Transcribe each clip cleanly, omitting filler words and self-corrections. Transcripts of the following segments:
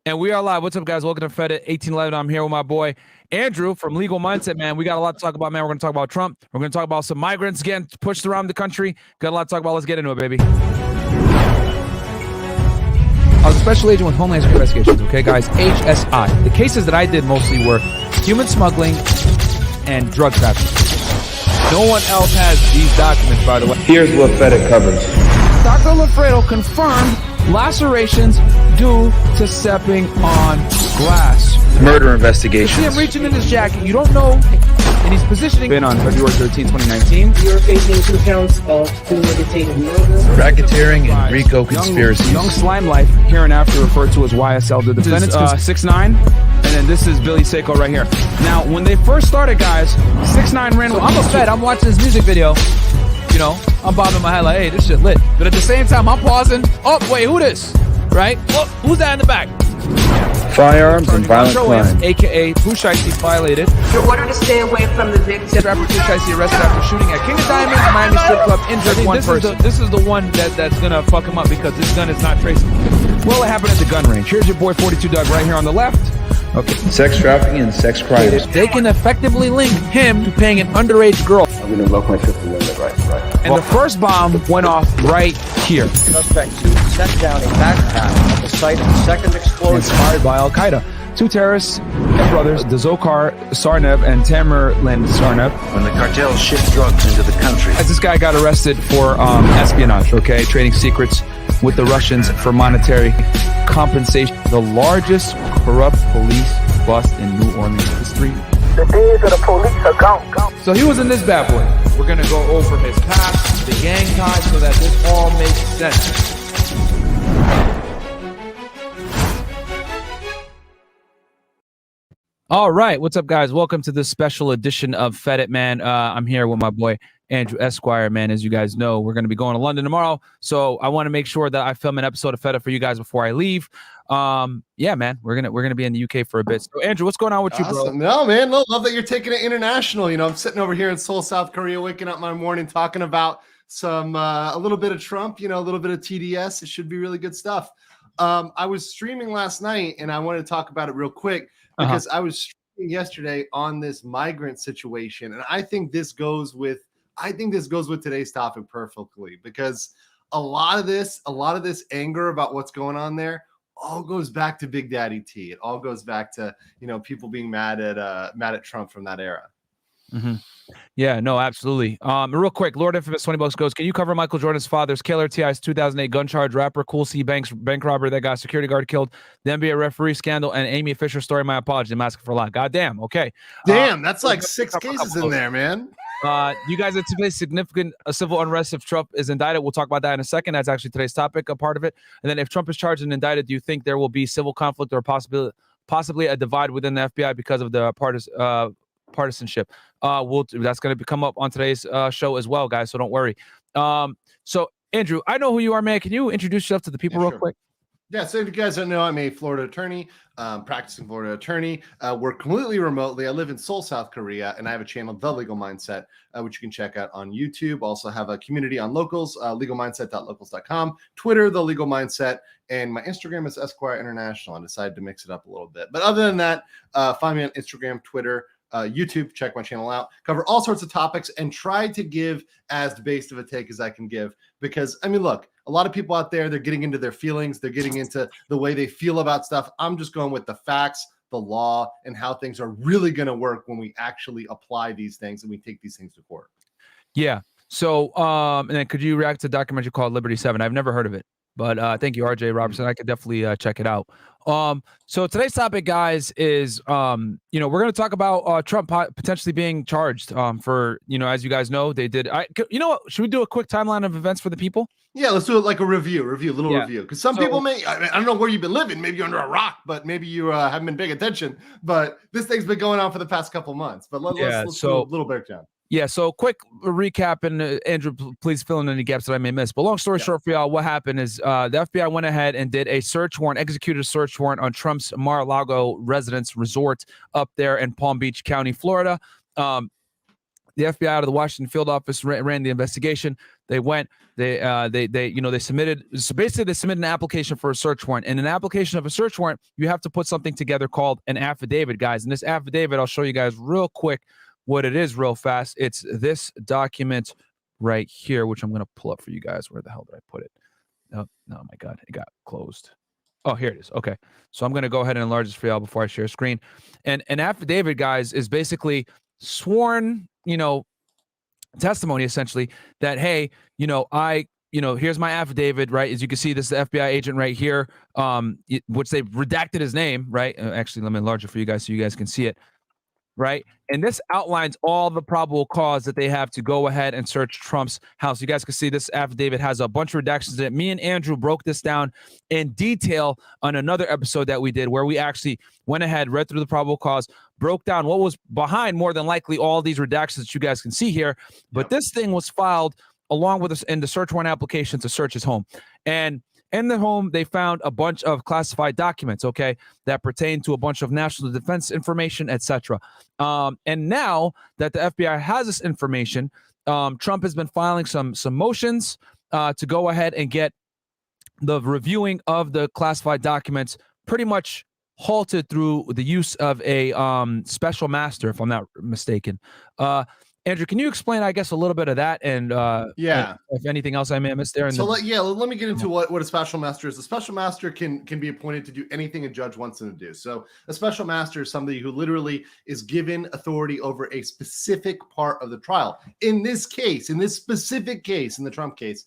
And we are live. What's up, guys? Welcome to Fed at 1811. I'm here with my boy Andrew from Legal Mindset, man. We got a lot to talk about, man. We're going to talk about Trump. We're going to talk about some migrants getting pushed around the country. Got a lot to talk about. Let's get into it, baby. I was a special agent with Homeland Security Investigations, okay, guys? HSI. The cases that I did mostly were human smuggling and drug trafficking. No one else has these documents, by the way. Here's what FedEx covers. Dr. Lafredo confirmed lacerations due to stepping on glass. Murder investigations. You see him reaching in his jacket. You don't know. And he's positioning. Been on February 13, 2019. You're facing 2 counts of premeditated murder, Racketeering and RICO conspiracies. Young Slime Life, here and after referred to as YSL. The defendants 6'9", and then this is Billy Seiko right here. Now, when they first started, guys, 6'9" ran. So I'm a Fed. I'm watching this music video. You know, I'm bobbing my head like, hey, this shit lit. But at the same time, I'm pausing. Oh, wait, who this? Right? Oh, who's that in the back? Firearms and violent crime. AKA Pooh Shiesty violated. you're ordered to stay away from the victim. Rapper Pooh Shiesty arrested after shooting at King of Diamonds, Miami strip club, injured one person. This is the one that's gonna fuck him up because this gun is not traceable. Well, it happened at the gun range. Here's your boy 42 Doug right here on the left. Okay. Sex trafficking and sex crimes. They can effectively link him to paying an underage girl. I'm gonna invoke my Fifth Amendment right. And the first bomb went off right here. Suspect 2 set down a backpack at the site of the second explosion. Inspired by Al-Qaeda. 2 terrorists and brothers, the Dzhokhar Sarnev and Tamerlan Sarnev. When the cartels ship drugs into the country. As this guy got arrested for espionage, okay, trading secrets with the Russians for monetary compensation. The largest corrupt police bust in New Orleans history. The days of the police are gone. So he was in this bad boy. We're going to go over his past, the gang ties, so that this all makes sense. All right. What's up, guys? Welcome to this special edition of Fed It, man. I'm here with my boy Andrew Esquire, man. As you guys know, we're going to be going to London tomorrow. So I want to make sure that I film an episode of Fed It for you guys before I leave. Yeah, man, we're gonna be in the UK for a bit. So Andrew, what's going on with you, bro? No, man, love that you're taking it international. You know, I'm sitting over here in Seoul, South Korea, waking up my morning talking about some a little bit of Trump, you know, a little bit of TDS. It should be really good stuff. I was streaming last night, and I wanted to talk about it real quick because I was streaming yesterday on this migrant situation, and I think this goes with today's topic perfectly, because a lot of this anger about what's going on there all goes back to Big Daddy T. It all goes back to, you know, people being mad at Trump from that era. Mm-hmm. Yeah, no, absolutely. Real quick, Lord Infamous $20 goes, can you cover Michael Jordan's father's killer, T.I.'s 2008 gun charge, rapper Cool C Banks bank robbery that got security guard killed, the NBA referee scandal, and Amy Fisher story? My apologies, I'm asking for a lot. God damn. Okay. Damn, that's like 6 cases in there, man. You guys anticipate significant civil unrest if Trump is indicted? We'll talk about that in a second. That's actually today's topic, a part of it. And then if Trump is charged and indicted, do you think there will be civil conflict or possibly a divide within the FBI because of the partisanship? That's going to come up on today's show as well, guys, so don't worry. So Andrew, I know who you are, man. Can you introduce yourself to the people real quick? Yeah, so if you guys don't know, I'm a Florida attorney, practicing Florida attorney. Work completely remotely. I live in Seoul, South Korea, and I have a channel, The Legal Mindset, which you can check out on YouTube. Also have a community on Locals, legalmindset.locals.com, Twitter, The Legal Mindset, and my Instagram is Esquire International. I decided to mix it up a little bit. But other than that, find me on Instagram, Twitter, YouTube, check my channel out, cover all sorts of topics, and try to give as based of a take as I can give. Because, I mean, look, a lot of people out there, they're getting into their feelings. They're getting into the way they feel about stuff. I'm just going with the facts, the law, and how things are really going to work when we actually apply these things and we take these things to court. Yeah. So, and then could you react to a documentary called Liberty 7? I've never heard of it, but thank you, RJ Robertson. I could definitely check it out. So today's topic, guys, is, you know, we're going to talk about Trump potentially being charged for, you know, as you guys know, they did. You know what? Should we do a quick timeline of events for the people? Yeah, let's do it like a review, review. Because some people may, I don't know where you've been living. Maybe you're under a rock, but maybe you haven't been paying attention. But this thing's been going on for the past couple months. But let's do a little breakdown. Yeah, so quick recap, and Andrew, please fill in any gaps that I may miss. But long story short for y'all, what happened is the FBI went ahead and did a search warrant, executed a search warrant on Trump's Mar-a-Lago residence resort up there in Palm Beach County, Florida. The FBI out of the Washington field office ran the investigation. They went, they submitted, so basically they submitted an application for a search warrant. And an application of a search warrant, you have to put something together called an affidavit, guys. And this affidavit, I'll show you guys real quick what it is real fast. It's this document right here, which I'm going to pull up for you guys. Where the hell did I put it? Oh my God, it got closed. Oh, here it is. Okay. So I'm going to go ahead and enlarge this for y'all before I share screen. And an affidavit, guys, is basically sworn, testimony essentially that, hey, here's my affidavit, right? As you can see, this is the FBI agent right here, which they redacted his name, right? Actually, let me enlarge it for you guys so you guys can see it, right? And this outlines all the probable cause that they have to go ahead and search Trump's house. You guys can see this affidavit has a bunch of redactions in it. Me and Andrew broke this down in detail on another episode that we did where we actually went ahead, read through the probable cause, broke down what was behind more than likely all these redactions that you guys can see here. But this thing was filed along with us in the search warrant application to search his home. And in the home, they found a bunch of classified documents, okay, that pertain to a bunch of national defense information, etc. And now that the FBI has this information, Trump has been filing some motions to go ahead and get the reviewing of the classified documents pretty much halted through the use of a special master, if I'm not mistaken. Andrew, can you explain, I guess, a little bit of that and if anything else I may have missed there? So let me get into what a special master is. A special master can be appointed to do anything a judge wants them to do. So a special master is somebody who literally is given authority over a specific part of the trial. In this case, in this specific case, in the Trump case,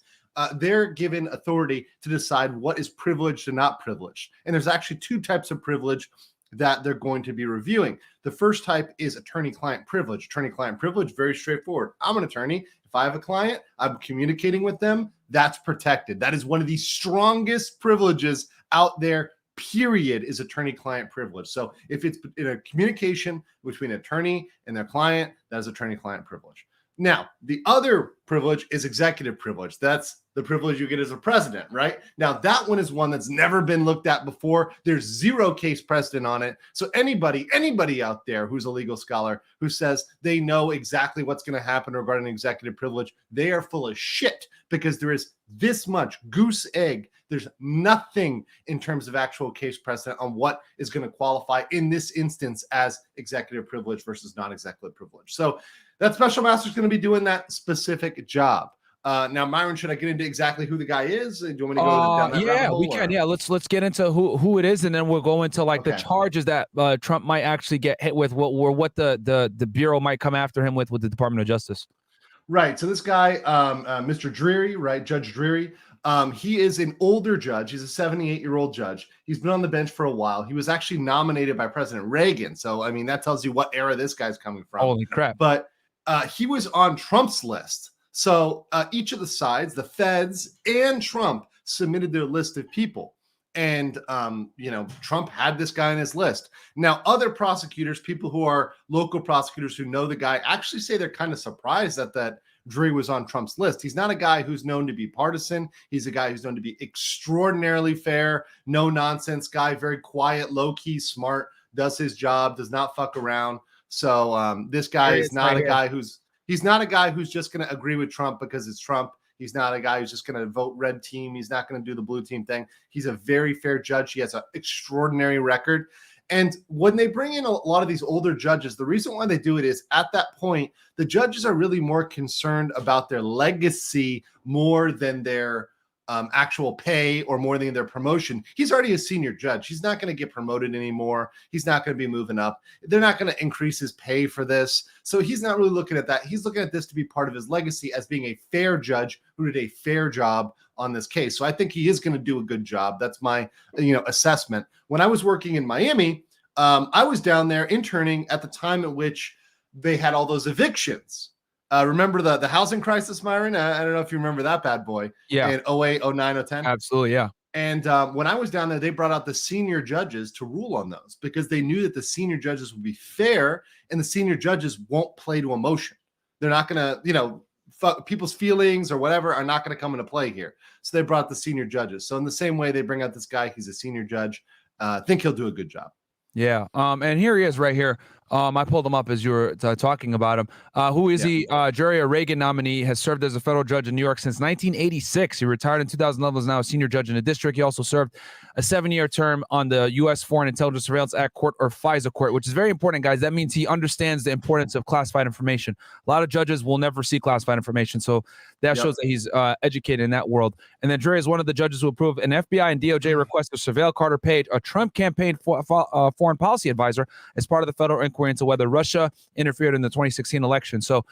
they're given authority to decide what is privileged and not privileged. And there's actually two types of privilege that they're going to be reviewing. The first type is attorney-client privilege. Attorney-client privilege, very straightforward. I'm an attorney. If I have a client, I'm communicating with them, that's protected. That is one of the strongest privileges out there, period, is attorney-client privilege. So if it's in a communication between an attorney and their client, that is attorney-client privilege. Now, the other privilege is executive privilege. That's the privilege you get as a president, right? Now, that one is one that's never been looked at before. There's zero case precedent on it. So anybody out there who's a legal scholar who says they know exactly what's going to happen regarding executive privilege, they are full of shit, because there is this much goose egg. There's nothing in terms of actual case precedent on what is going to qualify in this instance as executive privilege versus non-executive privilege. So that special master is going to be doing that specific job. Now, Myron, should I get into exactly who the guy is? Do you want me to go down that rabbit hole, we can. Yeah, let's get into who it is, and then we'll go into the charges that Trump might actually get hit with, what the bureau might come after him with the Department of Justice. Right. So this guy, Mr. Dearie, right, Judge Dearie, he is an older judge. He's a 78-year-old judge. He's been on the bench for a while. He was actually nominated by President Reagan. So, I mean, that tells you what era this guy's coming from. Holy crap. But he was on Trump's list. So each of the sides, the feds and Trump, submitted their list of people. And, Trump had this guy on his list. Now, other prosecutors, people who are local prosecutors who know the guy, actually say they're kind of surprised that Dearie was on Trump's list. He's not a guy who's known to be partisan. He's a guy who's known to be extraordinarily fair, no nonsense guy, very quiet, low key, smart, does his job, does not fuck around. So this guy is not a guy who's just going to agree with Trump because it's Trump. He's not a guy who's just going to vote red team. He's not going to do the blue team thing. He's a very fair judge. He has an extraordinary record. And when they bring in a lot of these older judges, the reason why they do it is at that point, the judges are really more concerned about their legacy more than their actual pay or more than their promotion. He's already a senior judge. He's not going to get promoted anymore. He's not going to be moving up. They're not going to increase his pay for this. So he's not really looking at that. He's looking at this to be part of his legacy as being a fair judge who did a fair job on this case. So I think he is going to do a good job. That's my, assessment. When I was working in Miami, I was down there interning at the time at which they had all those evictions. Remember the housing crisis, Myron? I don't know if you remember that bad boy. Yeah. In 08, 09, 010. Absolutely, yeah. And when I was down there, they brought out the senior judges to rule on those because they knew that the senior judges would be fair and the senior judges won't play to emotion. They're not going to, people's feelings or whatever are not going to come into play here. So they brought the senior judges. So in the same way they bring out this guy, he's a senior judge. I think he'll do a good job. Yeah. And here he is right here. I pulled him up as you were talking about him. Who is he? Jury, a Reagan nominee, has served as a federal judge in New York since 1986. He retired in 2011, is now a senior judge in the district. He also served a 7-year term on the U.S. Foreign Intelligence Surveillance Act Court, or FISA Court, which is very important, guys. That means he understands the importance of classified information. A lot of judges will never see classified information, so that shows that he's educated in that world. And then Jury is one of the judges who approved an FBI and DOJ request to surveil Carter Page, a Trump campaign foreign policy advisor, as part of the federal inquiry into whether Russia interfered in the 2016 election. So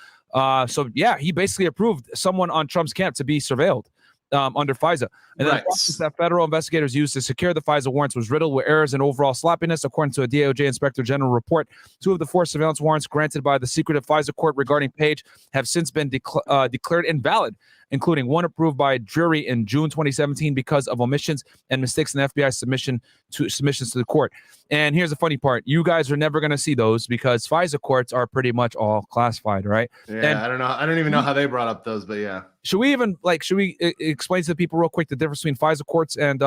yeah, he basically approved someone on Trump's camp to be surveilled under FISA. And then the process that federal investigators used to secure the FISA warrants was riddled with errors and overall sloppiness. According to a DOJ Inspector General report, 2 of the 4 surveillance warrants granted by the secretive FISA court regarding Page have since been declared invalid, including one approved by jury in June 2017 because of omissions and mistakes in the FBI submissions to the court. And here's the funny part. You guys are never going to see those because FISA courts are pretty much all classified, right? Yeah, and I don't know. I don't even know how they brought up those, but yeah. Should we explain to the people real quick the difference between FISA courts and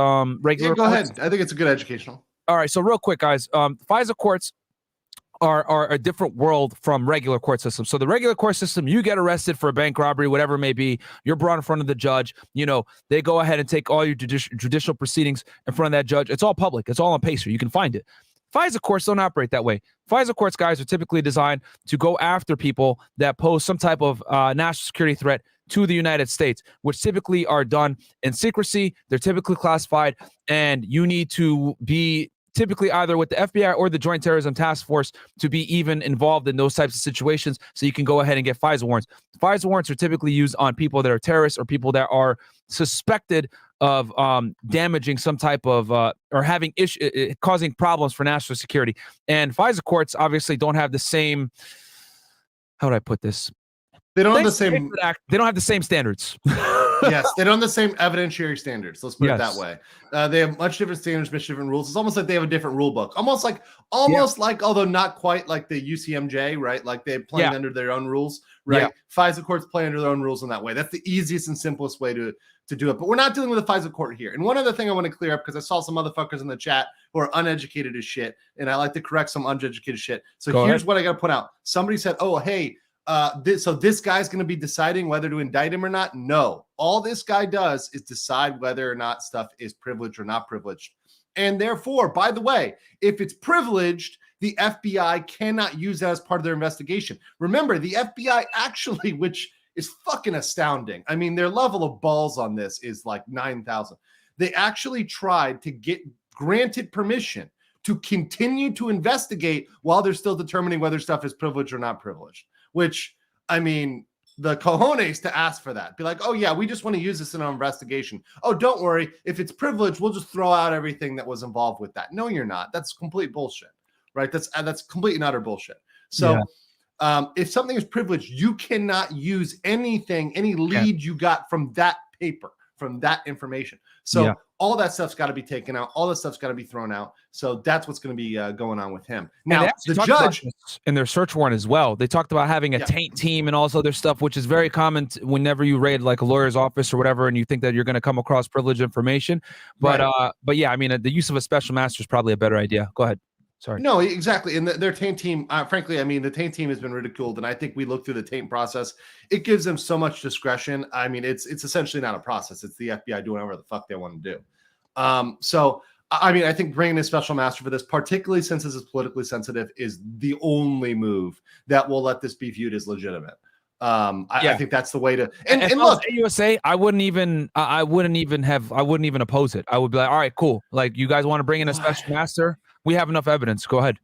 regular go courts? ahead. I think it's a good educational. All right, so real quick, guys. FISA courts are a different world from regular court system. So the regular court system, you get arrested for a bank robbery, whatever it may be, you're brought in front of the judge, they go ahead and take all your judicial proceedings in front of that judge. It's all public. It's all on Pacer. You can find it. FISA courts don't operate that way. FISA courts, guys, are typically designed to go after people that pose some type of national security threat to the United States, which typically are done in secrecy. They're typically classified, and you need to be typically either with the FBI or the Joint Terrorism Task Force to be even involved in those types of situations, so you can go ahead and get FISA warrants. FISA warrants are typically used on people that are terrorists or people that are suspected of damaging some type of or having causing problems for national security. And FISA courts obviously don't have the same, how would I put this? They don't have the same. They don't have the same standards. Yes, they don't have the same evidentiary standards. Let's put it that Yes. way. They have much different standards, much different rules. It's almost like they have a different rule book. Almost like, although not quite like the UCMJ, right? Like they're playing under their own rules, right? Yeah. FISA courts play under their own rules in that way. That's the easiest and simplest way to do it. But we're not dealing with a FISA court here. And one other thing I want to clear up, because I saw some motherfuckers in the chat who are uneducated as shit, and I like to correct some uneducated shit. So here's what I got to put out. Somebody said, "Oh, hey, so this guy's going to be deciding whether to indict him or not." No, all this guy does is decide whether or not stuff is privileged or not privileged. And therefore, by the way, if it's privileged, the FBI cannot use that as part of their investigation. Remember, the FBI actually, which is fucking astounding. I mean, their level of balls on this is like 9,000. They actually tried to get granted permission to continue to investigate while they're still determining whether stuff is privileged or not privileged. Which, I mean, the cojones to ask for that. Be like, "Oh yeah, we just want to use this in our investigation. Oh, don't worry. If it's privileged, we'll just throw out everything that was involved with that." No, you're not. That's complete bullshit, right? That's complete and utter bullshit. So if something is privileged, you cannot use anything, any lead you got from that paper, from that information. So all that stuff's got to be taken out. All that stuff's got to be thrown out. So that's what's going to be going on with him. Now, the judge in their search warrant as well, they talked about having a taint team and all this other stuff, which is very common whenever you raid like a lawyer's office or whatever, and you think that you're going to come across privileged information. But yeah, I mean, the use of a special master is probably a better idea. Go ahead. Sorry. No, exactly. And their taint team, frankly, I mean, the taint team has been ridiculed. And I think we look through the taint process. It gives them so much discretion. I mean, it's essentially not a process. It's the FBI doing whatever the fuck they want to do. So, I mean, I think bringing a special master for this, particularly since this is politically sensitive, is the only move that will let this be viewed as legitimate. I think that's the way to. And look, USA, I wouldn't even oppose it. I would be like, all right, cool. Like, you guys want to bring in a special master? We have enough evidence. Go ahead.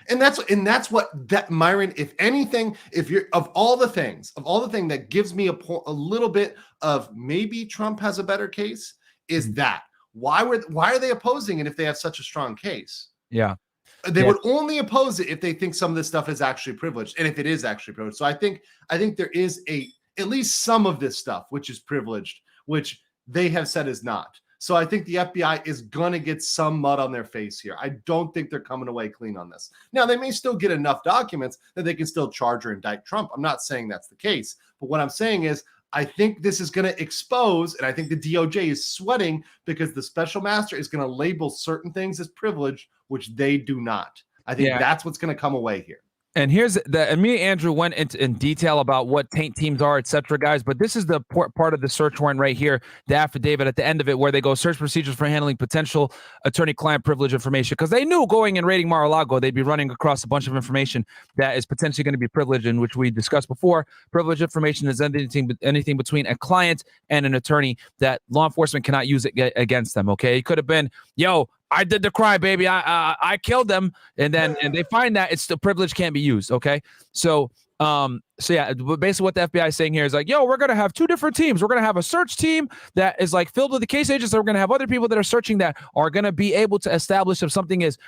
And that's what Myron, if anything, if you're of all the things that gives me a little bit of maybe Trump has a better case is that why are they opposing it if they have such a strong case? Yeah. They would only oppose it if they think some of this stuff is actually privileged, and if it is actually privileged. So I think there is at least some of this stuff which is privileged, which they have said is not. So I think the FBI is going to get some mud on their face here. I don't think they're coming away clean on this. Now, they may still get enough documents that they can still charge or indict Trump. I'm not saying that's the case. But what I'm saying is I think this is going to expose, and I think the DOJ is sweating because the special master is going to label certain things as privileged, which they do not. I think that's what's going to come away here. And here's and me and Andrew went in detail about what taint teams are, etc., guys. But this is the part of the search warrant right here, the affidavit at the end of it, where they go search procedures for handling potential attorney-client privilege information, because they knew going and raiding Mar-a-Lago, they'd be running across a bunch of information that is potentially going to be privileged, in which we discussed before. Privileged information is anything between a client and an attorney that law enforcement cannot use it against them. Okay, it could have been, yo, I did the crime, baby. I killed them, and they find that it's the privilege can't be used. Okay, so yeah, basically what the FBI is saying here is like, yo, we're gonna have two different teams. We're gonna have a search team that is like filled with the case agents, and we're gonna have other people that are searching that are gonna be able to establish if something is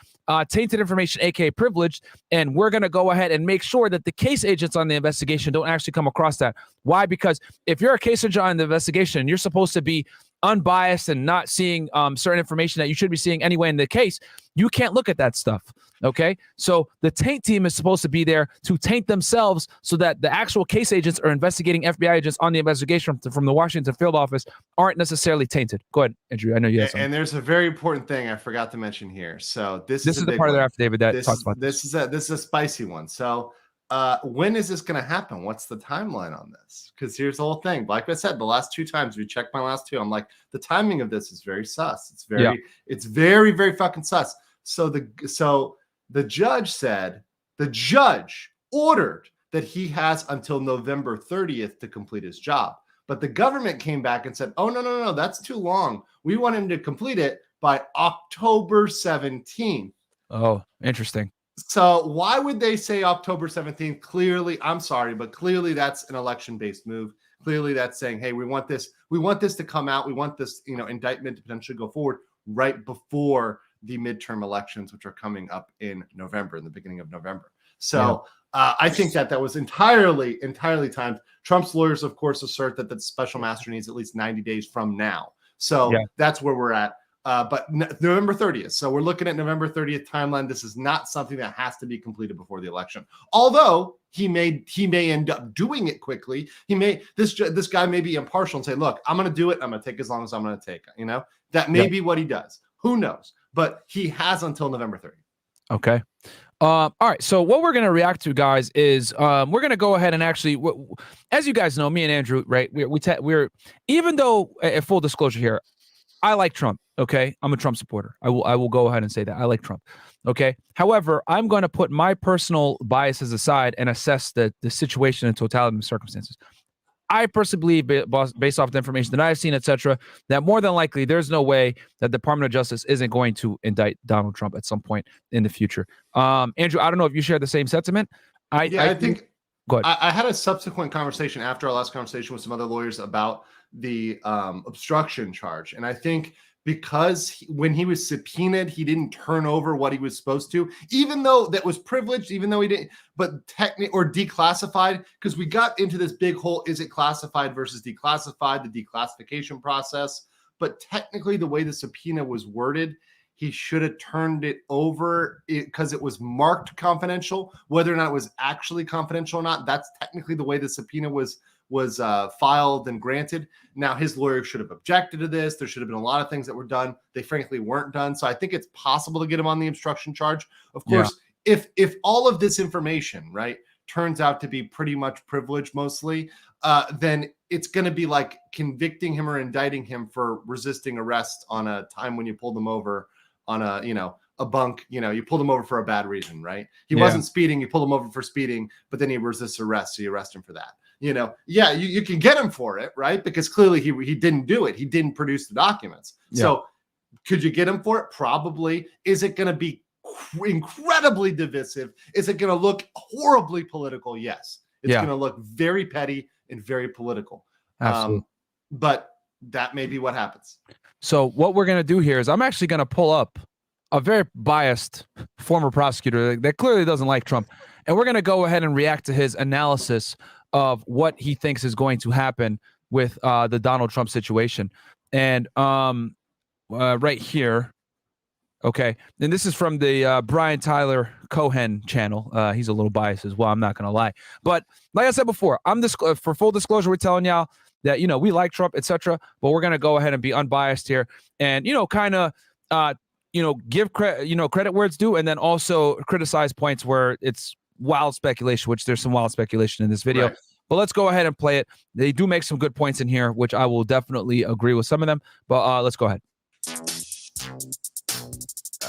tainted information, aka privileged, and we're gonna go ahead and make sure that the case agents on the investigation don't actually come across that. Why? Because if you're a case agent on the investigation, you're supposed to be unbiased and not seeing certain information that you should be seeing anyway in the case. You can't look at that stuff. Okay, so the taint team is supposed to be there to taint themselves so that the actual case agents or investigating FBI agents on the investigation from the Washington field office aren't necessarily tainted. Go ahead, Andrew. I know you have something. And there's a very important thing I forgot to mention here. So this is the part of their affidavit that talks about this is a spicy one. So when is this going to happen? What's the timeline on this? Because here's the whole thing. Like I said, the last two times we checked my last two, I'm like, the timing of this is very sus. It's very, very fucking sus. So the judge ordered that he has until November 30th to complete his job. But the government came back and said, oh, no, that's too long. We want him to complete it by October 17th. Oh, interesting. So why would they say October 17th? Clearly, I'm sorry, but clearly that's an election-based move. Clearly that's saying, hey, we want this to come out. We want this, indictment to potentially go forward right before the midterm elections, which are coming up in November, in the beginning of November. So I think that was entirely timed. Trump's lawyers, of course, assert that the special master needs at least 90 days from now. So that's where we're at. But November 30th. So we're looking at November 30th timeline. This is not something that has to be completed before the election. Although he may end up doing it quickly. This guy may be impartial and say, look, I'm going to do it. I'm going to take as long as I'm going to take, that may be what he does. Who knows? But he has until November 30th. Okay. All right. So what we're going to react to, guys, is we're going to go ahead and actually, as you guys know, me and Andrew, right? We're even though, full disclosure here, I like Trump. Okay, I'm a Trump supporter. I will go ahead and say that I like Trump. Okay. However, I'm going to put my personal biases aside and assess the situation in totality of circumstances. I personally believe, based off the information that I've seen, etc., that more than likely there's no way that the Department of Justice isn't going to indict Donald Trump at some point in the future. Andrew, I don't know if you share the same sentiment. I think. Go ahead. I had a subsequent conversation after our last conversation with some other lawyers about the obstruction charge, and I think because when he was subpoenaed, he didn't turn over what he was supposed to, even though that was privileged, even though he didn't, but or declassified, because we got into this big whole, is it classified versus declassified, the declassification process. But technically the way the subpoena was worded, he should have turned it over because it was marked confidential. Whether or not it was actually confidential or not, that's technically the way the subpoena was filed and granted. Now, his lawyer should have objected to this. There should have been a lot of things that were done. They frankly weren't done. So I think it's possible to get him on the obstruction charge. Of course, if all of this information, right, turns out to be pretty much privileged mostly, then it's going to be like convicting him or indicting him for resisting arrest on a time when you pulled him over on a bunk, you pulled him over for a bad reason, right? He wasn't speeding. You pulled him over for speeding, but then he resists arrest. So you arrest him for that. You can get him for it, right? Because clearly he didn't do it. He didn't produce the documents. Yeah. So could you get him for it? Probably. Is it going to be incredibly divisive? Is it going to look horribly political? Yes. It's going to look very petty and very political. Absolutely. But that may be what happens. So what we're going to do here is I'm actually going to pull up a very biased former prosecutor that clearly doesn't like Trump. And we're going to go ahead and react to his analysis of what he thinks is going to happen with the Donald Trump situation. And right here, okay, and this is from the Brian Tyler Cohen channel. He's a little biased as well, I'm not going to lie. But like I said before, I'm for full disclosure, we're telling y'all that, we like Trump, etc., but we're going to go ahead and be unbiased here and, kind of, give credit where it's due, and then also criticize points where it's wild speculation, which there's some wild speculation in this video. Right. But let's go ahead and play it. They do make some good points in here, which I will definitely agree with some of them. But let's go ahead.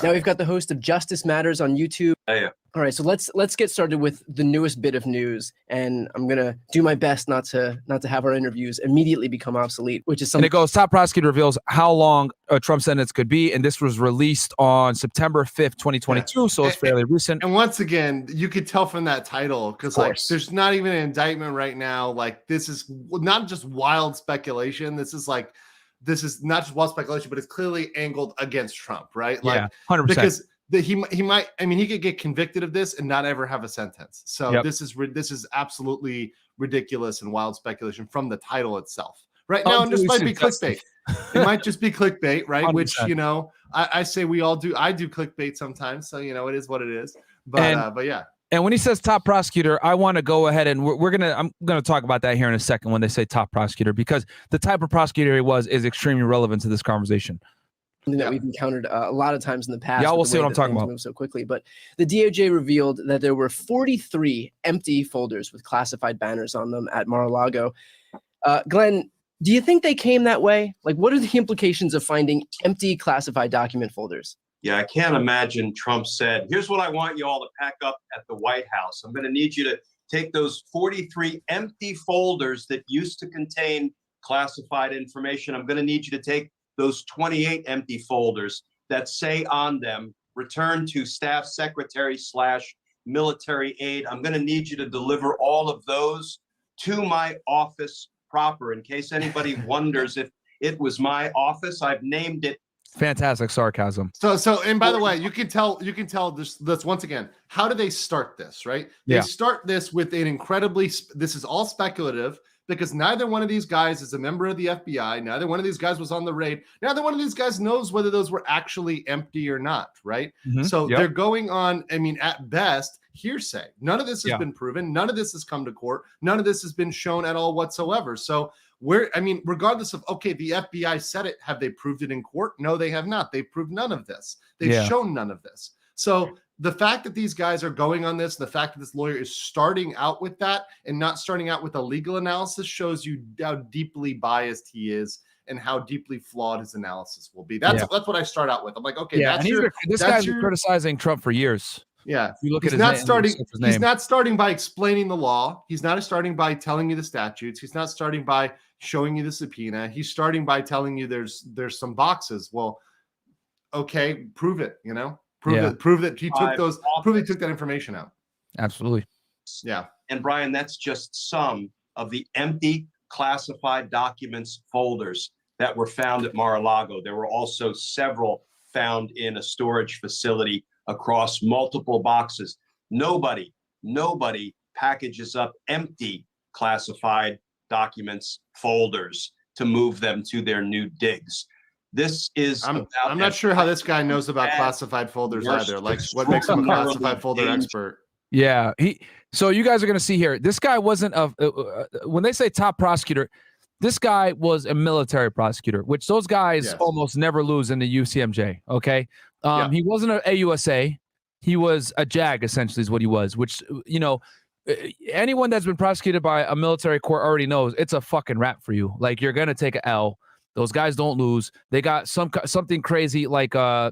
Now we've got the host of Justice Matters on YouTube. Oh, yeah. All right, so let's get started with the newest bit of news, and I'm gonna do my best not to have our interviews immediately become obsolete, which is And something. it goes, top prosecutor reveals how long a Trump sentence could be, and this was released on September 5th, 2022, so it's fairly recent. And once again, you could tell from that title, because like there's not even an indictment right now. Like, this is not just wild speculation. This is not just wild speculation, but it's clearly angled against Trump, right? Like, yeah, 100%. Because he might, I mean, he could get convicted of this and not ever have a sentence. So this is absolutely ridiculous and wild speculation from the title itself. Right now, and this might be clickbait. It might just be clickbait, right? 100%. Which, you know, I say we all do. I do clickbait sometimes, so you know, it is what it is. But yeah. And when he says top prosecutor, I want to go ahead and I'm gonna talk about that here in a second when they say top prosecutor, because the type of prosecutor he was is extremely relevant to this conversation. Something that we've encountered a lot of times in the past. Yeah, we'll see what I'm talking about. Move so quickly, but the DOJ revealed that there were 43 empty folders with classified banners on them at Mar-a-Lago. Glenn, do you think they came that way? Like, what are the implications of finding empty classified document folders? Yeah, I can't imagine Trump said, here's what I want you all to pack up at the White House. I'm going to need you to take those 43 empty folders that used to contain classified information. I'm going to need you to take those 28 empty folders that say on them, return to staff secretary / military aid. I'm going to need you to deliver all of those to my office proper. In case anybody wonders if it was my office, I've named it. Fantastic sarcasm. So, and by the way, you can tell this once again. How do they start this? Right? They start this with an incredibly. This is all speculative, because neither one of these guys is a member of the FBI. Neither one of these guys was on the raid. Neither one of these guys knows whether those were actually empty or not. Right? So they're going on. I mean, at best, hearsay. None of this has been proven. None of this has come to court. None of this has been shown at all whatsoever. So. Regardless of, okay, the FBI said it, have they proved it in court? No, they have not. They've proved none of this. They've shown none of this. So the fact that these guys are going on this, the fact that this lawyer is starting out with that and not starting out with a legal analysis, shows you how deeply biased he is and how deeply flawed his analysis will be. That's what I start out with. I'm like, okay, this guy's been criticizing Trump for years. Yeah, if you look he's at not his starting. name, He's not starting by explaining the law. He's not starting by telling you the statutes. He's not starting by showing you the subpoena. He's starting by telling you there's some boxes. Well, okay, prove it. You know, prove that he took those. Prove he took that information out. Absolutely. Yeah. And Brian, that's just some of the empty classified documents folders that were found at Mar-a-Lago. There were also several found in a storage facility across multiple boxes. Nobody packages up empty classified documents folders to move them to their new digs. This is I'm not sure how this guy knows about classified folders either. Like, what makes him a classified folder expert? Yeah, so you guys are going to see here, this guy wasn't when they say top prosecutor, this guy was a military prosecutor, which those guys almost never lose in the UCMJ. Okay. He wasn't a AUSA. He was a JAG, essentially, is what he was, which, you know, anyone that's been prosecuted by a military court already knows it's a fucking rap for you. Like, you're going to take an L. Those guys don't lose. They got something crazy like a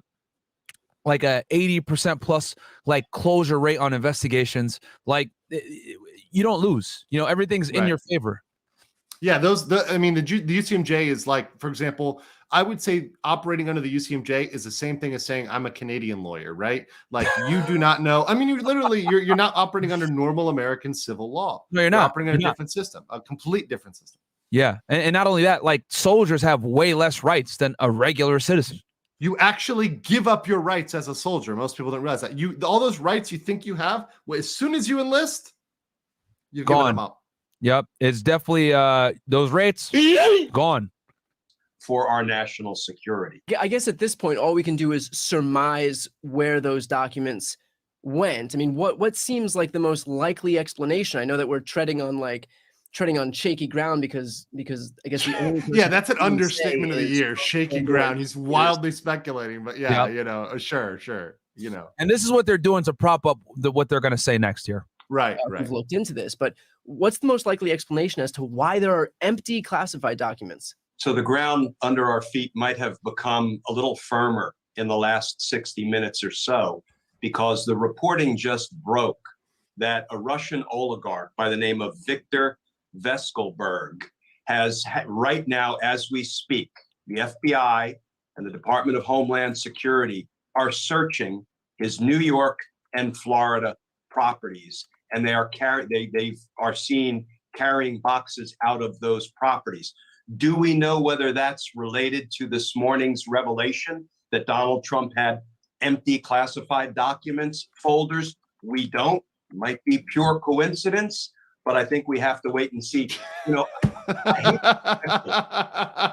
80% plus like closure rate on investigations. Like, you don't lose. You know, everything's in your favor. Yeah, the UCMJ is like, for example, I would say operating under the UCMJ is the same thing as saying I'm a Canadian lawyer, right? Like, you do not know. I mean, you're not operating under normal American civil law. No, you're not. Operating under a different system, a complete different system. Yeah, and not only that, like, soldiers have way less rights than a regular citizen. You actually give up your rights as a soldier. Most people don't realize that. All those rights you think you have, well, as soon as you enlist, you've given them up. Yep, it's definitely those rates gone for our national security. Yeah, I guess at this point, all we can do is surmise where those documents went. I mean, what seems like the most likely explanation? I know that we're treading on shaky ground because I guess the only that's an understatement of the year. Shaky ground. He's wildly speculating, but you know, sure. you know. And this is what they're doing to prop up what they're going to say next year. Right. We've looked into this, but what's the most likely explanation as to why there are empty classified documents? So the ground under our feet might have become a little firmer in the last 60 minutes or so, because the reporting just broke that a Russian oligarch by the name of Viktor Veskelberg has right now, as we speak, the FBI and the Department of Homeland Security are searching his New York and Florida properties, and they are seen carrying boxes out of those properties. Do we know whether that's related to this morning's revelation that Donald Trump had empty classified documents folders? We don't. It might be pure coincidence, but I think we have to wait and see. You know,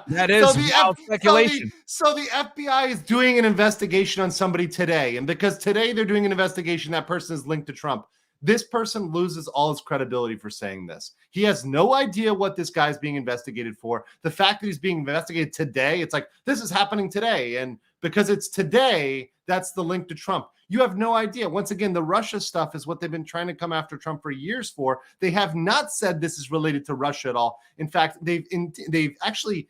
that is wild speculation. So the FBI is doing an investigation on somebody today, and because today they're doing an investigation, that person is linked to Trump. This person loses all his credibility for saying this. He has no idea what this guy's being investigated for. The fact that he's being investigated today, it's like, this is happening today. And because it's today, that's the link to Trump. You have no idea. Once again, the Russia stuff is what they've been trying to come after Trump for years for. They have not said this is related to Russia at all. In fact, they've actually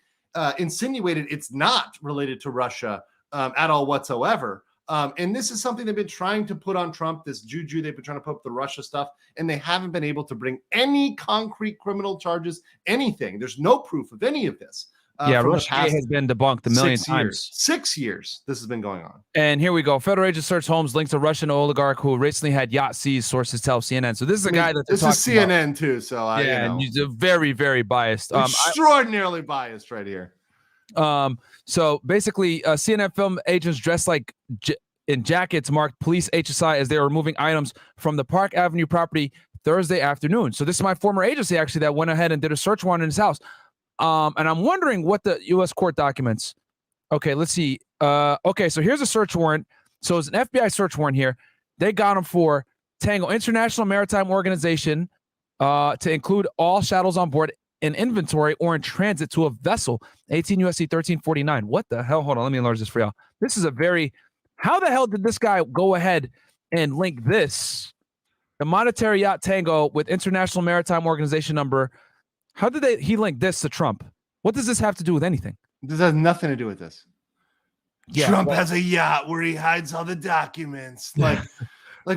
insinuated it's not related to Russia at all whatsoever. And this is something they've been trying to put on Trump, this juju they've been trying to put up the Russia stuff, and they haven't been able to bring any concrete criminal charges, anything. There's no proof of any of this. Russia has been debunked a million times. 6 years this has been going on. And here we go. Federal agents search homes linked to Russian oligarch who recently had yacht seized, sources tell CNN. So this is a guy that this is CNN about. Too. So and he's very, very biased. Extraordinarily biased right here. So basically, CNN film agents dressed like in jackets marked police HSI as they were removing items from the Park Avenue property Thursday afternoon. So this is my former agency actually that went ahead and did a search warrant in his house. And I'm wondering what the U.S. court documents. Okay, let's see. Okay, so here's a search warrant. So it's an FBI search warrant here. They got him for Tango International Maritime Organization to include all chattels on board in inventory or in transit to a vessel. 18 U.S.C. 1349. What the hell? Hold on, let me enlarge this for y'all. This is a very. How the hell did this guy go ahead and link this, the monetary yacht Tango with International Maritime Organization number? How did he link this to Trump? What does this have to do with anything? This has nothing to do with this. Yeah, Trump has a yacht where he hides all the documents. Like,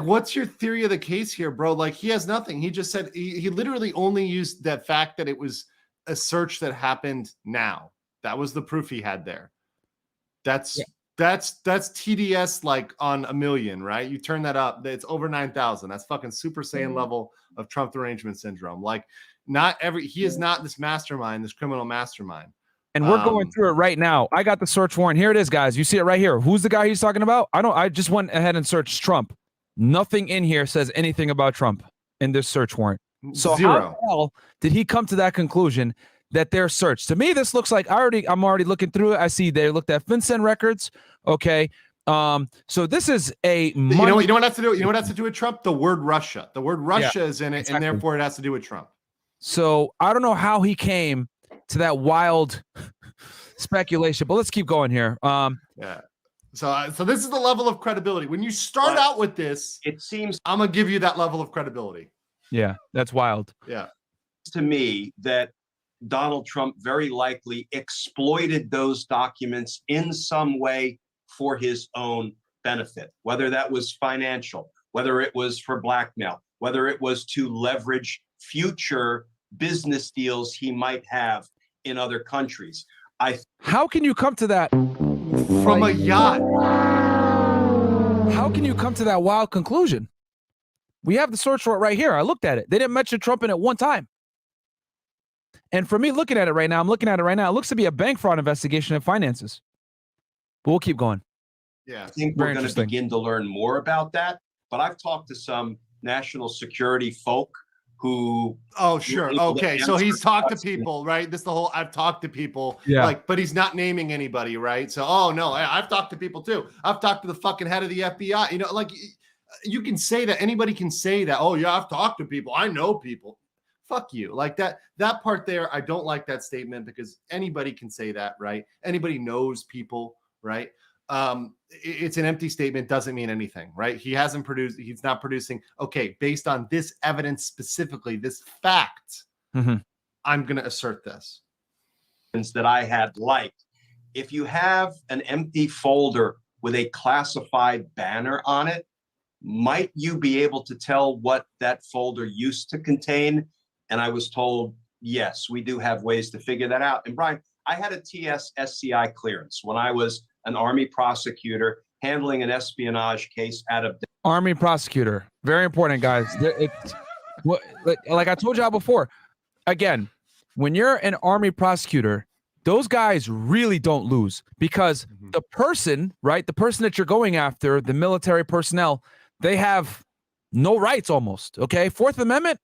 what's your theory of the case here, bro? Like, he has nothing. He just said he literally only used that fact that it was a search that happened now. That was the proof he had there. That's TDS like on a million, right? You turn that up, it's over 9,000. That's fucking Super Saiyan level of Trump derangement syndrome. Like, he is not this mastermind, this criminal mastermind. And we're going through it right now. I got the search warrant. Here it is, guys. You see it right here. Who's the guy he's talking about? I just went ahead and searched Trump. Nothing in here says anything about Trump in this search warrant. So Zero. How the hell did he come to that conclusion that they're searched? To me, this looks like I'm already looking through it. I see they looked at FinCEN records. Okay. So this is a you know what has to do? You know what has to do with Trump? The word Russia. The word Russia is in it, exactly. And therefore it has to do with Trump. So I don't know how he came to that wild speculation, but let's keep going here. Yeah. So this is the level of credibility. When you start out with this, it seems I'm gonna give you that level of credibility. Yeah, that's wild. Yeah. To me, that Donald Trump very likely exploited those documents in some way for his own benefit, whether that was financial, whether it was for blackmail, whether it was to leverage future business deals he might have in other countries. How can you come to that from a yacht? How can you come to that wild conclusion? We have the search warrant right here. I looked at it. They didn't mention Trump in it one time. And for me, looking at it right now, it looks to be a bank fraud investigation of finances. But we'll keep going. Yeah, I think we're going to begin to learn more about that. But I've talked to some national security folk who. Oh, sure. Okay. So he's talked to people, right? This is the whole, I've talked to people. Yeah. But he's not naming anybody, right? So, oh no, I've talked to people too. I've talked to the fucking head of the FBI. You know, like you can say that, anybody can say that. Oh yeah, I've talked to people. I know people. Fuck you. Like that part there. I don't like that statement because anybody can say that, right? Anybody knows people, right? it's an empty statement, doesn't mean anything, right? He's not producing, okay, based on this evidence specifically, this fact, I'm going to assert this. That I had liked. If you have an empty folder with a classified banner on it, might you be able to tell what that folder used to contain? And I was told, yes, we do have ways to figure that out. And Brian, I had a TS SCI clearance when I was an Army prosecutor handling an espionage case out of Army prosecutor. Very important, guys. Like I told y'all before, again, when you're an Army prosecutor, those guys really don't lose because the person, right, the person that you're going after, the military personnel, they have no rights almost, okay? Fourth Amendment,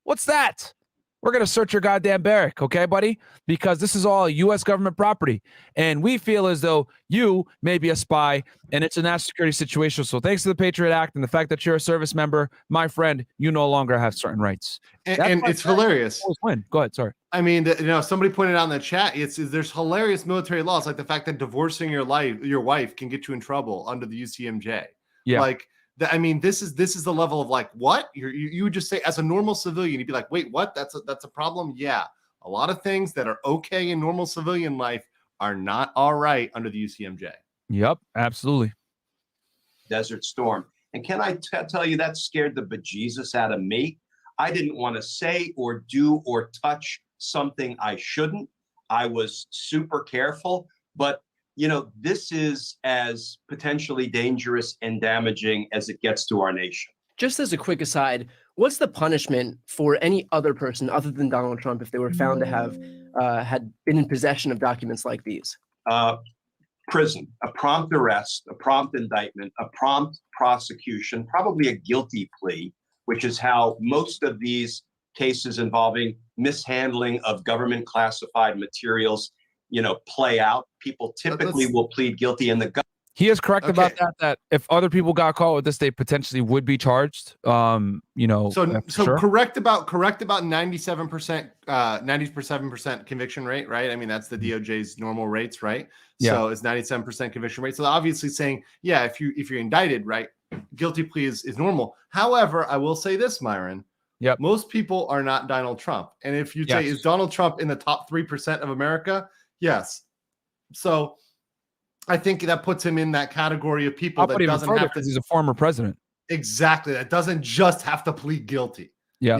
what's that? We're going to search your goddamn barrack, okay, buddy? Because this is all U.S. government property. And we feel as though you may be a spy and it's a national security situation. So thanks to the Patriot Act and the fact that you're a service member, my friend, you no longer have certain rights. And it's hilarious. Win. Go ahead, sorry. I mean, somebody pointed out in the chat, there's hilarious military laws, like the fact that divorcing your wife can get you in trouble under the UCMJ. Yeah. Like, I mean, this is the level of like, what? You would just say, as a normal civilian, you'd be like, wait, what? That's a problem? Yeah. A lot of things that are okay in normal civilian life are not all right under the UCMJ. Yep, absolutely. Desert Storm. And can I tell you, that scared the bejesus out of me. I didn't want to say or do or touch something I shouldn't. I was super careful, but this is as potentially dangerous and damaging as it gets to our nation. Just as a quick aside, what's the punishment for any other person other than Donald Trump if they were found to have had been in possession of documents like these? Prison, a prompt arrest, a prompt indictment, a prompt prosecution, probably a guilty plea, which is how most of these cases involving mishandling of government classified materials play out. People typically will plead guilty in the He is correct about that if other people got caught with this, they potentially would be charged. So sure. correct about 97%, 97% conviction rate, right? I mean, that's the DOJ's normal rates, right? Yeah. So it's 97% conviction rate. So obviously saying, yeah, if you're indicted, right, guilty plea is normal. However, I will say this, Myron. Yep. Most people are not Donald Trump. And if you say, is Donald Trump in the top 3% of America? Yes. So I think that puts him in that category of people that doesn't have to. He's a former president. Exactly. That doesn't just have to plead guilty. Yeah.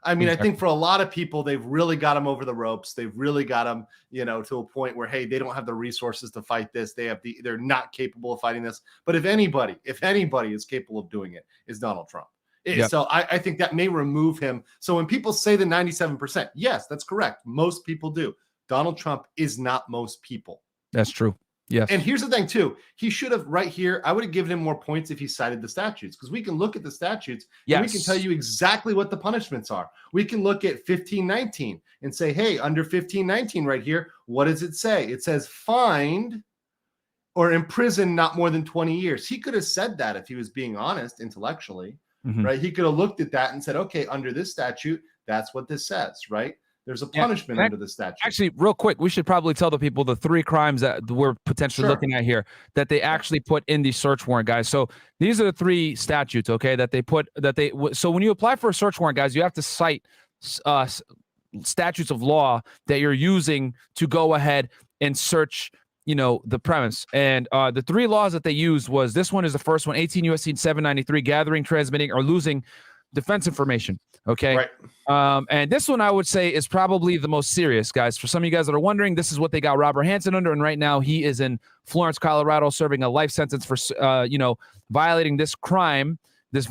I mean, exactly. I think for a lot of people, they've really got him over the ropes. They've really got him, to a point where, hey, they don't have the resources to fight this. They're not capable of fighting this. But if anybody is capable of doing it, is Donald Trump. Yep. So I think that may remove him. So when people say the 97%, yes, that's correct. Most people do. Donald Trump is not most people. That's true. Yes. And here's the thing, too. He should have right here. I would have given him more points if he cited the statutes, because we can look at the statutes and we can tell you exactly what the punishments are. We can look at 1519 and say, hey, under 1519 right here, what does it say? It says fined or imprisoned not more than 20 years. He could have said that if he was being honest intellectually, right? He could have looked at that and said, okay, under this statute, that's what this says, right? There's a punishment under the statute. Actually, real quick, we should probably tell the people the 3 crimes that we're potentially looking at here that they actually put in the search warrant, guys. So these are the 3 statutes, okay, so when you apply for a search warrant, guys, you have to cite statutes of law that you're using to go ahead and search, the premise. And the 3 laws that they used was, this one is the first one, 18 U.S.C. 793, gathering, transmitting, or losing defense information. Okay. Right. And this one I would say is probably the most serious, guys. For some of you guys that are wondering, this is what they got Robert Hansen under. And right now he is in Florence, Colorado, serving a life sentence for, violating this crime, this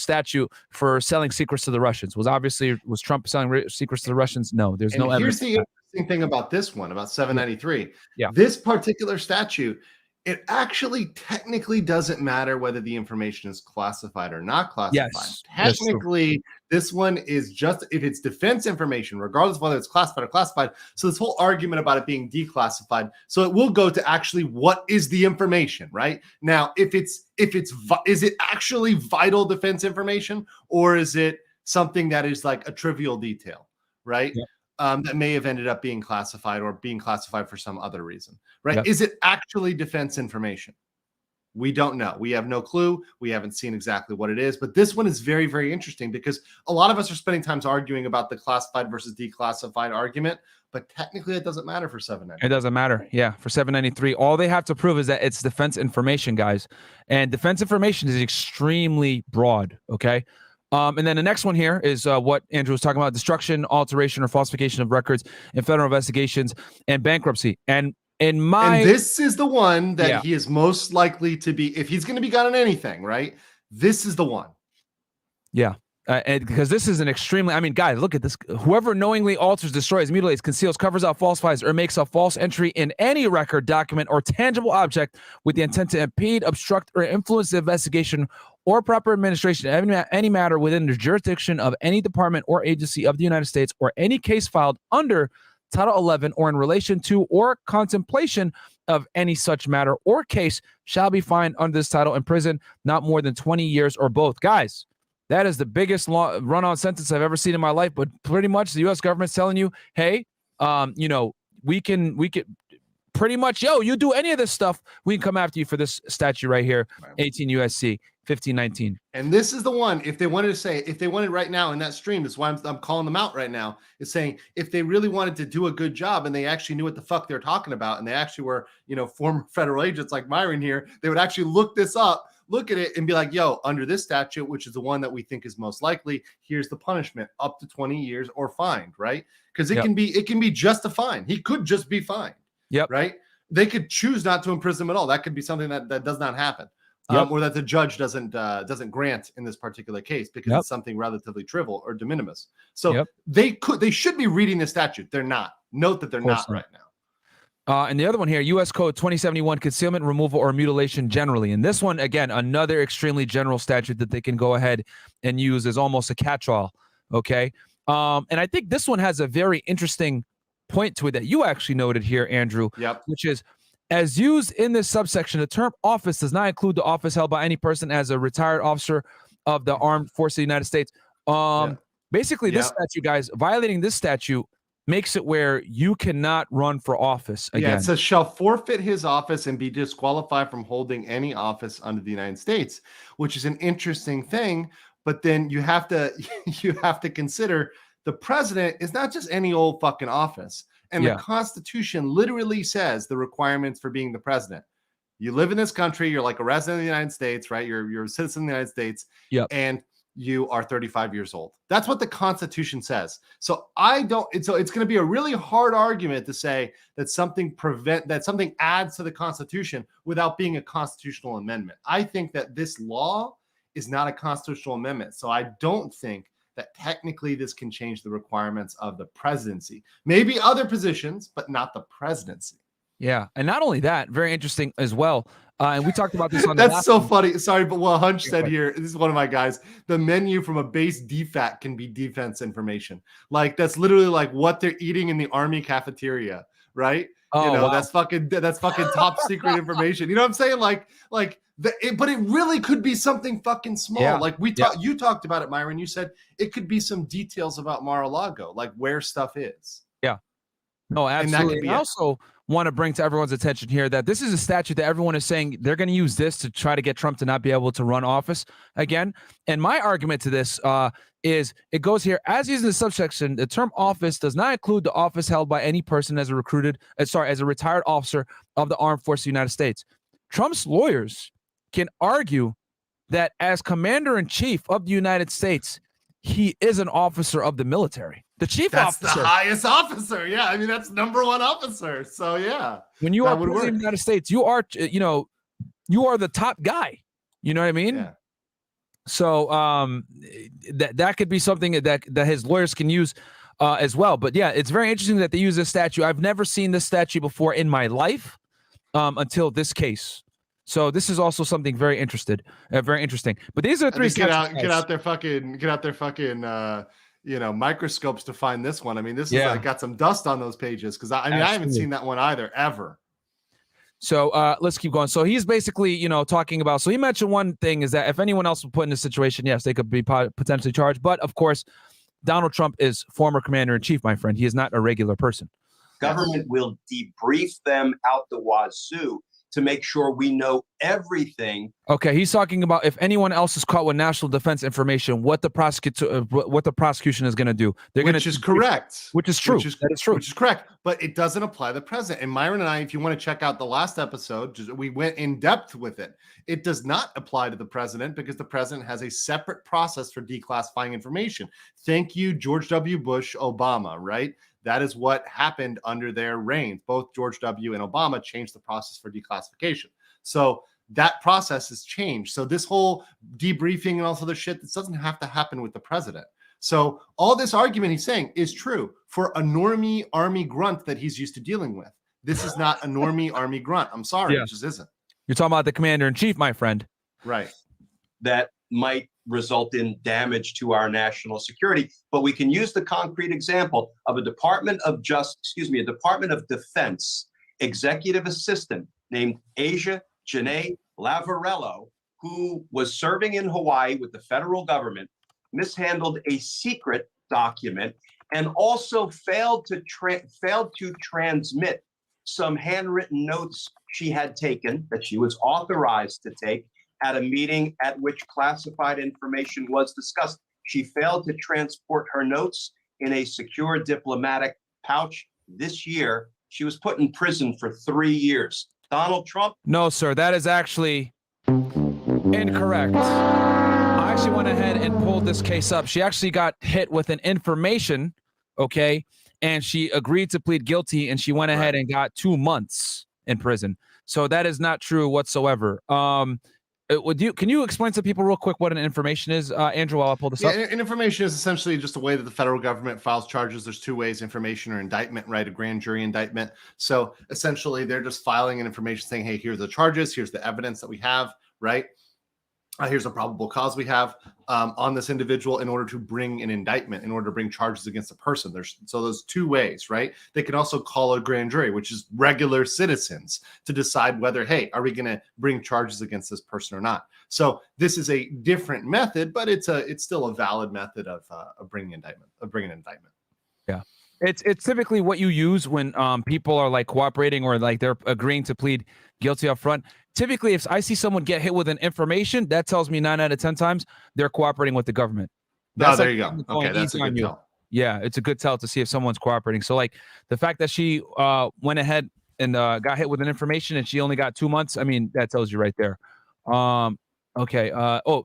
statute for selling secrets to the Russians. Was Trump selling secrets to the Russians? No, there's no evidence. Here's the interesting thing about this one, about 793. Yeah. This particular statute, it actually technically doesn't matter whether the information is classified or not classified. Yes, technically, this one is just if it's defense information, regardless of whether it's classified or classified. So this whole argument about it being declassified, so it will go to actually what is the information, right? Now, is it actually vital defense information, or is it something that is like a trivial detail, right? Yeah. that may have ended up being classified or being classified for some other reason, right? Yep. Is it actually defense information? We don't know. We have no clue. We haven't seen exactly what it is. But this one is very, very interesting because a lot of us are spending time arguing about the classified versus declassified argument. But technically, it doesn't matter for 793. It doesn't matter. Yeah, for 793, all they have to prove is that it's defense information, guys. And defense information is extremely broad, okay? And then the next one here is what Andrew was talking about: destruction, alteration, or falsification of records in federal investigations and bankruptcy. And and this is the one that he is most likely to be, if he's going to be got on anything, right? This is the one. Yeah. And because this is an extremely, I mean, guys, look at this. Whoever knowingly alters, destroys, mutilates, conceals, covers up, falsifies, or makes a false entry in any record, document, or tangible object with the intent to impede, obstruct, or influence the investigation or proper administration of any matter within the jurisdiction of any department or agency of the United States, or any case filed under Title 11 or in relation to or contemplation of any such matter or case, shall be fined under this title in prison not more than 20 years or both. Guys, that is the biggest run-on sentence I've ever seen in my life. But pretty much the U.S. government's telling you, hey, you know, we can pretty much, you do any of this stuff, we can come after you for this statute right here, 18 USC 1519. And this is the one, if they wanted to say, if they wanted right now in that stream, that's why I'm calling them out right now, is saying if they really wanted to do a good job and they actually knew what the fuck they're talking about, and they actually were, you know, former federal agents like Myron here, they would actually look this up, look at it and be like, yo, under this statute, which is the one that we think is most likely, here's the punishment, up to 20 years or fined, right? Because it can be just a fine. He could just be fined. Yep. Right? They could choose not to imprison him at all. That could be something that does not happen. Or that the judge doesn't grant in this particular case because it's something relatively trivial or de minimis. So they should be reading the statute. They're not. Note that they're not right now. And the other one here, U.S. Code 2071, concealment, removal, or mutilation generally. And this one, again, another extremely general statute that they can go ahead and use as almost a catch-all. Okay. And I think this one has a very interesting point to it that you actually noted here, Andrew. Which is, as used in this subsection, the term office does not include the office held by any person as a retired officer of the armed forces of the United States. Basically, this statute, guys, violating this statute makes it where you cannot run for office again. Yeah, it says shall forfeit his office and be disqualified from holding any office under the United States, which is an interesting thing. But then you have to consider the president is not just any old fucking office. And the Constitution literally says the requirements for being the president. You live in this country. You're like a resident of the United States, right? You're a citizen of the United States. And you are 35 years old. That's what the Constitution says. So it's going to be a really hard argument to say that something adds to the Constitution without being a constitutional amendment. I think that this law is not a constitutional amendment. So I don't think that technically this can change the requirements of the presidency. Maybe other positions, but not the presidency. Yeah. And not only that, very interesting as well. And we talked about this on That's so funny. Sorry, but what Hunch said here, this is one of my guys, the menu from a base DFAT can be defense information. Like that's literally like what they're eating in the Army cafeteria, right? That's fucking top secret information. You know what I'm saying? But it really could be something fucking small. Like you talked about it, Myron. You said it could be some details about Mar-a-Lago, like where stuff is. Yeah. No, absolutely. And I also want to bring to everyone's attention here that this is a statute that everyone is saying they're going to use this to try to get Trump to not be able to run office again. And my argument to this is it goes here, as used in the subsection, the term office does not include the office held by any person as a retired officer of the armed forces of the United States. Trump's lawyers can argue that as commander-in-chief of the United States, he is an officer of the military. The chief officer. That's the highest officer. Yeah, I mean, that's number one officer. So, yeah. When you are president of the United States, you are the top guy. You know what I mean? Yeah. So that could be something that his lawyers can use as well. But, yeah, it's very interesting that they use this statute. I've never seen this statute before in my life until this case. So this is also something very interesting. But these are the three. Get out their fucking microscopes to find this one. I mean, this is got some dust on those pages because I haven't seen that one either ever. So let's keep going. So he's basically talking about. So he mentioned one thing is that if anyone else was put in this situation, yes, they could be potentially charged. But of course, Donald Trump is former commander-in-chief, my friend. He is not a regular person. Government will debrief them out the wazoo to make sure we know everything. Okay, he's talking about if anyone else is caught with national defense information, what the prosecution is going to do. They're going to, which is correct. Which is true. That is true. Which is correct. But it doesn't apply to the president. And Myron and I, if you want to check out the last episode, we went in depth with it. It does not apply to the president because the president has a separate process for declassifying information. Thank you, George W. Bush, Obama, right? That is what happened under their reign. Both George W. and Obama changed the process for declassification. So that process has changed. So this whole debriefing and all this other shit, this doesn't have to happen with the president. So all this argument he's saying is true for a normie army grunt that he's used to dealing with. This is not a normie army grunt. I'm sorry, it just isn't. You're talking about the commander-in-chief, my friend. Right. That might result in damage to our national security. But we can use the concrete example of a Department of Defense executive assistant named Asia Janae Lavarello, who was serving in Hawaii with the federal government, mishandled a secret document, and also failed to transmit some handwritten notes she had taken, that she was authorized to take, at a meeting at which classified information was discussed. She failed to transport her notes in a secure diplomatic pouch. This year, she was put in prison for 3 years. Donald Trump? No, sir, that is actually incorrect. I actually went ahead and pulled this case up. She actually got hit with an information, okay, and she agreed to plead guilty, and she went ahead and got 2 months in prison. So that is not true whatsoever. Can you explain to people real quick what an information is, Andrew, while I pull this up? An information is essentially just a way that the federal government files charges. There's two ways: information or indictment, right? A grand jury indictment. So essentially, they're just filing an information saying, hey, here's the charges, here's the evidence that we have, right? Here's a probable cause we have on this individual in order to bring an indictment, in order to bring charges against a person. So there's two ways, right? They can also call a grand jury, which is regular citizens, to decide whether, hey, are we going to bring charges against this person or not? So this is a different method, but it's still a valid method of bringing an indictment. Yeah. It's typically what you use when people are like cooperating or like they're agreeing to plead guilty up front. Typically, if I see someone get hit with an information, that tells me 9 out of 10 times they're cooperating with the government. That's there you go. Okay, that's a good tell. Yeah, it's a good tell to see if someone's cooperating. So like the fact that she went ahead and got hit with an information and she only got 2 months, I mean, that tells you right there. Okay.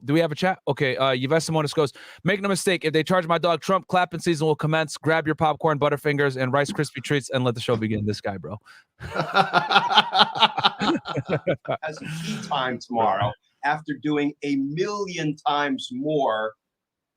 Do we have a chat? Okay. Yves Simonis goes, make no mistake. If they charge my dog Trump, clapping season will commence. Grab your popcorn, Butterfingers, and Rice Krispie treats and let the show begin. This guy, bro. Has a key time tomorrow after doing 1 million times more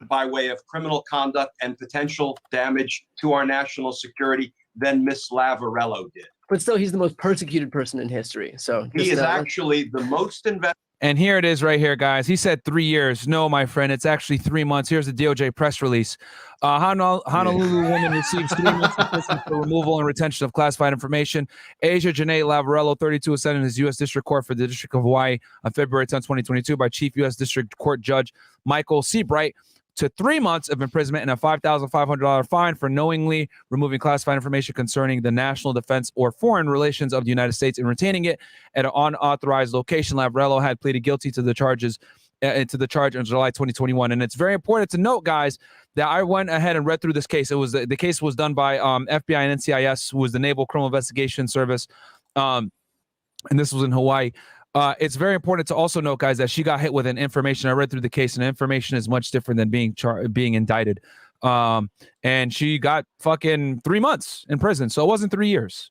by way of criminal conduct and potential damage to our national security than Miss Lavarello did. But still, he's the most persecuted person in history. So he is actually the most invested. And here it is right here, guys. He said 3 years. No, my friend, it's actually 3 months. Here's the DOJ press release. Honolulu woman receives 3 months in prison for removal and retention of classified information. Asia Janae Lavarello, 32, was sentenced in U.S. District Court for the District of Hawaii on February 10, 2022 by Chief U.S. District Court Judge Michael Seabright to 3 months of imprisonment and a $5,500 fine for knowingly removing classified information concerning the national defense or foreign relations of the United States and retaining it at an unauthorized location. Lavarello had pleaded guilty to the charge in July 2021. And it's very important to note, guys, that I went ahead and read through this case. It was the case was done by FBI and NCIS, who was the Naval Criminal Investigation Service, and this was in Hawaii. It's very important to also note, guys, that she got hit with an information. I read through the case, and information is much different than being indicted. And she got fucking 3 months in prison, so it wasn't 3 years.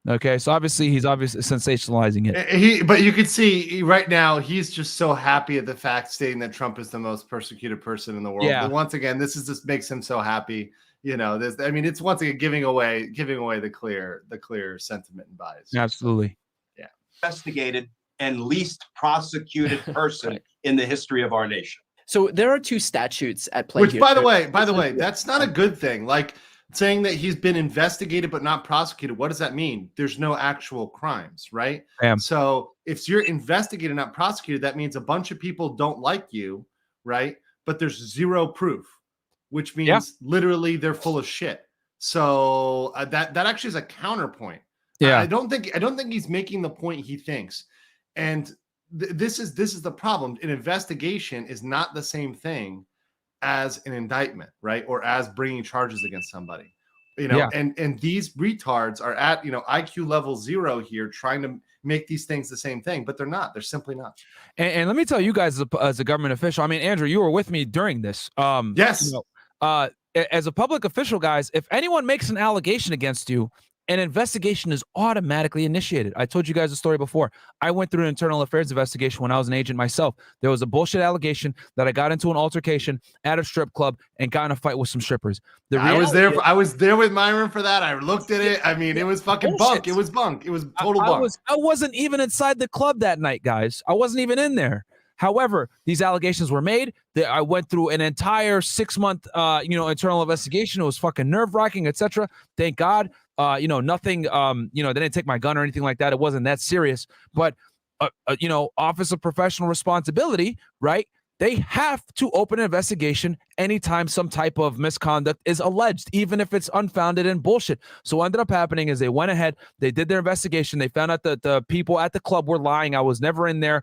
Okay, so he's obviously sensationalizing it. But you could see right now he's just so happy at the fact stating that Trump is the most persecuted person in the world. Yeah. But once again, this makes him so happy. You know, it's once again giving away the clear sentiment and bias. Absolutely. Yeah. Investigated and least prosecuted person in the history of our nation. So there are two statutes at play. Which, here. by the way, that's not a good thing. Like saying that he's been investigated but not prosecuted. What does that mean? There's no actual crimes, right? So if you're investigated, not prosecuted, that means a bunch of people don't like you, right? But there's zero proof. which means literally they're full of shit. So that actually is a counterpoint. Yeah, I don't think he's making the point he thinks, and this is the problem. An investigation is not the same thing as an indictment, right? Or as bringing charges against somebody, and these retards are at, IQ level 0 here, trying to make these things the same thing, but they're not. They're simply not. And let me tell you guys, as a government official, I mean, Andrew, you were with me during this. Yes. As a public official, guys, if anyone makes an allegation against you, an investigation is automatically initiated. I told you guys a story before. I went through an internal affairs investigation when I was an agent myself. There was a bullshit allegation that I got into an altercation at a strip club and got in a fight with some strippers. I was there with Myron for that. I looked at it. I mean, it was fucking bunk. It was bunk. It was total bunk. I wasn't even inside the club that night, guys. I wasn't even in there. However, these allegations were made. I went through an entire 6-month, internal investigation. It was fucking nerve-wracking, etc. Thank God, nothing. They didn't take my gun or anything like that. It wasn't that serious. But, Office of Professional Responsibility, right? They have to open an investigation anytime some type of misconduct is alleged, even if it's unfounded and bullshit. So what ended up happening is they went ahead, they did their investigation. They found out that the people at the club were lying. I was never in there,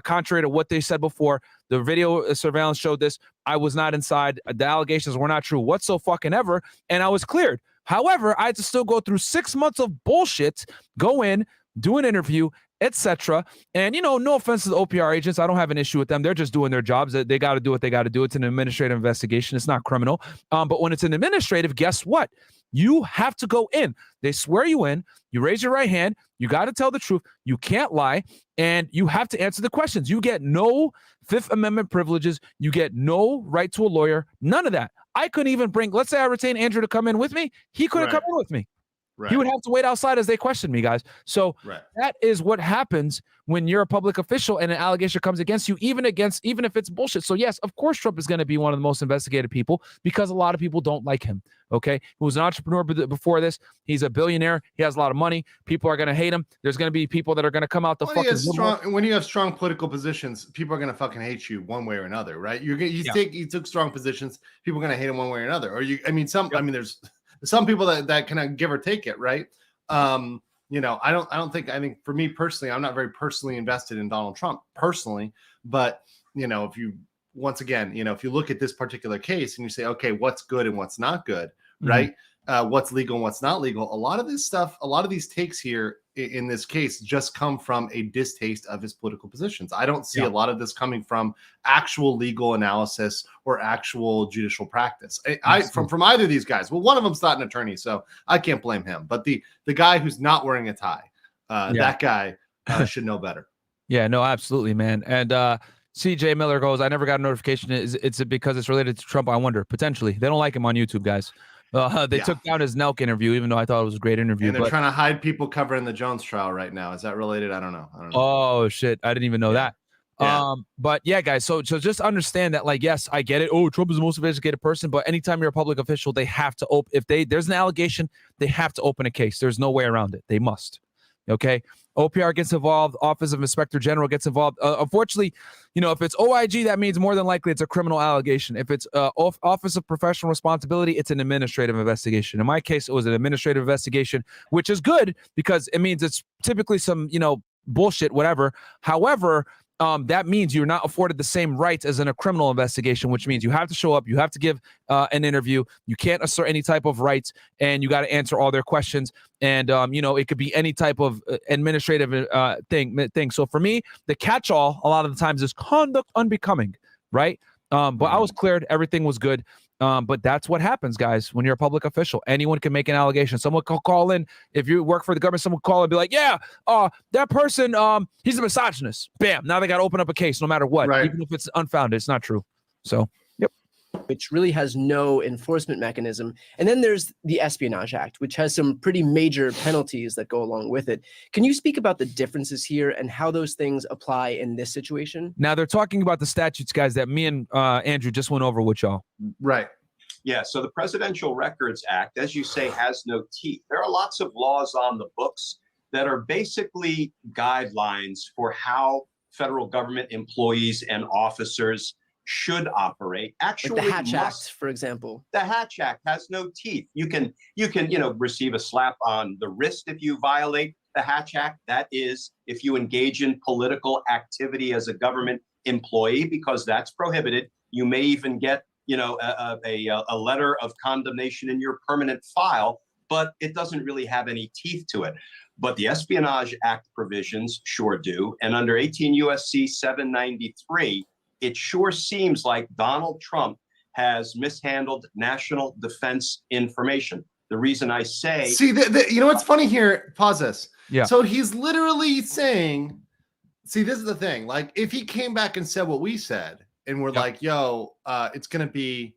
contrary to what they said before. The video surveillance showed this. I was not inside. The allegations were not true whatsoever, and I was cleared. However, I had to still go through 6 months of bullshit, go in, do an interview, etc. And, no offense to the OPR agents. I don't have an issue with them. They're just doing their jobs. They got to do what they got to do. It's an administrative investigation. It's not criminal. But when it's an administrative, guess what? You have to go in. They swear you in. You raise your right hand. You got to tell the truth. You can't lie. And you have to answer the questions. You get no Fifth Amendment privileges. You get no right to a lawyer. None of that. I couldn't even let's say I retain Andrew to come in with me. He couldn't come in with me. Right. He would have to wait outside as they question me, guys. So that is what happens when you're a public official and an allegation comes against you, even if it's bullshit. So yes, of course, Trump is going to be one of the most investigated people because a lot of people don't like him. Okay. He was an entrepreneur before this. He's a billionaire. He has a lot of money. People are going to hate him. There's going to be people that are going to come out when you have strong political positions, people are going to fucking hate you one way or another, right? You took strong positions. People are going to hate him one way or another. There's some people that can give or take it, right? I think for me personally, I'm not very personally invested in Donald Trump personally, but if you look at this particular case and you say, okay, what's good and what's not good, right? What's legal and what's not legal. A lot of this stuff, a lot of these takes here in this case just come from a distaste of his political positions. I don't see a lot of this coming from actual legal analysis or actual judicial practice. From either of these guys. Well, one of them's not an attorney, so I can't blame him. But the guy who's not wearing a tie, that guy should know better. Yeah, no, absolutely, man. And CJ Miller goes, I never got a notification. It's because it's related to Trump? I wonder. Potentially. They don't like him on YouTube, guys. They took down his Nelk interview, even though I thought it was a great interview. And they're trying to hide people covering the Jones trial right now. Is that related? I don't know. Oh, shit. I didn't even know that. Yeah. But yeah, guys. So just understand that, like, yes, I get it. Oh, Trump is the most sophisticated person. But anytime you're a public official, they have to open. There's an allegation, they have to open a case. There's no way around it. They must. Okay. OPR gets involved. Office of Inspector General gets involved. Unfortunately, if it's OIG, that means more than likely it's a criminal allegation. If it's Office of Professional Responsibility, it's an administrative investigation. In my case, it was an administrative investigation, which is good because it means it's typically some, bullshit, whatever. However, that means you're not afforded the same rights as in a criminal investigation, which means you have to show up, you have to give an interview, you can't assert any type of rights, and you got to answer all their questions. And it could be any type of administrative thing. So for me, the catch-all a lot of the times is conduct unbecoming, right? But I was cleared, everything was good. But that's what happens, guys, when you're a public official. Anyone can make an allegation. Someone can call in. If you work for the government, someone can call and be like, yeah, that person, he's a misogynist. Bam. Now they got to open up a case no matter what, right? Even if it's unfounded. It's not true. So, yep. Which really has no enforcement mechanism. And then there's the Espionage Act, which has some pretty major penalties that go along with it. Can you speak about the differences here and how those things apply in this situation? Now, they're talking about the statutes, guys, that me and Andrew just went over with y'all. Right. Yeah, so the Presidential Records Act, as you say, has no teeth. There are lots of laws on the books that are basically guidelines for how federal government employees and officers should operate. Like Actually, the Hatch Act, for example. The Hatch Act has no teeth. You can receive a slap on the wrist if you violate the Hatch Act. That is, if you engage in political activity as a government employee, because that's prohibited. You may even get a letter of condemnation in your permanent file, but it doesn't really have any teeth to it. But the Espionage Act provisions sure do. And under 18 U.S.C. 793, it sure seems like Donald Trump has mishandled national defense information. The reason I say... See, you know what's funny here? Pause this. Yeah. So he's literally saying, see, this is the thing. Like, if he came back and said what we said, and we're like, yo, it's going to be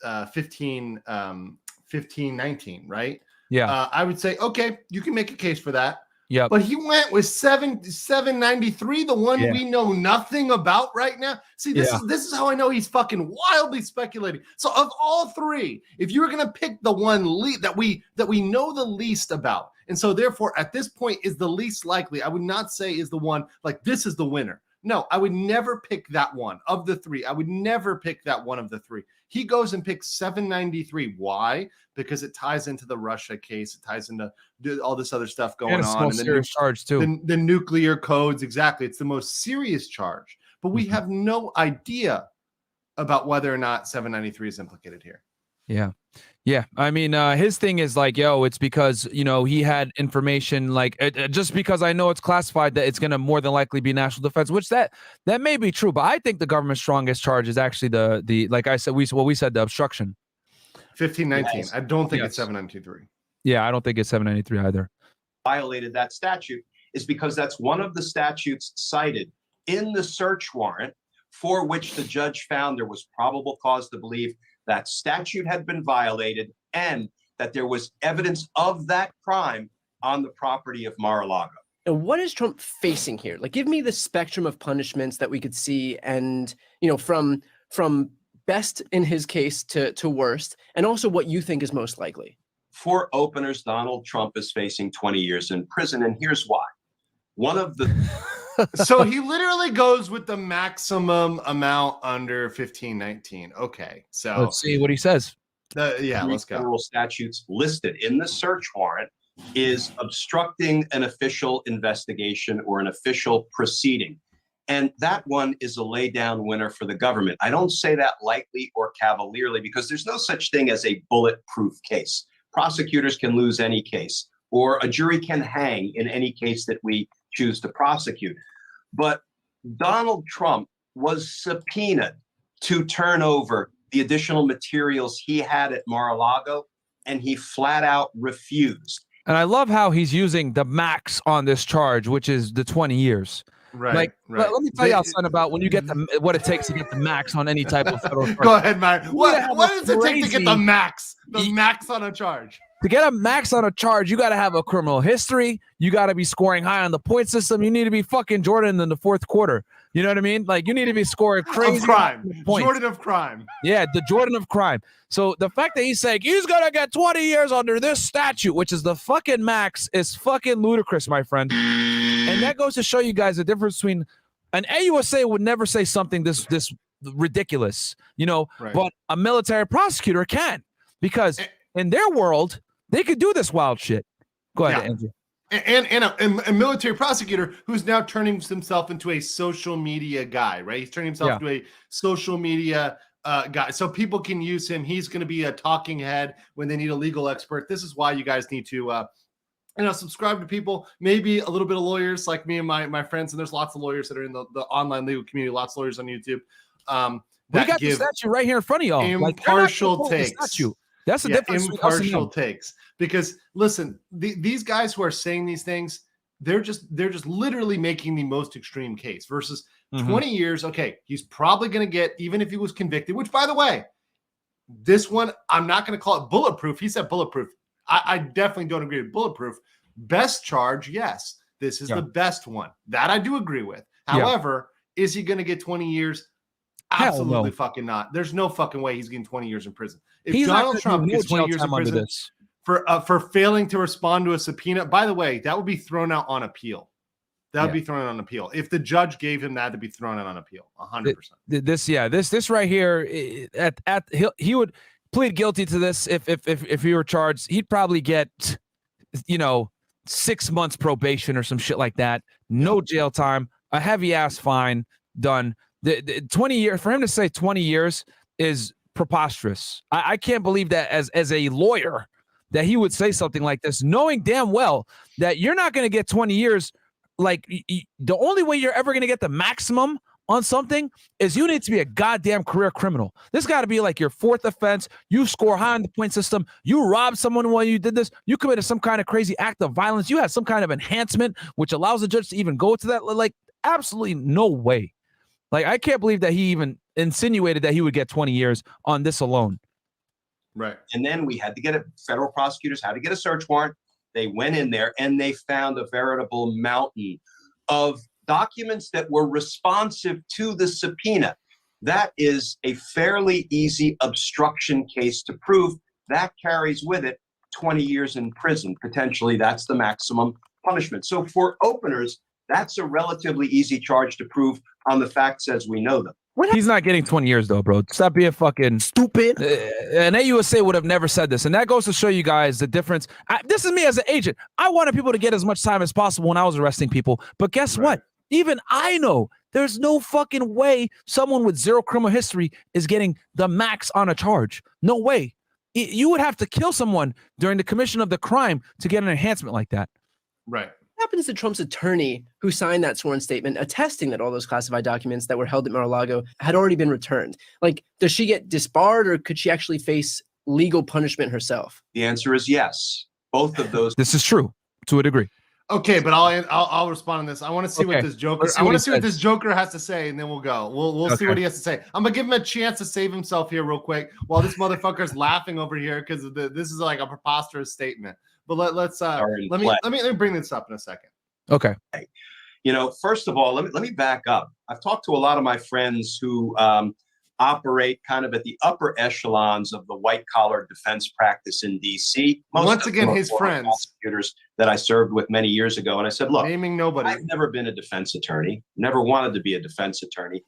1519, right? Yeah. I would say, okay, you can make a case for that. Yeah. But he went with 793, the one we know nothing about right now. See, this is how I know he's fucking wildly speculating. So of all three, if you were gonna pick the one that we know the least about, and so therefore at this point is the least likely, I would not say is the one like this is the winner. No, I would never pick that one of the three. I would never pick that one of the three. He goes and picks 793. Why? Because it ties into the Russia case. It ties into all this other stuff going on. And serious charge too. The nuclear codes. Exactly. It's the most serious charge. But we have no idea about whether or not 793 is implicated here. Yeah. Yeah. I mean, his thing is like, yo, it's because, he had information like just because I know it's classified that it's going to more than likely be national defense, which that may be true. But I think the government's strongest charge is actually the like I said, we said the obstruction. 1519. Yes. I don't think it's 793. Yeah. I don't think it's 793 either. Violated that statute is because that's one of the statutes cited in the search warrant for which the judge found there was probable cause to believe that statute had been violated and that there was evidence of that crime on the property of Mar-a-Lago. And what is Trump facing here? Like, give me the spectrum of punishments that we could see, and from best in his case to worst, and also what you think is most likely. For openers, Donald Trump is facing 20 years in prison, and here's why. One of the So he literally goes with the maximum amount under 1519. Okay, so let's see what he says. Let's go. Federal statutes listed in the search warrant is obstructing an official investigation or an official proceeding. And that one is a lay down winner for the government. I don't say that lightly or cavalierly because there's no such thing as a bulletproof case. Prosecutors can lose any case, or a jury can hang in any case that we choose to prosecute. But Donald Trump was subpoenaed to turn over the additional materials he had at Mar-a-Lago, and he flat out refused. And I love how he's using the max on this charge, which is the 20 years. Right. Let me tell y'all something about when you get what it takes to get the max on any type of federal charge. Go ahead, Myron. What does it take to get the max? The max on a charge? To get a max on a charge, you got to have a criminal history. You got to be scoring high on the point system. You need to be fucking Jordan in the fourth quarter. You know what I mean? Like, you need to be scoring crazy. Of crime. Jordan of crime. Yeah, the Jordan of crime. So the fact that he's saying he's going to get 20 years under this statute, which is the fucking max, is fucking ludicrous, my friend. And that goes to show you guys the difference between an AUSA would never say something this ridiculous, but a military prosecutor can, because in their world, they could do this wild shit. Go ahead, Andrew. And a military prosecutor who's now turning himself into a social media guy, right? He's turning himself into a social media guy. So people can use him. He's going to be a talking head when they need a legal expert. This is why you guys need to subscribe to people, maybe a little bit of lawyers like me and my friends. And there's lots of lawyers that are in the online legal community, lots of lawyers on YouTube. We got the statute right here in front of y'all. Impartial takes. That's the difference. Impartial takes. Because listen, these guys who are saying these things, they're just literally making the most extreme case versus 20 years. Okay, he's probably going to get, even if he was convicted, which, by the way, this one, I'm not going to call it bulletproof. He said bulletproof. I definitely don't agree with bulletproof. Best charge, yes. This is the best one. That I do agree with. However, is he going to get 20 years? Absolutely fucking not. There's no fucking way he's getting 20 years in prison. If Donald Trump gets 20 years in prison for failing to respond to a subpoena, by the way, that would be thrown out on appeal. That would be thrown out on appeal. If the judge gave him that, to be thrown out on appeal, 100%. This right here, he would plead guilty to this if he were charged. He'd probably get, 6 months probation or some shit like that. No jail time, a heavy ass fine, done. The 20 years for him to say 20 years is preposterous. I can't believe that as a lawyer that he would say something like this, knowing damn well that you're not going to get 20 years. Like, the only way you're ever going to get the maximum on something is you need to be a goddamn career criminal. This got to be like your fourth offense. You score high on the point system. You robbed someone while you did this. You committed some kind of crazy act of violence. You had some kind of enhancement, which allows the judge to even go to that. Like, absolutely no way. Like, I can't believe that he even insinuated that he would get 20 years on this alone. Right. And then we had to get federal prosecutors had to get a search warrant. They went in there and they found a veritable mountain of documents that were responsive to the subpoena. That is a fairly easy obstruction case to prove. That carries with it 20 years in prison. Potentially, that's the maximum punishment. So for openers, that's a relatively easy charge to prove on the facts as we know them. He's not getting 20 years, though, bro. Stop being fucking stupid. And AUSA would have never said this. And that goes to show you guys the difference. This is me as an agent. I wanted people to get as much time as possible when I was arresting people. But guess what? Even I know there's no fucking way someone with zero criminal history is getting the max on a charge. No way. You would have to kill someone during the commission of the crime to get an enhancement like that. Right. What happens to Trump's attorney who signed that sworn statement attesting that all those classified documents that were held at Mar-a-Lago had already been returned? Like, does she get disbarred, or could she actually face legal punishment herself? The answer is yes. Both of those. This is true to a degree. Okay, but I'll respond on this. I want to see what this Joker. I want to see what this Joker has to say, and then we'll go. We'll see what he has to say. I'm gonna give him a chance to save himself here real quick while this motherfucker's laughing over here because this is like a preposterous statement. But let's let me bring this up in a second. Okay. First of all, let me back up. I've talked to a lot of my friends who operate kind of at the upper echelons of the white collar defense practice in DC. Once again, his friends, prosecutors that I served with many years ago, and I said, look, naming nobody. I've never been a defense attorney, never wanted to be a defense attorney,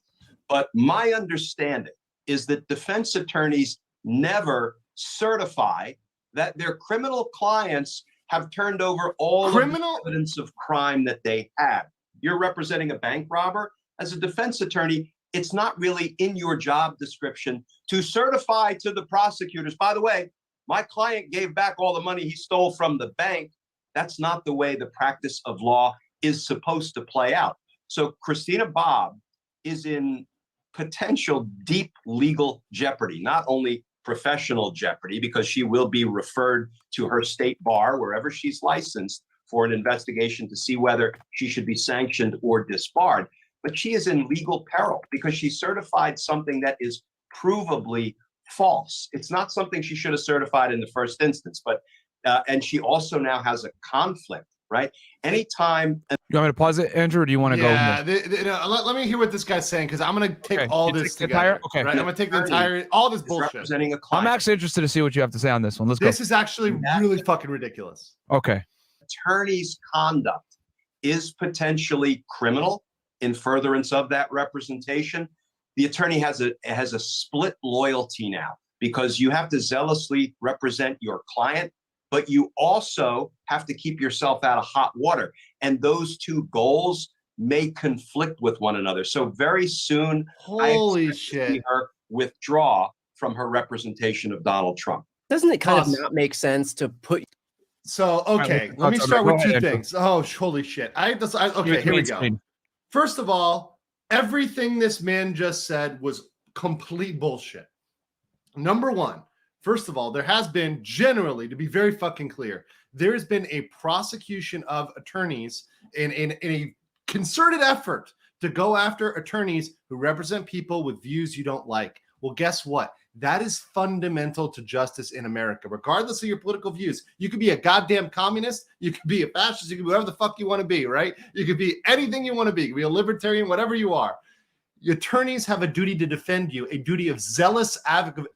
but my understanding is that defense attorneys never certify that their criminal clients have turned over all the evidence of crime that they have. You're representing a bank robber. As a defense attorney, it's not really in your job description to certify to the prosecutors, by the way, my client gave back all the money he stole from the bank. That's not the way the practice of law is supposed to play out. So Christina Bobb is in potential deep legal jeopardy, not only professional jeopardy, because she will be referred to her state bar, wherever she's licensed, for an investigation to see whether she should be sanctioned or disbarred. But she is in legal peril because she certified something that is provably false. It's not something she should have certified in the first instance, but and she also now has a conflict, right? Anytime. You want me to pause it, Andrew, or do you want to go? Yeah, let me hear what this guy's saying, because I'm going to take all this together. Right? I'm going to take the entire, all this bullshit. Representing a client. I'm actually interested to see what you have to say on this one. Let's go. This is actually really fucking ridiculous. Okay. Attorney's conduct is potentially criminal in furtherance of that representation. The attorney has a split loyalty now, because you have to zealously represent your client, but you also have to keep yourself out of hot water. And those two goals may conflict with one another. So very soon, holy shit, to see her withdraw from her representation of Donald Trump. Doesn't it kind of not make sense to put? So, okay, let me start with two things. Oh, holy shit. Okay, here we go. First of all, everything this man just said was complete bullshit. Number one, first of all, there has been generally, to be very fucking clear, there has been a prosecution of attorneys in a concerted effort to go after attorneys who represent people with views you don't like. Well, guess what? That is fundamental to justice in America, regardless of your political views. You could be a goddamn communist, you could be a fascist, you could be whatever the fuck you want to be, right? You could be anything you want to be. You could be a libertarian, whatever you are. Your attorneys have a duty to defend you, a duty of zealous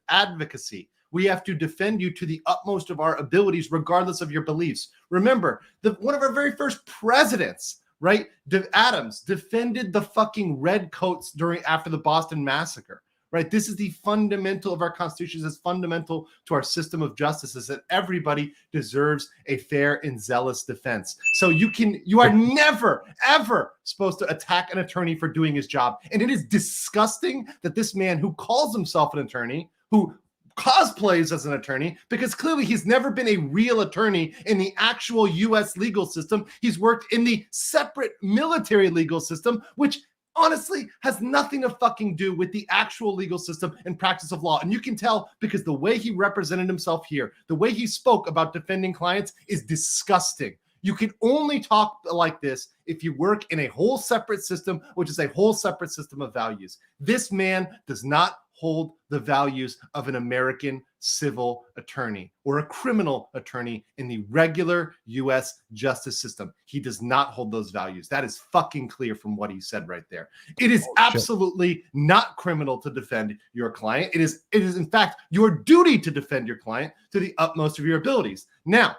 advocacy. We have to defend you to the utmost of our abilities, regardless of your beliefs. Remember, one of our very first presidents right? Adams defended the fucking redcoats after the Boston Massacre, right? This is the fundamental of our Constitution. It's fundamental to our system of justice, is that everybody deserves a fair and zealous defense. So you are never, ever supposed to attack an attorney for doing his job. And it is disgusting that this man who calls himself an attorney, who cosplays as an attorney, because clearly he's never been a real attorney in the actual U.S. legal system. He's worked in the separate military legal system, which honestly has nothing to fucking do with the actual legal system and practice of law. And you can tell because the way he represented himself here, the way he spoke about defending clients is disgusting. You can only talk like this if you work in a whole separate system, which is a whole separate system of values. This man does not hold the values of an American civil attorney or a criminal attorney in the regular U.S. justice system. He does not hold those values. That is fucking clear from what he said right there. It is absolutely not criminal to defend your client. It is in fact your duty to defend your client to the utmost of your abilities. Now,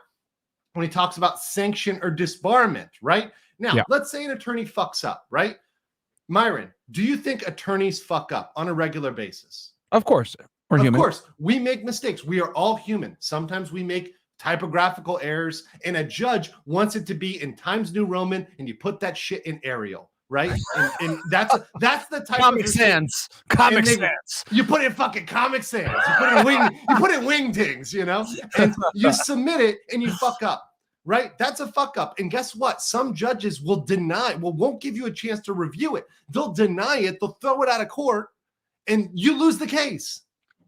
when he talks about sanction or disbarment, right? Now, let's say an attorney fucks up, right? Myron, do you think attorneys fuck up on a regular basis? Of course. We're human. Of course. We make mistakes. We are all human. Sometimes we make typographical errors, and a judge wants it to be in Times New Roman, and you put that shit in Arial, right? And that's the type Comic of Sans. Comic Sans. You put it in fucking Comic Sans. You put it in Wingdings, you know? And you submit it and you fuck up. Right? That's a fuck up. And guess what? Some judges won't give you a chance to review it. They'll deny it. They'll throw it out of court and you lose the case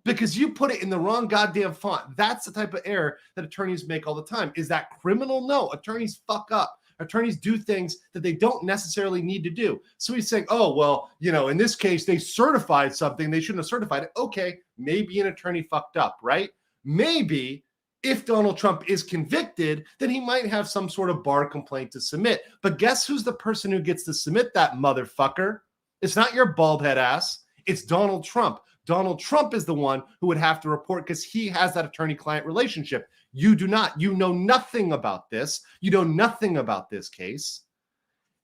because you put it in the wrong goddamn font. That's the type of error that attorneys make all the time. Is that criminal? No. Attorneys fuck up. Attorneys do things that they don't necessarily need to do. So he's saying, oh, well, in this case, they certified something. They shouldn't have certified it. Okay. Maybe an attorney fucked up, right? Maybe if Donald Trump is convicted, then he might have some sort of bar complaint to submit. But guess who's the person who gets to submit that motherfucker? It's not your bald head ass. It's Donald Trump. Donald Trump is the one who would have to report because he has that attorney-client relationship. You do not. You know nothing about this. You know nothing about this case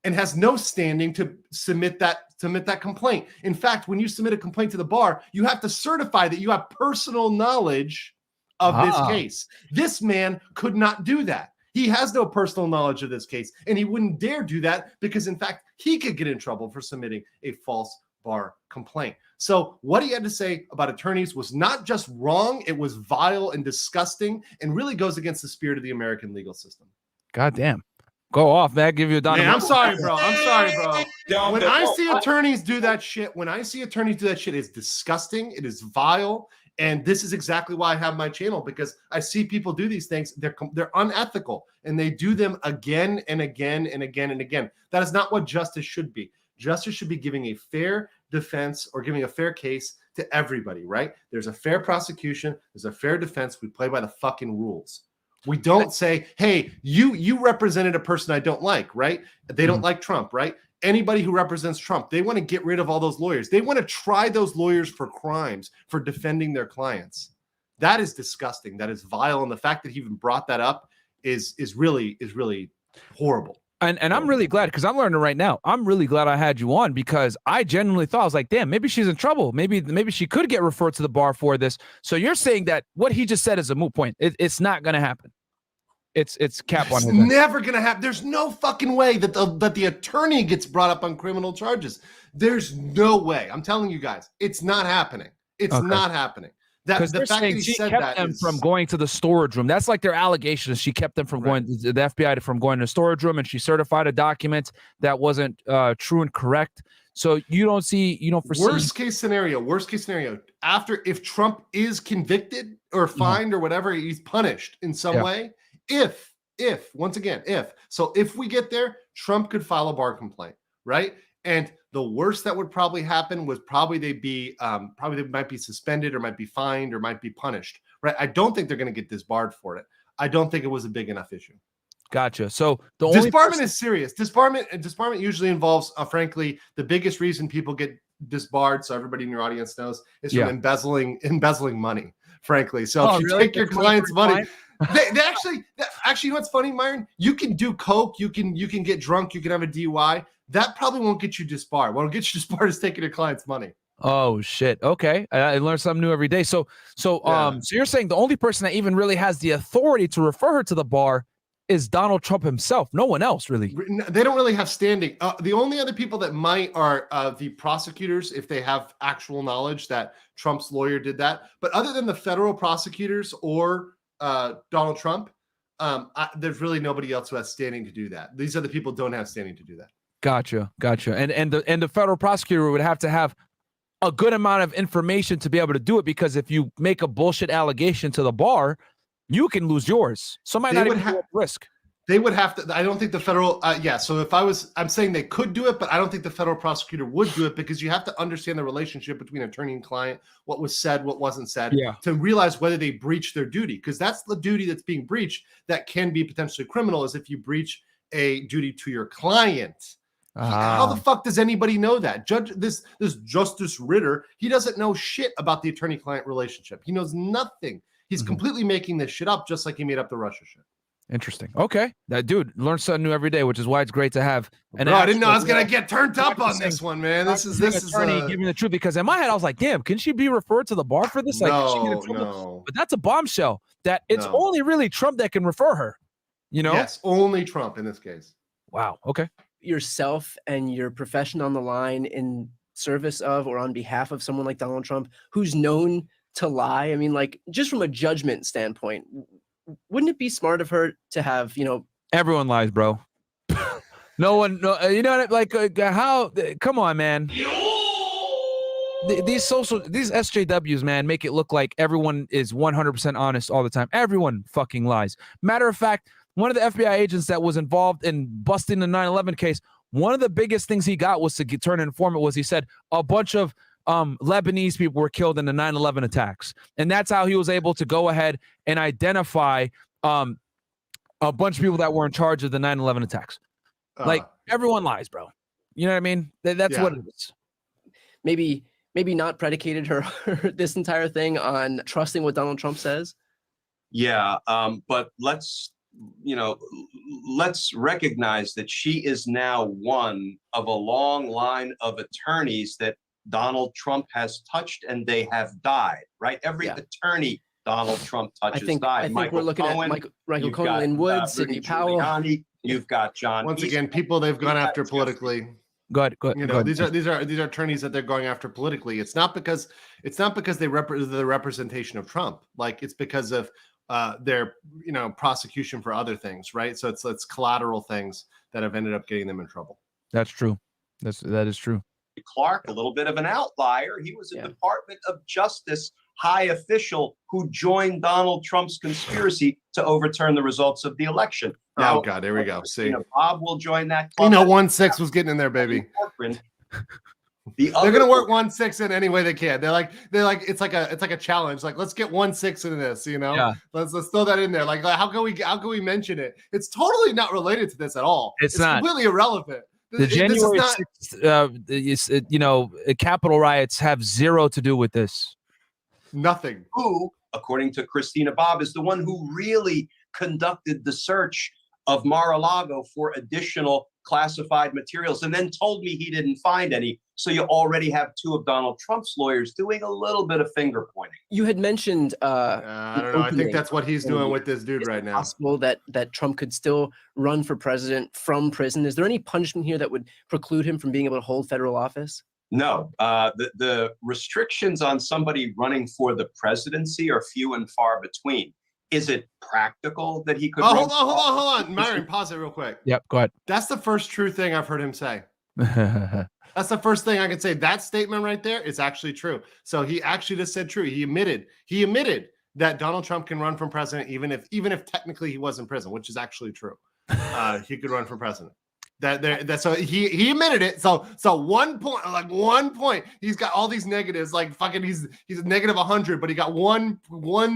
and has no standing to submit that complaint. In fact, when you submit a complaint to the bar, you have to certify that you have personal knowledge of this case. This man could not do that. He has no personal knowledge of this case, and he wouldn't dare do that because, in fact, he could get in trouble for submitting a false bar complaint. So what he had to say about attorneys was not just wrong, it was vile and disgusting and really goes against the spirit of the American legal system. God damn. Go off, man. Give you a dynamite. I'm sorry, bro. When I see attorneys do that shit, it's disgusting. It is vile. And this is exactly why I have my channel, because I see people do these things. They're unethical, and they do them again and again and again and again. That is not what justice should be. Justice should be giving a fair defense or giving a fair case to everybody, right? There's a fair prosecution. There's a fair defense. We play by the fucking rules. We don't say, hey, you represented a person I don't like, right? They don't like Trump, right? Anybody who represents Trump, they want to get rid of all those lawyers. They want to try those lawyers for crimes, for defending their clients. That is disgusting. That is vile. And the fact that he even brought that up is really horrible. And I'm really glad, because I'm learning right now. I'm really glad I had you on, because I genuinely thought, I was like, damn, maybe she's in trouble. Maybe she could get referred to the bar for this. So you're saying that what he just said is a moot point. It's not going to happen. It's cap on his head. Never gonna happen. There's no fucking way that the attorney gets brought up on criminal charges. There's no way. I'm telling you guys, it's not happening. It's not happening. That the fact that he said kept them from going to the storage room. That's like their allegation. She kept them from going. The FBI from going to the storage room, and she certified a document that wasn't true and correct. So you don't foresee worst case scenario. If Trump is convicted or fined or whatever, he's punished in some way. If we get there, Trump could file a bar complaint, right? And the worst that would probably happen was they might be suspended or might be fined or might be punished, right? I don't think they're going to get disbarred for it. I don't think it was a big enough issue. Gotcha. So the disbarment is serious. Disbarment usually involves, frankly, the biggest reason people get disbarred, so everybody in your audience knows, is from embezzling money. frankly. So if you really? take your That's money client's for your money, they actually, you know what's funny, Myron? You can do coke, you can get drunk, you can have a DUI. That probably won't get you disbarred. What'll get you disbarred is taking your client's money. Oh shit. Okay. I learn something new every day. So you're saying the only person that even really has the authority to refer her to the bar is Donald Trump himself. No one else really. They don't really have standing. The only other people that might are the prosecutors, if they have actual knowledge that Trump's lawyer did that. But other than the federal prosecutors or Donald Trump, there's really nobody else who has standing to do that. These other people don't have standing to do that. Gotcha. And the federal prosecutor would have to have a good amount of information to be able to do it, because if you make a bullshit allegation to the bar, you can lose yours. So might not even have risk. They would have to. I don't think the federal. So I'm saying they could do it, but I don't think the federal prosecutor would do it, because you have to understand the relationship between attorney and client, what was said, what wasn't said, to realize whether they breached their duty. Because that's the duty that's being breached that can be potentially criminal, is if you breach a duty to your client. How the fuck does anybody know that? This Justice Ritter, he doesn't know shit about the attorney-client relationship. He knows nothing. He's completely making this shit up, just like he made up the Russia shit. Interesting. Okay, that dude learns something new every day, which is why it's great to have. And I didn't know I was gonna get turned up on this one, man. This is attorney giving the truth, because in my head I was like, damn, can she be referred to the bar for this? Like, no. But that's a bombshell. That it's only really Trump that can refer her. You know? Yes, only Trump in this case. Wow. Okay. Yourself and your profession on the line in service of or on behalf of someone like Donald Trump, who's known to lie. I mean, like, just from a judgment standpoint, wouldn't it be smart of her to have, everyone lies, bro. No, how? Come on, man. These SJWs, man, make it look like everyone is 100% honest all the time. Everyone fucking lies. Matter of fact, one of the FBI agents that was involved in busting the 9/11 case, one of the biggest things he got was to turn an informant. Was he said a bunch of Lebanese people were killed in the 9/11 attacks, and that's how he was able to go ahead and identify a bunch of people that were in charge of the 9/11 attacks. Like, everyone lies, bro. You know what I mean? That's what it is. Maybe not predicated her this entire thing on trusting what Donald Trump says. Yeah, but let's recognize that she is now one of a long line of attorneys that Donald Trump has touched, and they have died, right? Every attorney Donald Trump touches died. I think we're looking at Michael Cohen, Lynn Wood, Sidney Powell. Giuliani, you've got John. Once again, people they've gone after politically. Go ahead. These are attorneys that they're going after politically. It's not because they represent the representation of Trump. Like, it's because of their prosecution for other things, right? So it's collateral things that have ended up getting them in trouble. That's true. That is true. Clark, a little bit of an outlier. He was a Department of Justice high official who joined Donald Trump's conspiracy to overturn the results of the election. Now, oh God, there we go. See, Bob will join that club. 1/6 was getting in there, baby. They're gonna work 1/6 in any way they can. They're like it's like a challenge. Like, let's get 1/6 into this. Let's throw that in there. Like how can we mention it? It's totally not related to this at all. It's not completely irrelevant. The January 6th, Capitol riots have zero to do with this. Nothing. Who, according to Christina Bobb, is the one who really conducted the search of Mar-a-Lago for additional classified materials, and then told me he didn't find any. So you already have two of Donald Trump's lawyers doing a little bit of finger pointing. You had mentioned I don't know. I think that's what he's doing with this dude right now. Possible that Trump could still run for president from prison. Is there any punishment here that would preclude him from being able to hold federal office? No. The restrictions on somebody running for the presidency are few and far between. Is it practical that he could? Oh, hold on. Myron, pause it real quick. Yep, go ahead. That's the first true thing I've heard him say. That's the first thing I can say. That statement right there is actually true. So he actually just said true. He admitted that Donald Trump can run for president even if technically he was in prison, which is actually true. He could run for president. So he admitted it. So 1 point, he's got all these negatives. Like, fucking, he's negative 100, but he got one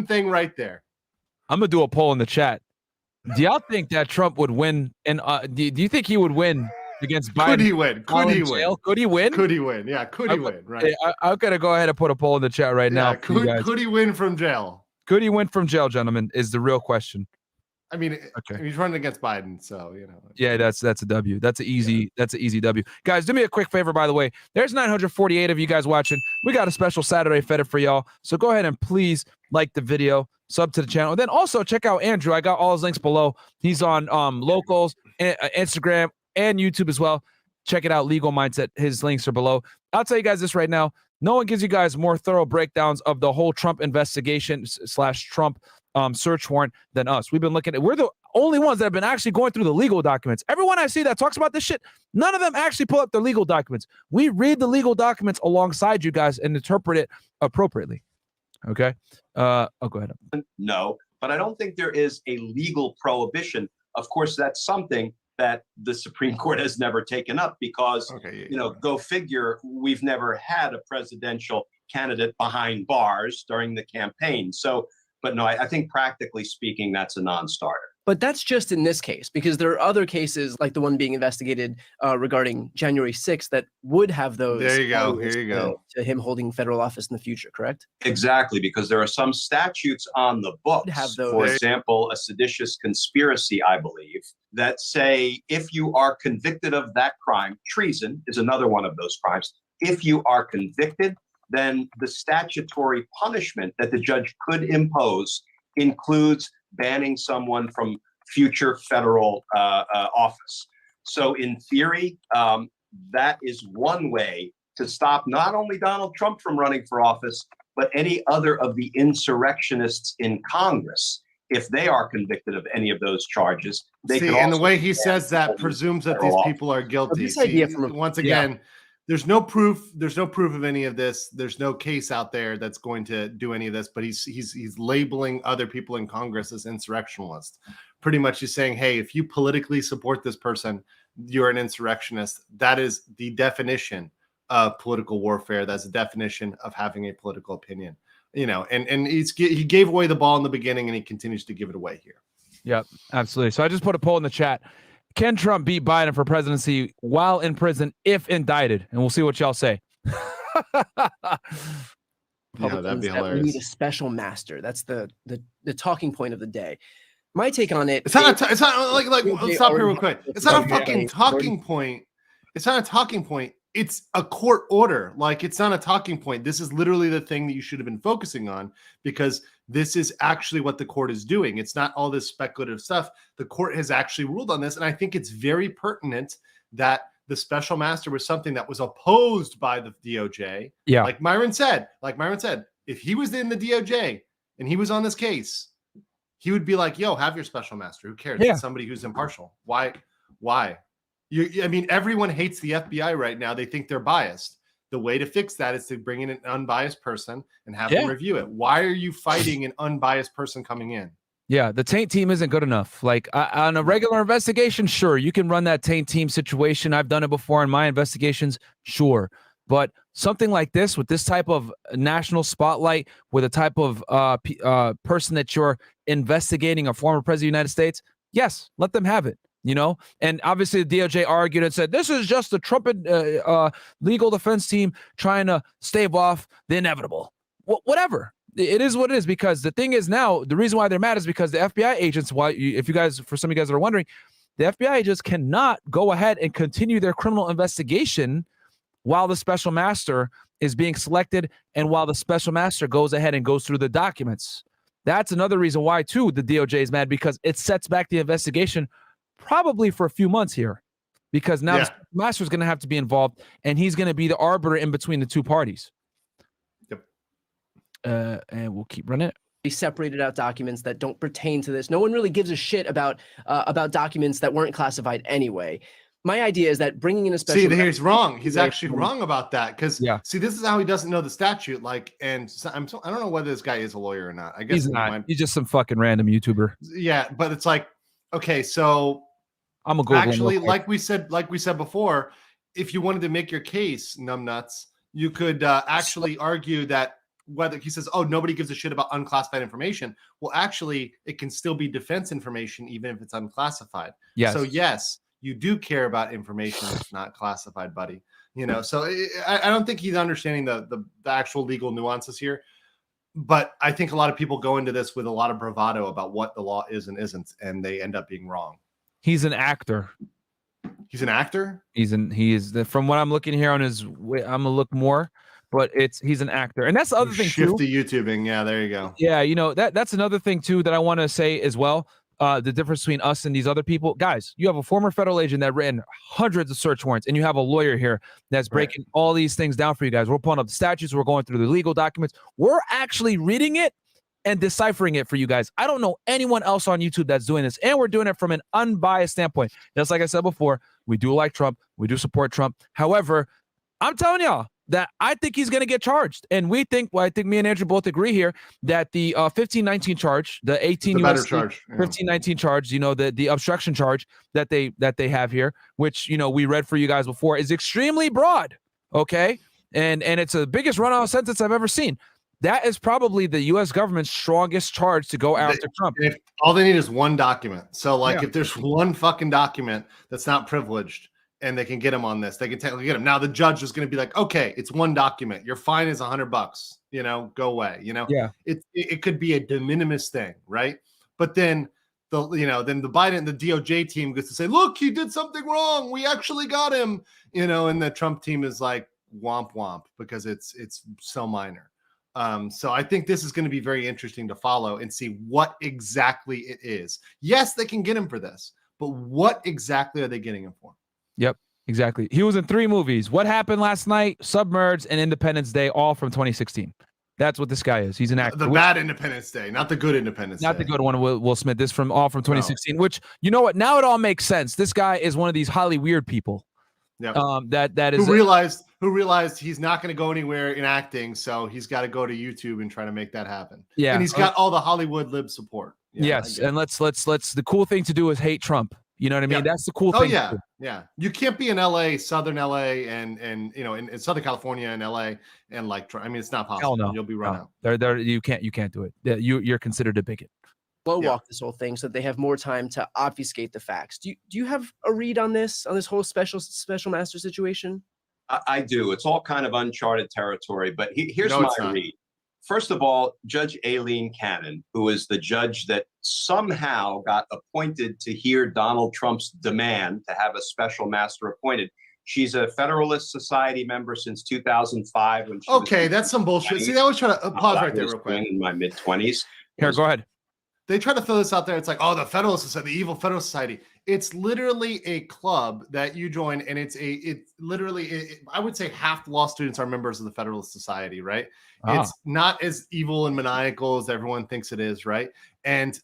thing right there. I'm gonna do a poll in the chat. Do y'all think that Trump would win? And do you think he would win against Biden. Could he win? Could he win? Jail. Could he win? Could he win? Yeah, could he win? Right. I'm gonna go ahead and put a poll in the chat right now. Could he win from jail? Could he win from jail, gentlemen? Is the real question. I mean, okay. He's running against Biden, so you know. Yeah, that's a W. That's an easy W. Guys, do me a quick favor, by the way. There's 948 of you guys watching. We got a special Saturday Fed for y'all. So go ahead and please like the video, sub to the channel, and then also check out Andrew. I got all his links below. He's on Locals, Instagram, and YouTube as well. Check it out, Legal Mindset. His links are below. I'll tell you guys this right now. No one gives you guys more thorough breakdowns of the whole Trump investigation / Trump search warrant than us. We've been looking at, we're the only ones that have been actually going through the legal documents. Everyone I see that talks about this shit, none of them actually pull up their legal documents. We read the legal documents alongside you guys and interpret it appropriately. Okay. I'll go ahead. No, but I don't think there is a legal prohibition. Of course, that's something that the Supreme Court has never taken up because, go figure, we've never had a presidential candidate behind bars during the campaign. So, but no, I think practically speaking, that's a non-starter. But that's just in this case, because there are other cases like the one being investigated regarding January 6th that would have those. There you go. Here you go. To him holding federal office in the future, correct? Exactly, because there are some statutes on the books, for example, a seditious conspiracy, I believe, that say if you are convicted of that crime, treason is another one of those crimes. If you are convicted, then the statutory punishment that the judge could impose includes banning someone from future federal office. So in theory, that is one way to stop not only Donald Trump from running for office, but any other of the insurrectionists in Congress. If they are convicted of any of those charges, they see, and the way he says that presumes that these people are guilty. See, once again, there's no proof. There's no proof of any of this. There's no case out there that's going to do any of this. But he's labeling other people in Congress as insurrectionists. Pretty much, he's saying, "Hey, if you politically support this person, you're an insurrectionist." That is the definition of political warfare. That's the definition of having a political opinion. You know, and he gave away the ball in the beginning, and he continues to give it away here. Yep, absolutely. So I just put a poll in the chat. Can Trump beat Biden for presidency while in prison if indicted? And we'll see what y'all say. Yeah, that'd be hilarious. We need a special master. That's the talking point of the day. My take on it. It's not let's stop here real quick. It's not a fucking talking point. It's not a talking point. It's a court order. Like, it's not a talking point. This is literally the thing that you should have been focusing on, because this is actually what the court is doing. It's not all this speculative stuff. The court has actually ruled on this. And I think it's very pertinent that the special master was something that was opposed by the DOJ. Yeah. Like Myron said, if he was in the DOJ and he was on this case, he would be like, yo, have your special master. Who cares? Yeah. It's somebody who's impartial. Why? I mean, everyone hates the FBI right now. They think they're biased. The way to fix that is to bring in an unbiased person and have them review it. Why are you fighting an unbiased person coming in? Yeah, the taint team isn't good enough. Like, on a regular investigation, sure, you can run that taint team situation. I've done it before in my investigations, sure. But something like this, with this type of national spotlight, with a type of person that you're investigating, a former president of the United States, yes, let them have it. You know, and obviously the DOJ argued and said, this is just the Trump legal defense team trying to stave off the inevitable. Whatever. It is what it is, because the thing is now, the reason why they're mad is because the FBI agents, for some of you guys that are wondering, the FBI agents cannot go ahead and continue their criminal investigation while the special master is being selected and while the special master goes ahead and goes through the documents. That's another reason why, too, the DOJ is mad, because it sets back the investigation probably for a few months here, because now the master is going to have to be involved, and he's going to be the arbiter in between the two parties. Yep. And we'll keep running it. They separated out documents that don't pertain to this. No one really gives a shit about documents that weren't classified anyway. My idea is that bringing in a special. See, he's wrong. He's actually wrong about that, because see, this is how he doesn't know the statute. Like, and I don't know whether this guy is a lawyer or not. I guess he's not. He's just some fucking random YouTuber. Yeah, but it's like, okay, so I'm a Google actually, like we said before, if you wanted to make your case, numbnuts, you could actually argue that whether he says, oh, nobody gives a shit about unclassified information. Well, actually, it can still be defense information, even if it's unclassified. Yes. So yes, you do care about information that's not classified, buddy. You know, so I don't think he's understanding the actual legal nuances here. But I think a lot of people go into this with a lot of bravado about what the law is and isn't, and they end up being wrong. He's an actor. He's an actor. From what I'm looking here on his, I'm gonna look more, but he's an actor, and that's the other thing too. Shift to YouTubing. Yeah, there you go. Yeah, you know that's another thing too that I want to say as well. The difference between us and these other people, guys. You have a former federal agent that written hundreds of search warrants, and you have a lawyer here that's breaking all these things down for you guys. We're pulling up the statutes, we're going through the legal documents, we're actually reading it and deciphering it for you guys. I don't know anyone else on YouTube that's doing this, and we're doing it from an unbiased standpoint. Just like I said before, we do like Trump, we do support Trump. However, I'm telling y'all that I think he's going to get charged, and I think me and Andrew both agree here that the 1519 charge, the 18 USC charge, 1519 charge, you know, the obstruction charge that they have here, which, you know, we read for you guys before, is extremely broad. Okay, and it's the biggest run-out sentence I've ever seen. That is probably the U.S. government's strongest charge to go after Trump. All they need is one document. So, like, if there's one fucking document that's not privileged, and they can get him on this, they can technically get him. Now the judge is going to be like, okay, it's one document. Your fine is $100. You know, go away. You know, it could be a de minimis thing, right? But then the Biden, the DOJ team gets to say, look, he did something wrong. We actually got him. You know, and the Trump team is like womp womp because it's so minor. So I think this is going to be very interesting to follow and see what exactly it is. Yes, they can get him for this, but what exactly are they getting him for? Yep, exactly. He was in 3 movies. What Happened Last Night, Submerged, and Independence Day, all from 2016. That's what this guy is. He's an actor. The bad Independence Day, not the good Independence Day. Not the good one, Will Smith. This from 2016, which, you know what? Now it all makes sense. This guy is one of these highly weird people. Yeah. That is who realized he's not going to go anywhere in acting, so he's got to go to YouTube and try to make that happen. Yeah. And he's got all the Hollywood lib support. Yeah, yes. And let's the cool thing to do is hate Trump. You know what I mean? That's the cool thing. Oh yeah. You can't be in LA, Southern LA, and you know, in Southern California and LA and like, I mean, it's not possible. Hell no. You'll be run out. There you can't do it. You're considered a bigot. Slow walk this whole thing so that they have more time to obfuscate the facts. Do you have a read on this whole special master situation? I do. It's all kind of uncharted territory, but here's my read. First of all, Judge Aileen Cannon, who is the judge that somehow got appointed to hear Donald Trump's demand to have a special master appointed. She's a Federalist Society member since 2005. When that's some bullshit. See, I was trying to pause right there real quick. In my mid-20s. Here, go ahead. They try to throw this out there. It's like, oh, the Federalist Society, the evil Federalist Society. It's literally a club that you join, and it's literally, I would say half the law students are members of the Federalist Society, right? It's not as evil and maniacal as everyone thinks it is, right? And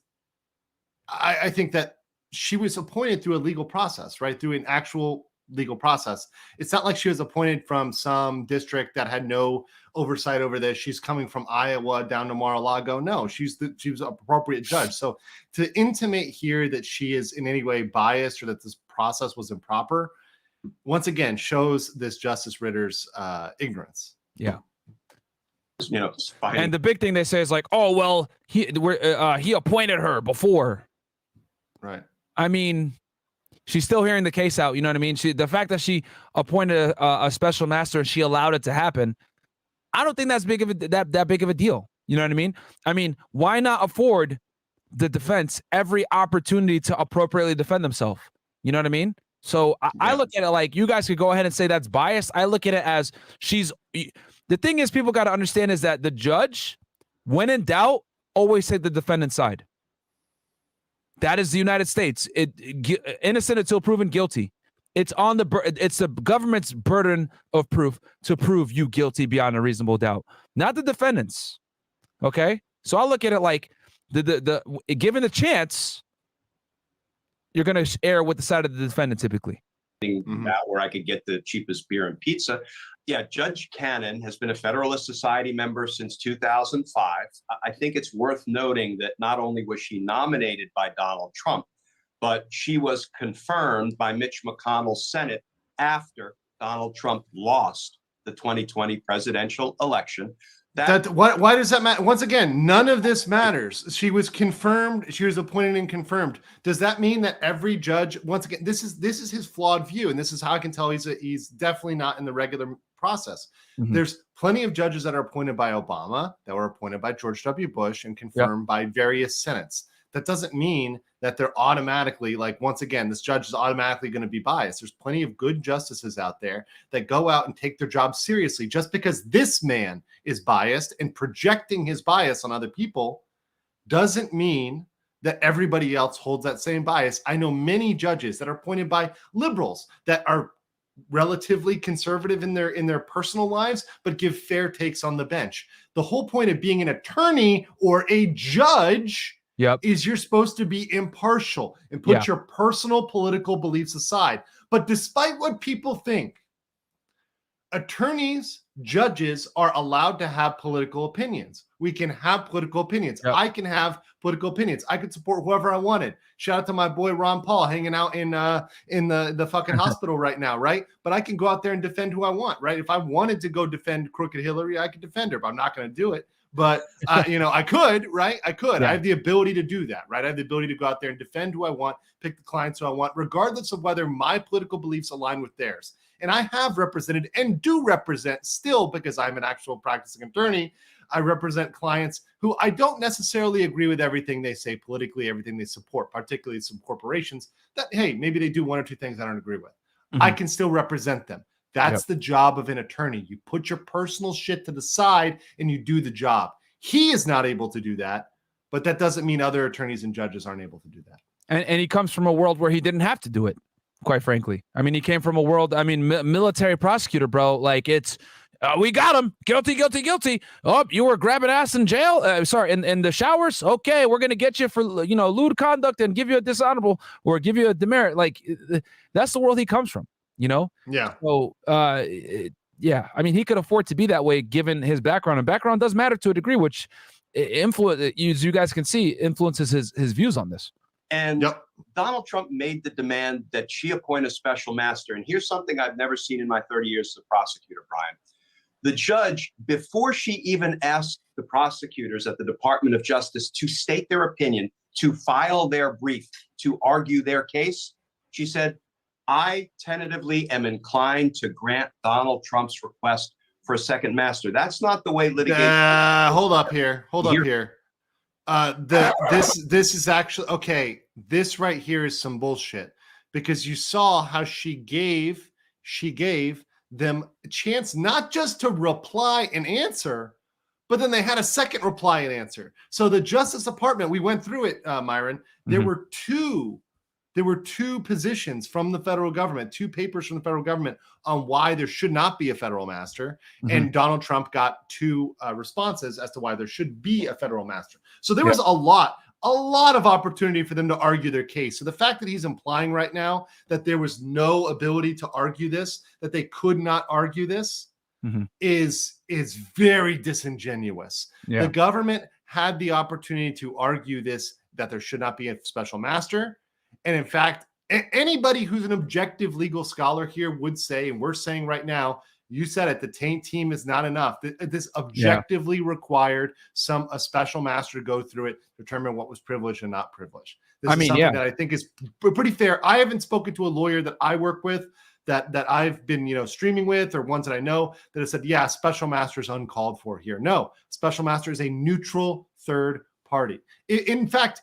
I think that she was appointed through a legal process, right? Through an actual legal process. It's not like she was appointed from some district that had no oversight over this. She's coming from Iowa down to Mar-a-Lago. No, she was an appropriate judge. So to intimate here that she is in any way biased or that this process was improper, once again, shows this Justice Ritter's ignorance. Yeah. You know, and the big thing they say is like, oh, well, he appointed her before. Right. I mean, she's still hearing the case out. You know what I mean? The fact that she appointed a special master and she allowed it to happen, I don't think that's that big of a deal. You know what I mean? I mean, why not afford the defense every opportunity to appropriately defend themselves? You know what I mean? So I look at it like, you guys could go ahead and say that's biased. I look at it as the thing is, people got to understand is that the judge, when in doubt, always take the defendant's side. That is the United States. Innocent until proven guilty. It's the government's burden of proof to prove you guilty beyond a reasonable doubt, not the defendants. Okay, so I look at it like the given the chance, you're going to err with the side of the defendant typically. Where I could get the cheapest beer and pizza. Yeah, Judge Cannon has been a Federalist Society member since 2005. I think it's worth noting that not only was she nominated by Donald Trump, but she was confirmed by Mitch McConnell's Senate after Donald Trump lost the 2020 presidential election. Why does that matter? Once again, none of this matters. She was confirmed. She was appointed and confirmed. Does that mean that every judge? Once again, this is his flawed view, and this is how I can tell he's definitely not in the regular process. Mhm. There's plenty of judges that are appointed by Obama, that were appointed by George W. Bush, and confirmed by various senates. That doesn't mean that they're automatically, like, once again, this judge is automatically going to be biased. There's plenty of good justices out there that go out and take their job seriously. Just because this man is biased and projecting his bias on other people doesn't mean that everybody else holds that same bias. I know many judges that are appointed by liberals that are relatively conservative in their personal lives, but give fair takes on the bench. The whole point of being an attorney or a judge is you're supposed to be impartial and put your personal political beliefs aside. But despite what people think, attorneys, judges are allowed to have political opinions. We can have political opinions. I can have political opinions. I could support whoever I wanted. Shout out to my boy Ron Paul hanging out in the fucking hospital right now, right? But I can go out there and defend who I want, right? If I wanted to go defend crooked Hillary, I could defend her, but I'm not going to do it. But, I could, right? I could. I have the ability to do that, right? I have the ability to go out there and defend who I want, pick the clients who I want, regardless of whether my political beliefs align with theirs. And I have represented and do represent still, because I'm an actual practicing attorney, I represent clients who I don't necessarily agree with everything they say politically, everything they support, particularly some corporations that, hey, maybe they do one or two things I don't agree with. I can still represent them. That's the job of an attorney. You put your personal shit to the side and you do the job. He is not able to do that, but that doesn't mean other attorneys and judges aren't able to do that. And he comes from a world where he didn't have to do it, quite frankly. I mean, he came from a world, military prosecutor, bro. Like, it's, we got him. Guilty, guilty, guilty. Oh, you were grabbing ass in jail? In the showers? Okay, we're going to get you for, lewd conduct and give you a dishonorable or give you a demerit. Like, that's the world he comes from. Yeah. So, I mean, he could afford to be that way given his background, and background does matter to a degree, which as you guys can see, influences his views on this. And Donald Trump made the demand that she appoint a special master. And here's something I've never seen in my 30 years as a prosecutor, Brian. The judge, before she even asked the prosecutors at the Department of Justice to state their opinion, to file their brief, to argue their case, she said, I tentatively am inclined to grant Donald Trump's request for a second master. That's not the way litigation. Hold up here. This is actually okay. This right here is some bullshit, because you saw how she gave them a chance not just to reply and answer, but then they had a second reply and answer. So the Justice Department, we went through it, Myron. There were two positions from the federal government, two papers from the federal government on why there should not be a federal master. And Donald Trump got two responses as to why there should be a federal master. So there was a lot of opportunity for them to argue their case. So the fact that he's implying right now that there was no ability to argue this, that they could not argue this, is very disingenuous. The government had the opportunity to argue this, that there should not be a special master. And in fact, anybody who's an objective legal scholar here would say, and we're saying right now, you said it, the taint team is not enough. This objectively required a special master to go through it, determine what was privileged and not privileged. This is something that I think is pretty fair. I haven't spoken to a lawyer that I work with that I've been, streaming with, or ones that I know that have said, yeah, special master is uncalled for here. No, special master is a neutral third party. In fact,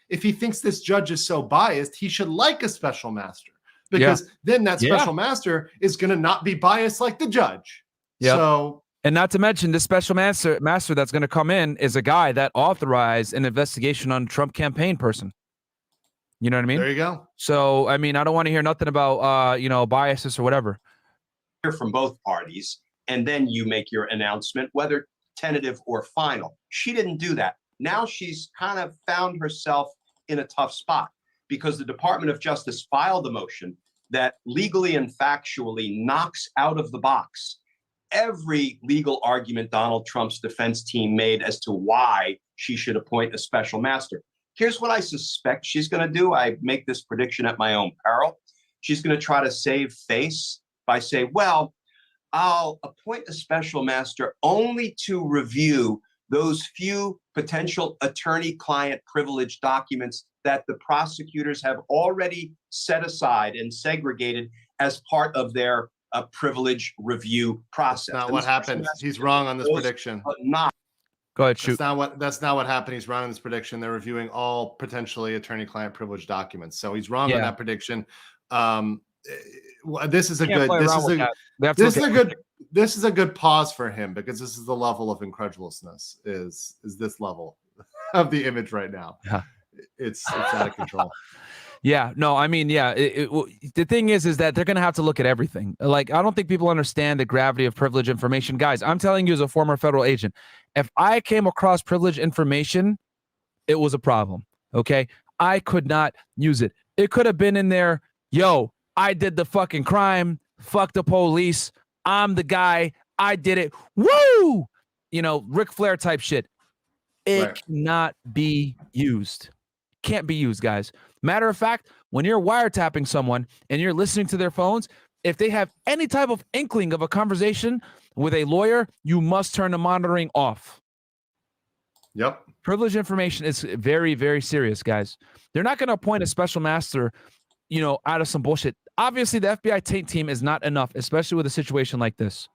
if he thinks this judge is so biased, he should like a special master, because then that special master is going to not be biased like the judge. So, and not to mention, this special master that's going to come in is a guy that authorized an investigation on a Trump campaign person. You know what I mean? There you go. So, I mean, I don't want to hear nothing about, biases or whatever. Hear from both parties, and then you make your announcement, whether tentative or final. She didn't do that. Now she's kind of found herself in a tough spot, because the Department of Justice filed a motion that legally and factually knocks out of the box every legal argument Donald Trump's defense team made as to why she should appoint a special master. Here's what I suspect she's going to do. I make this prediction at my own peril. She's going to try to save face by saying, well, I'll appoint a special master only to review those few potential attorney-client privilege documents that the prosecutors have already set aside and segregated as part of their privilege review process. Not what happened. He's wrong on this prediction. Not. Go ahead, shoot. That's not what happened. He's wrong on this prediction. They're reviewing all potentially attorney-client privilege documents. So he's wrong on that prediction. This is a good. This is a good pause for him, because this is the level of incredulousness. Is this level of the image right now? Yeah. It's out of control. Yeah, no, I mean, yeah. The thing is that they're gonna have to look at everything. Like, I don't think people understand the gravity of privileged information, guys. I'm telling you, as a former federal agent, if I came across privileged information, it was a problem. Okay, I could not use it. It could have been in there. Yo, I did the fucking crime. Fuck the police. I'm the guy. I did it. Woo! You know, Ric Flair type shit. It cannot be used. Can't be used, guys. Matter of fact, when you're wiretapping someone and you're listening to their phones, if they have any type of inkling of a conversation with a lawyer, you must turn the monitoring off. Yep. Privileged information is very, very serious, guys. They're not going to appoint a special master, you know, out of some bullshit. Obviously, the FBI taint team is not enough, especially with a situation like this.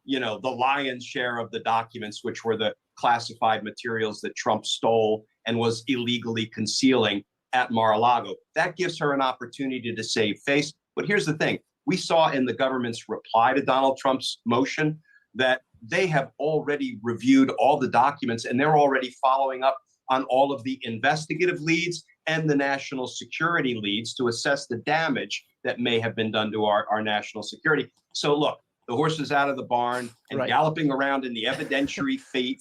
You know, the lion's share of the documents, which were the classified materials that Trump stole and was illegally concealing at Mar-a-Lago. That gives her an opportunity to save face. But here's the thing. We saw in the government's reply to Donald Trump's motion that they have already reviewed all the documents, and they're already following up on all of the investigative leads and the national security leads to assess the damage that may have been done to our national security. So look, the horse is out of the barn and galloping around in the evidentiary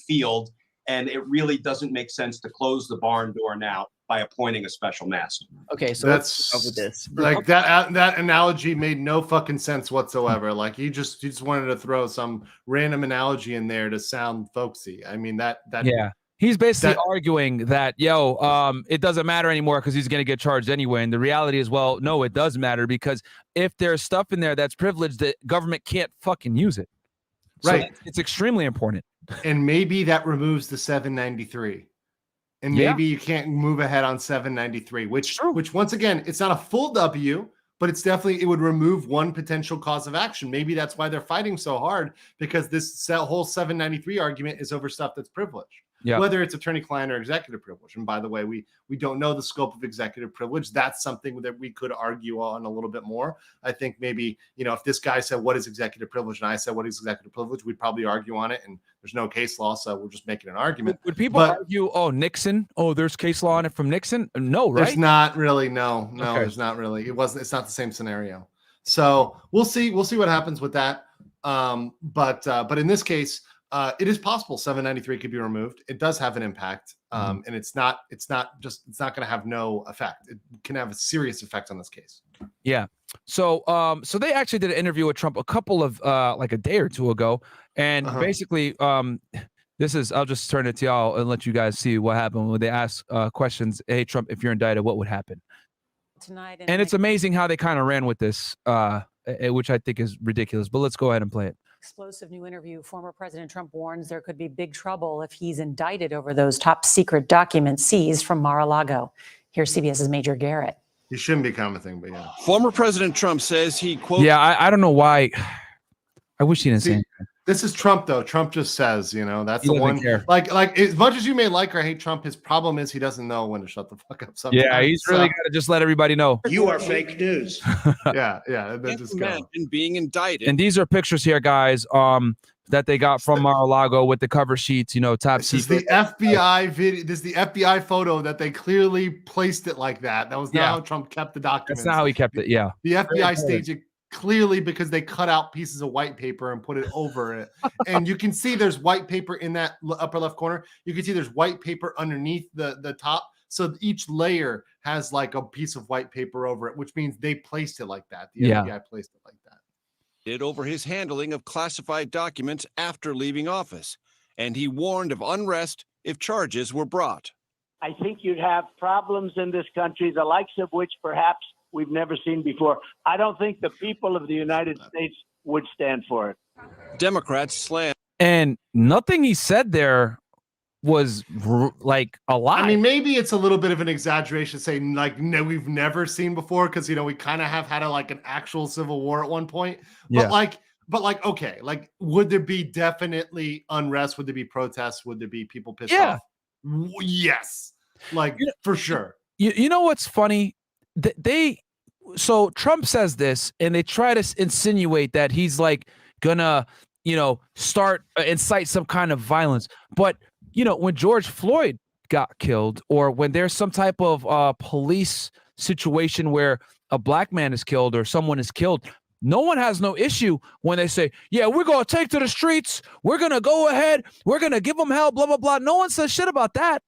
field, and it really doesn't make sense to close the barn door now by appointing a special master. Okay, so that's let's over this. Like that analogy made no fucking sense whatsoever. Like you just wanted to throw some random analogy in there to sound folksy. I mean that yeah. He's basically arguing that, it doesn't matter anymore because he's going to get charged anyway. And the reality is, well, no, it does matter, because if there's stuff in there that's privileged, the government can't fucking use it. So it's extremely important. And maybe that removes the 793. And maybe you can't move ahead on 793, which once again, it's not a full W, but it's definitely, it would remove one potential cause of action. Maybe that's why they're fighting so hard, because this whole 793 argument is over stuff that's privileged. Whether it's attorney-client or executive privilege. And by the way, we don't know the scope of executive privilege. That's something that we could argue on a little bit more. I think maybe, if this guy said, what is executive privilege? And I said, what is executive privilege? We'd probably argue on it. And there's no case law, so we're just making an argument. Would people argue, Nixon? Oh, there's case law on it from Nixon? No, right? There's not really. No, there's not really. It's not the same scenario. So we'll see. We'll see what happens with that. But in this case, it is possible 793 could be removed. It does have an impact, and it's not going to have no effect. It can have a serious effect on this case. Yeah. So they actually did an interview with Trump a couple of like a day or two ago, and basically this is, I'll just turn it to y'all and let you guys see what happened when they asked questions. Hey, Trump, if you're indicted, what would happen tonight? And it's amazing how they kind of ran with this, which I think is ridiculous. But let's go ahead and play it. Explosive new interview. Former President Trump warns there could be big trouble if he's indicted over those top secret documents seized from Mar-a-Lago. Here's CBS's Major Garrett. You shouldn't be commenting, but yeah. Former President Trump says he, quote... Yeah, I don't know why. I wish he didn't say anything. This is Trump, though. Trump just says, that's the one. Like as much as you may like or hate Trump, his problem is he doesn't know when to shut the fuck up sometimes. Yeah, he's really got to just let everybody know. You are fake news. yeah. Just imagine being indicted. And these are pictures here, guys, that they got from Mar-a-Lago with the cover sheets, top secret. This is the FBI video. This is the FBI photo that they clearly placed it like that. That was not how Trump kept the documents. That's not how he kept it, yeah. The FBI staged it clearly because they cut out pieces of white paper and put it over it. And you can see there's white paper in that upper left corner. You can see there's white paper underneath the top. So each layer has like a piece of white paper over it, which means they placed it like that. The FBI placed it like that. Over his handling of classified documents after leaving office. And he warned of unrest if charges were brought. I think you'd have problems in this country, the likes of which perhaps we've never seen before. I don't think the people of the United States would stand for it. Democrats slam. And nothing he said there was like a lie. I mean, maybe it's a little bit of an exaggeration saying like, no, we've never seen before, because we kind of have had an actual civil war at one point. Yeah. But okay, like, would there be definitely unrest? Would there be protests? Would there be people pissed off? Yes, for sure. You know what's funny? So Trump says this, and they try to insinuate that he's like gonna, start incite some kind of violence. But when George Floyd got killed, or when there's some type of police situation where a black man is killed or someone is killed, no one has no issue when they say, yeah, we're going to take to the streets. We're going to go ahead. We're going to give them hell, blah, blah, blah. No one says shit about that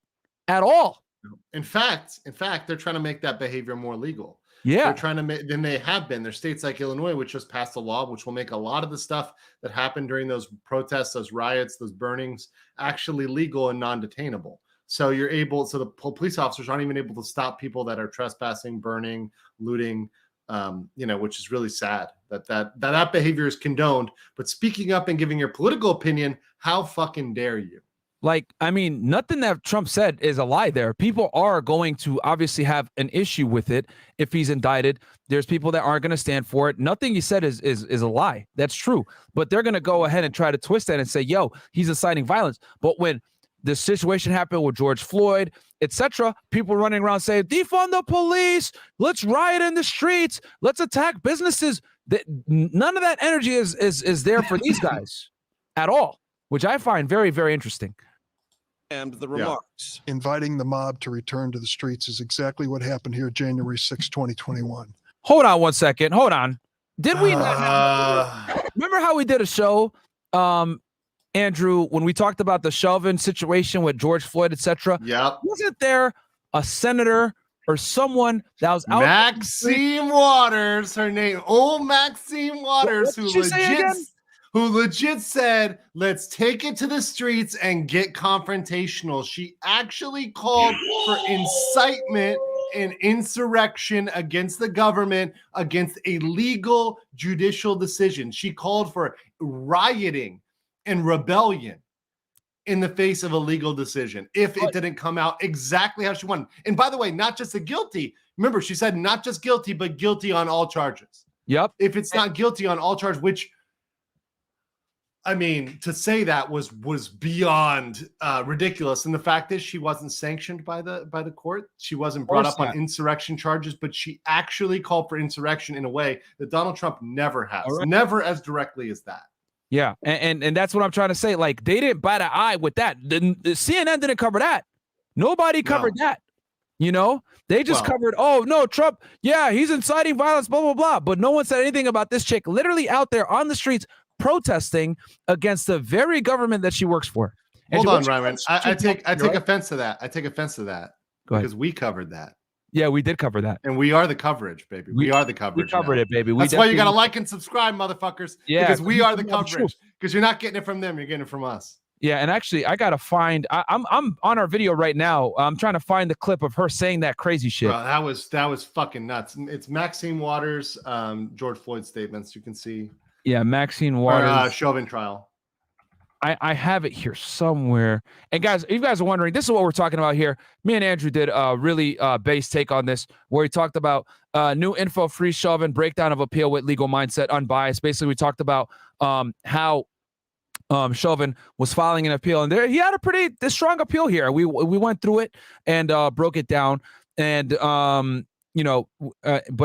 at all. In fact, they're trying to make that behavior more legal. Yeah. They're trying to make, then they have been. There's states like Illinois, which just passed a law, which will make a lot of the stuff that happened during those protests, those riots, those burnings, actually legal and non-detainable. So the police officers aren't even able to stop people that are trespassing, burning, looting, which is really sad that behavior is condoned. But speaking up and giving your political opinion, how fucking dare you? Nothing that Trump said is a lie there. People are going to obviously have an issue with it if he's indicted. There's people that aren't going to stand for it. Nothing he said is a lie. That's true. But they're going to go ahead and try to twist that and say, yo, he's inciting violence. But when the situation happened with George Floyd, etc., people running around saying, defund the police, let's riot in the streets, let's attack businesses. None of that energy is there for these guys at all, which I find very, very interesting. And the remarks. Inviting the mob to return to the streets is exactly what happened here January 6, 2021. Hold on 1 second. Hold on. Did we not remember how we did a show, Andrew, when we talked about the Chauvin situation with George Floyd, etc.? Yep. Wasn't there a senator or someone that was out? Maxine Waters, her name. Old Maxine Waters, who legit said, let's take it to the streets and get confrontational. She actually called for incitement and insurrection against the government, against a legal judicial decision. She called for rioting and rebellion in the face of a legal decision if it didn't come out exactly how she wanted. And by the way, not just a guilty. Remember, she said not just guilty, but guilty on all charges. Yep. If it's not guilty on all charges, which, to say that was beyond ridiculous. And the fact is, she wasn't sanctioned by the court. She wasn't brought up on insurrection charges, but she actually called for insurrection in a way that Donald Trump never has, never as directly as that. Yeah, and that's what I'm trying to say. Like, they didn't bat an eye with that. The CNN didn't cover that. Nobody covered that. They just covered, oh, no, Trump, yeah, he's inciting violence, blah, blah, blah. But no one said anything about this chick literally out there on the streets protesting against the very government that she works for. Hold on, Ryan. I take offense to that. I take offense to that because we covered that. Yeah, we did cover that. And we are the coverage, baby. We are the coverage. We covered it, baby. That's why you got to like and subscribe, motherfuckers. Yeah. Because we are the coverage. Because you're not getting it from them. You're getting it from us. Yeah. And actually, I got to find, I'm on our video right now. I'm trying to find the clip of her saying that crazy shit. Bro, that was fucking nuts. It's Maxine Waters, George Floyd statements. You can see. Yeah. Maxine Waters. Chauvin trial. I have it here somewhere. And guys, if you guys are wondering, this is what we're talking about here. Me and Andrew did a really base take on this, where he talked about new info, free Chauvin, breakdown of appeal with legal mindset, unbiased. Basically, we talked about how Chauvin was filing an appeal, and he had a pretty strong appeal here. We went through it and broke it down. And but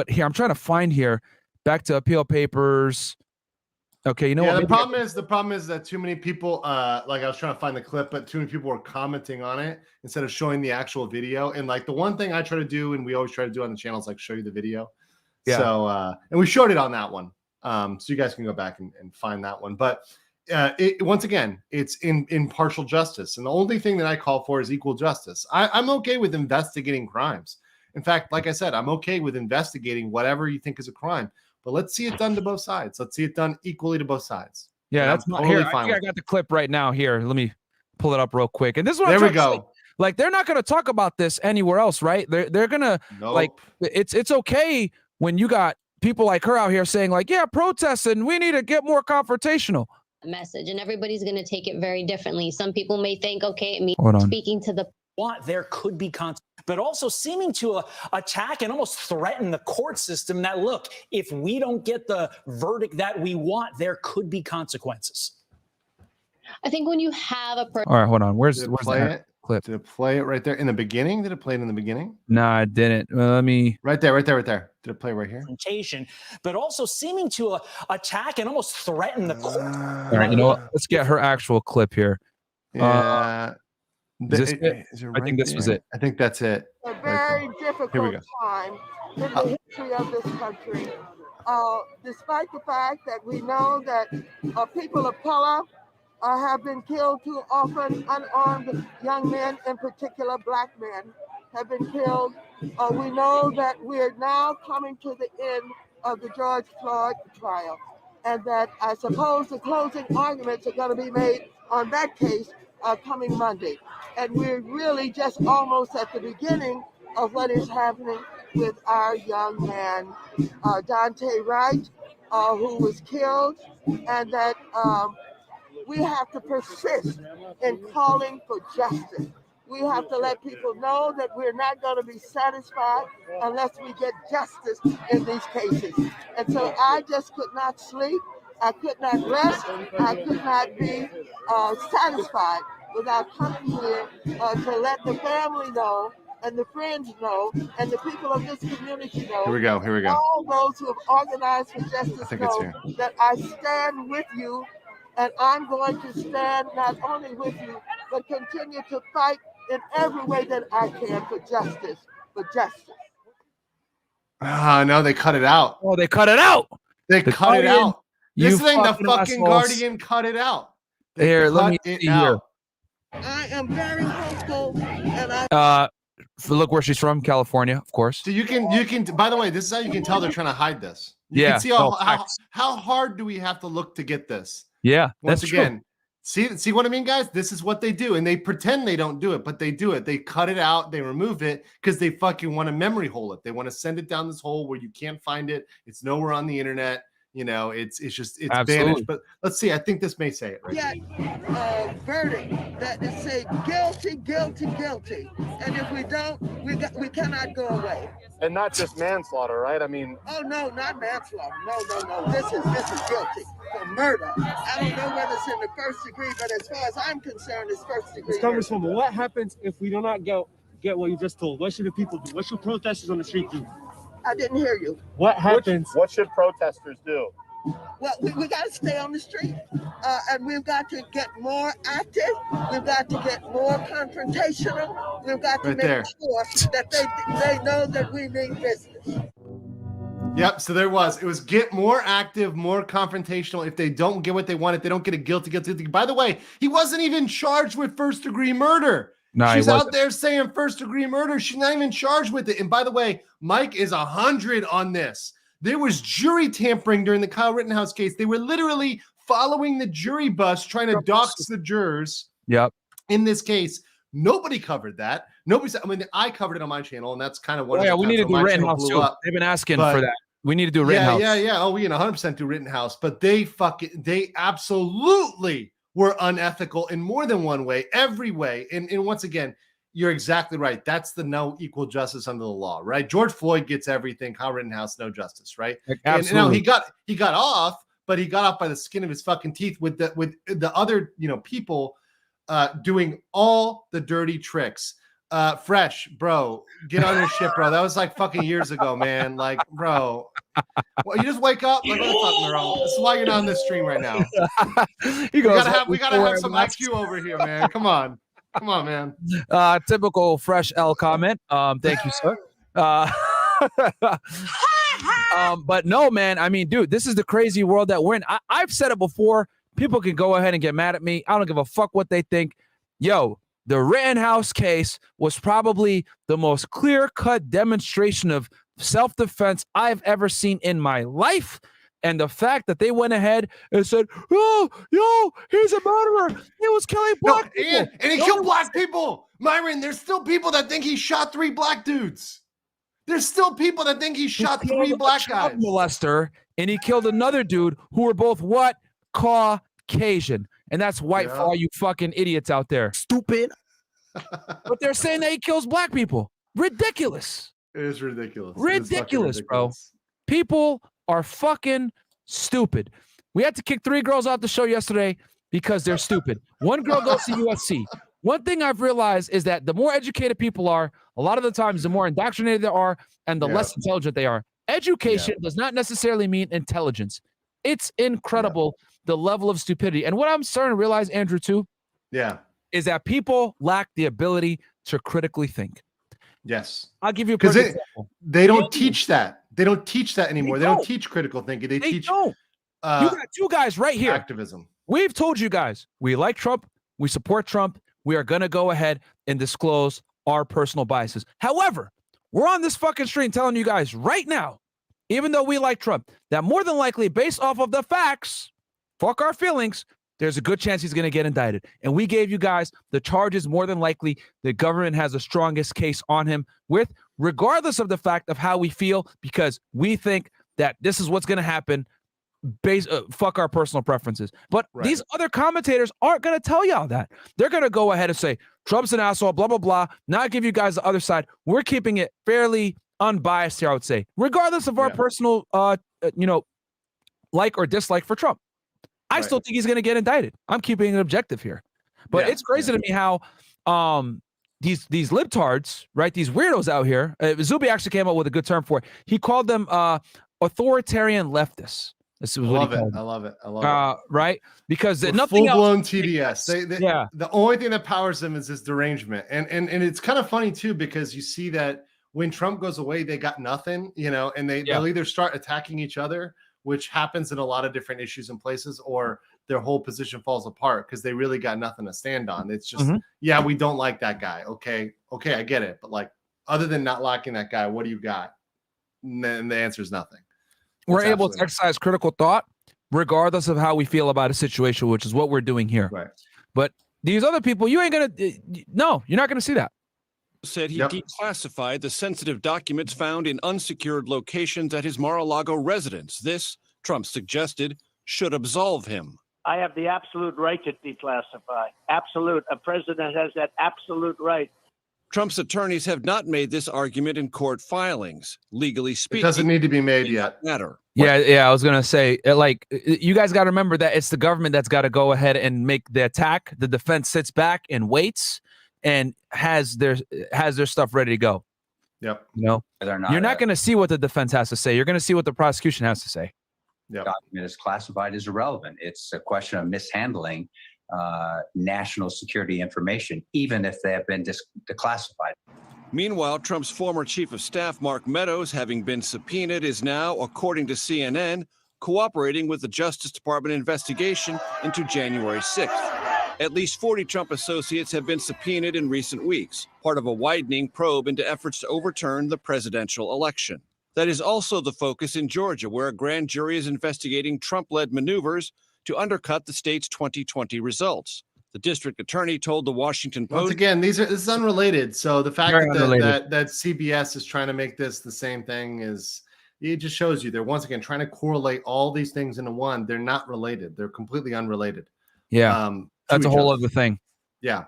here I'm trying to find here back to appeal papers. Okay, what? The problem is that too many people, like I was trying to find the clip, but too many people were commenting on it instead of showing the actual video. And like the one thing I try to do, and we always try to do on the channel, is like show you the video. Yeah. So, and we showed it on that one. So you guys can go back and find that one. But once again, it's impartial justice. And the only thing that I call for is equal justice. I'm okay with investigating crimes. In fact, like I said, I'm okay with investigating whatever you think is a crime. But let's see it done to both sides. Let's see it done equally to both sides. Yeah, that's not totally fine. I got the clip right now here. Let me pull it up real quick. And this is what there we go. Say. Like, they're not going to talk about this anywhere else, right? They're going to like it's okay when you got people like her out here saying like, yeah, protests and we need to get more confrontational. Message, and everybody's going to take it very differently. Some people may think, okay, it means speaking to the there could be consequences, but also seeming to attack and almost threaten the court system that, look, if we don't get the verdict that we want, there could be consequences. I think when you have a person. All right, hold on. Where's Did it where's play that it? clip? Did it play it right there in the beginning? Did it play it in the beginning? No, I didn't. Let me. Right there, right there, right there. Did it play right here? But also seeming to attack and almost threaten the court. All right, you know what? Let's get her actual clip here. Yeah. Is this it? I think this was it. I think that's it. A very difficult Here we go. time in the history of this country. Despite the fact that we know that people of color have been killed too often, unarmed young men, in particular black men, have been killed. We know that we're now coming to the end of the George Floyd trial, and that I suppose the closing arguments are going to be made on that case coming Monday. And we're really just almost at the beginning of what is happening with our young man, Dante Wright, who was killed, and that we have to persist in calling for justice. We have to let people know that we're not going to be satisfied unless we get justice in these cases. And so I just could not sleep. I could not rest. I could not be satisfied without coming here to let the family know and the friends know and the people of this community know. Here we go. Here we go. All those who have organized for justice know that I stand with you, and I'm going to stand not only with you, but continue to fight in every way that I can for justice, for justice. No, they cut it out. Oh, they cut it out. They cut it out. This thing, the fucking assholes. Guardian cut it out. Here, let me see here. I am very hopeful, and I. Look where she's from, California, of course. So you can. By the way, this is how you can tell they're trying to hide this. You can see how hard do we have to look to get this? Yeah, Once that's again, true. see what I mean, guys? This is what they do, and they pretend they don't do it, but they do it. They cut it out, they remove it because they fucking want to memory hole it. They want to send it down this hole where you can't find it. It's nowhere on the internet. You know, it's banished. But let's see. I think this may say it right. Yet a verdict that is say guilty, guilty, guilty, and if we don't, we cannot go away. And not just manslaughter, right? I mean. Oh no, not manslaughter. No. This is guilty for murder. I don't know whether it's in the first degree, but as far as I'm concerned, it's first degree. Congresswoman, what happens if we do not get what you just told? What should the people do? What should protesters on the street do? I didn't hear you. What happens? What should protesters do? Well, we got to stay on the street, and we've got to get more active. We've got to get more confrontational. We've got to make sure that they know that we mean business. Yep. So there was. It was get more active, more confrontational. If they don't get what they want, if they don't get a guilty. By the way, he wasn't even charged with first-degree murder. No, she's out there saying first-degree murder. She's not even charged with it. And by the way, Mike is 100 on this. There was jury tampering during the Kyle Rittenhouse case. They were literally following the jury bus, trying to dox the jurors. Yep. In this case, nobody covered that. I covered it on my channel, and that's kind of what. Oh, yeah, we need to do Rittenhouse too. They've been asking for that. We need to do Rittenhouse. Yeah. Oh, we can 100% do Rittenhouse, but they absolutely were unethical in more than one way, every way. And once again, you're exactly right. That's the no equal justice under the law, right? George Floyd gets everything. Kyle Rittenhouse, no justice, right? Absolutely. And he got off, but he got off by the skin of his fucking teeth with the other people doing all the dirty tricks. Fresh, bro, get on your shit, bro. That was like fucking years ago, man. Like, bro, well, you just wake up. Like, what the fuck, Myron? This is why you're not on this stream right now. We gotta have some IQ over here, man. Come on, man. Typical fresh L comment. Thank you, sir. But no, man. I mean, dude, this is the crazy world that we're in. I've said it before. People can go ahead and get mad at me. I don't give a fuck what they think. Yo, the Rittenhouse case was probably the most clear-cut demonstration of self-defense I've ever seen in my life. And the fact that they went ahead and said, oh, yo, he's a murderer. He was killing black people. And he killed black people. Myron, there's still people that think he shot 3 black dudes. There's still people that think he shot killed 3 a black child guys. molester, and he killed another dude who were both what? Caucasian. And that's white for all you fucking idiots out there. Stupid. But they're saying that he kills black people. Ridiculous. It is ridiculous. Ridiculous, bro. People are fucking stupid. We had to kick 3 girls off the show yesterday because they're stupid. One girl goes to USC. One thing I've realized is that the more educated people are, a lot of the times the more indoctrinated they are and the less intelligent they are. Education does not necessarily mean intelligence. It's incredible the level of stupidity. And what I'm starting to realize, Andrew, too, is that people lack the ability to critically think. Yes. I'll give you a because perfect example. they don't teach that. They don't teach that anymore. They don't don't. teach critical thinking. They teach You got 2 guys right here. activism. We've told you guys we like Trump. We support Trump. We are going to go ahead and disclose our personal biases. However, we're on this fucking stream telling you guys right now, even though we like Trump, that more than likely, based off of the facts, fuck our feelings, there's a good chance he's going to get indicted. And we gave you guys the charges more than likely the government has the strongest case on him with, regardless of the fact of how we feel, because we think that this is what's going to happen. Fuck our personal preferences. But these other commentators aren't going to tell y'all that. They're going to go ahead and say, Trump's an asshole, blah, blah, blah. Not give you guys the other side. We're keeping it fairly unbiased here, I would say, regardless of our personal, like or dislike for Trump. I still think he's going to get indicted. I'm keeping it objective here. But it's crazy to me how these libtards, right, these weirdos out here, Zuby actually came up with a good term for it. He called them authoritarian leftists. This is what he called them. I love it. Right? Because We're nothing full-blown else. TDS. The only thing that powers them is this derangement. And it's kind of funny, too, because you see that when Trump goes away, they got nothing, and they'll either start attacking each other, which happens in a lot of different issues and places, or their whole position falls apart because they really got nothing to stand on. It's just, we don't like that guy. Okay, I get it. But like, other than not liking that guy, what do you got? And then the answer is nothing. We're able to exercise critical thought regardless of how we feel about a situation, which is what we're doing here. Right. But these other people, you're not going to see that. Said he declassified the sensitive documents found in unsecured locations at his Mar-a-Lago residence. This, Trump suggested, should absolve him. I have the absolute right to declassify. Absolute. A president has that absolute right. Trump's attorneys have not made this argument in court filings. Legally speaking, it doesn't need to be made yet. Matter. Yeah, I was going to say, you guys got to remember that it's the government that's got to go ahead and make the attack. The defense sits back and waits and has their stuff ready to go. Yep. You're not going to see what the defense has to say. You're going to see what the prosecution has to say. Document is classified is irrelevant. It's a question of mishandling national security information, even if they have been declassified. Meanwhile, Trump's former chief of staff, Mark Meadows, having been subpoenaed, is now, according to CNN, cooperating with the Justice Department investigation into January 6th. At least 40 Trump associates have been subpoenaed in recent weeks, part of a widening probe into efforts to overturn the presidential election. That is also the focus in Georgia, where a grand jury is investigating Trump-led maneuvers to undercut the state's 2020 results. The district attorney told the Washington Post. Once again, this is unrelated. So the fact that CBS is trying to make this the same thing it just shows you they're once again trying to correlate all these things into one. They're not related. They're completely unrelated. Yeah, that's a whole other thing. Yeah.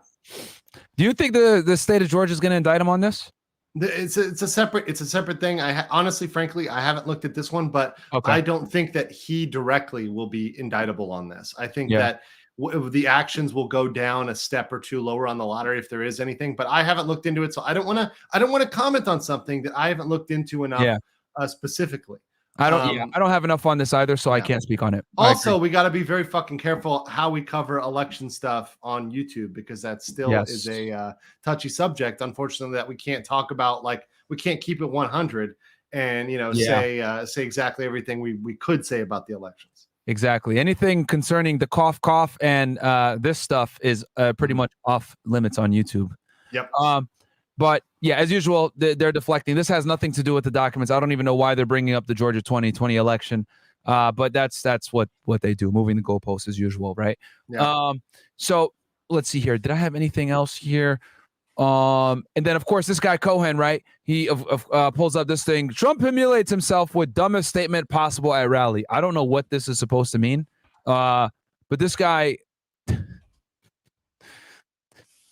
Do you think the state of Georgia is going to indict him on this? It's a separate thing. Honestly, frankly, I haven't looked at this one, but I don't think that he directly will be indictable on this. I think that the actions will go down a step or two lower on the ladder if there is anything. But I haven't looked into it, so I don't want to comment on something that I haven't looked into enough specifically. I don't have enough on this either, so I can't speak on it. Also, we got to be very fucking careful how we cover election stuff on YouTube, because that still is a touchy subject, unfortunately, that we can't talk about. Like, we can't keep it 100 and say exactly everything we could say about the elections. Exactly. Anything concerning the cough and this stuff is pretty much off limits on YouTube. Yep. But yeah, as usual, they're deflecting. This has nothing to do with the documents. I don't even know why they're bringing up the Georgia 2020 election. But that's what they do, moving the goalposts as usual, right? Yeah. So let's see here. Did I have anything else here? And then, of course, this guy Cohen, right? He pulls up this thing. Trump humiliates himself with dumbest statement possible at rally. I don't know what this is supposed to mean. But this guy,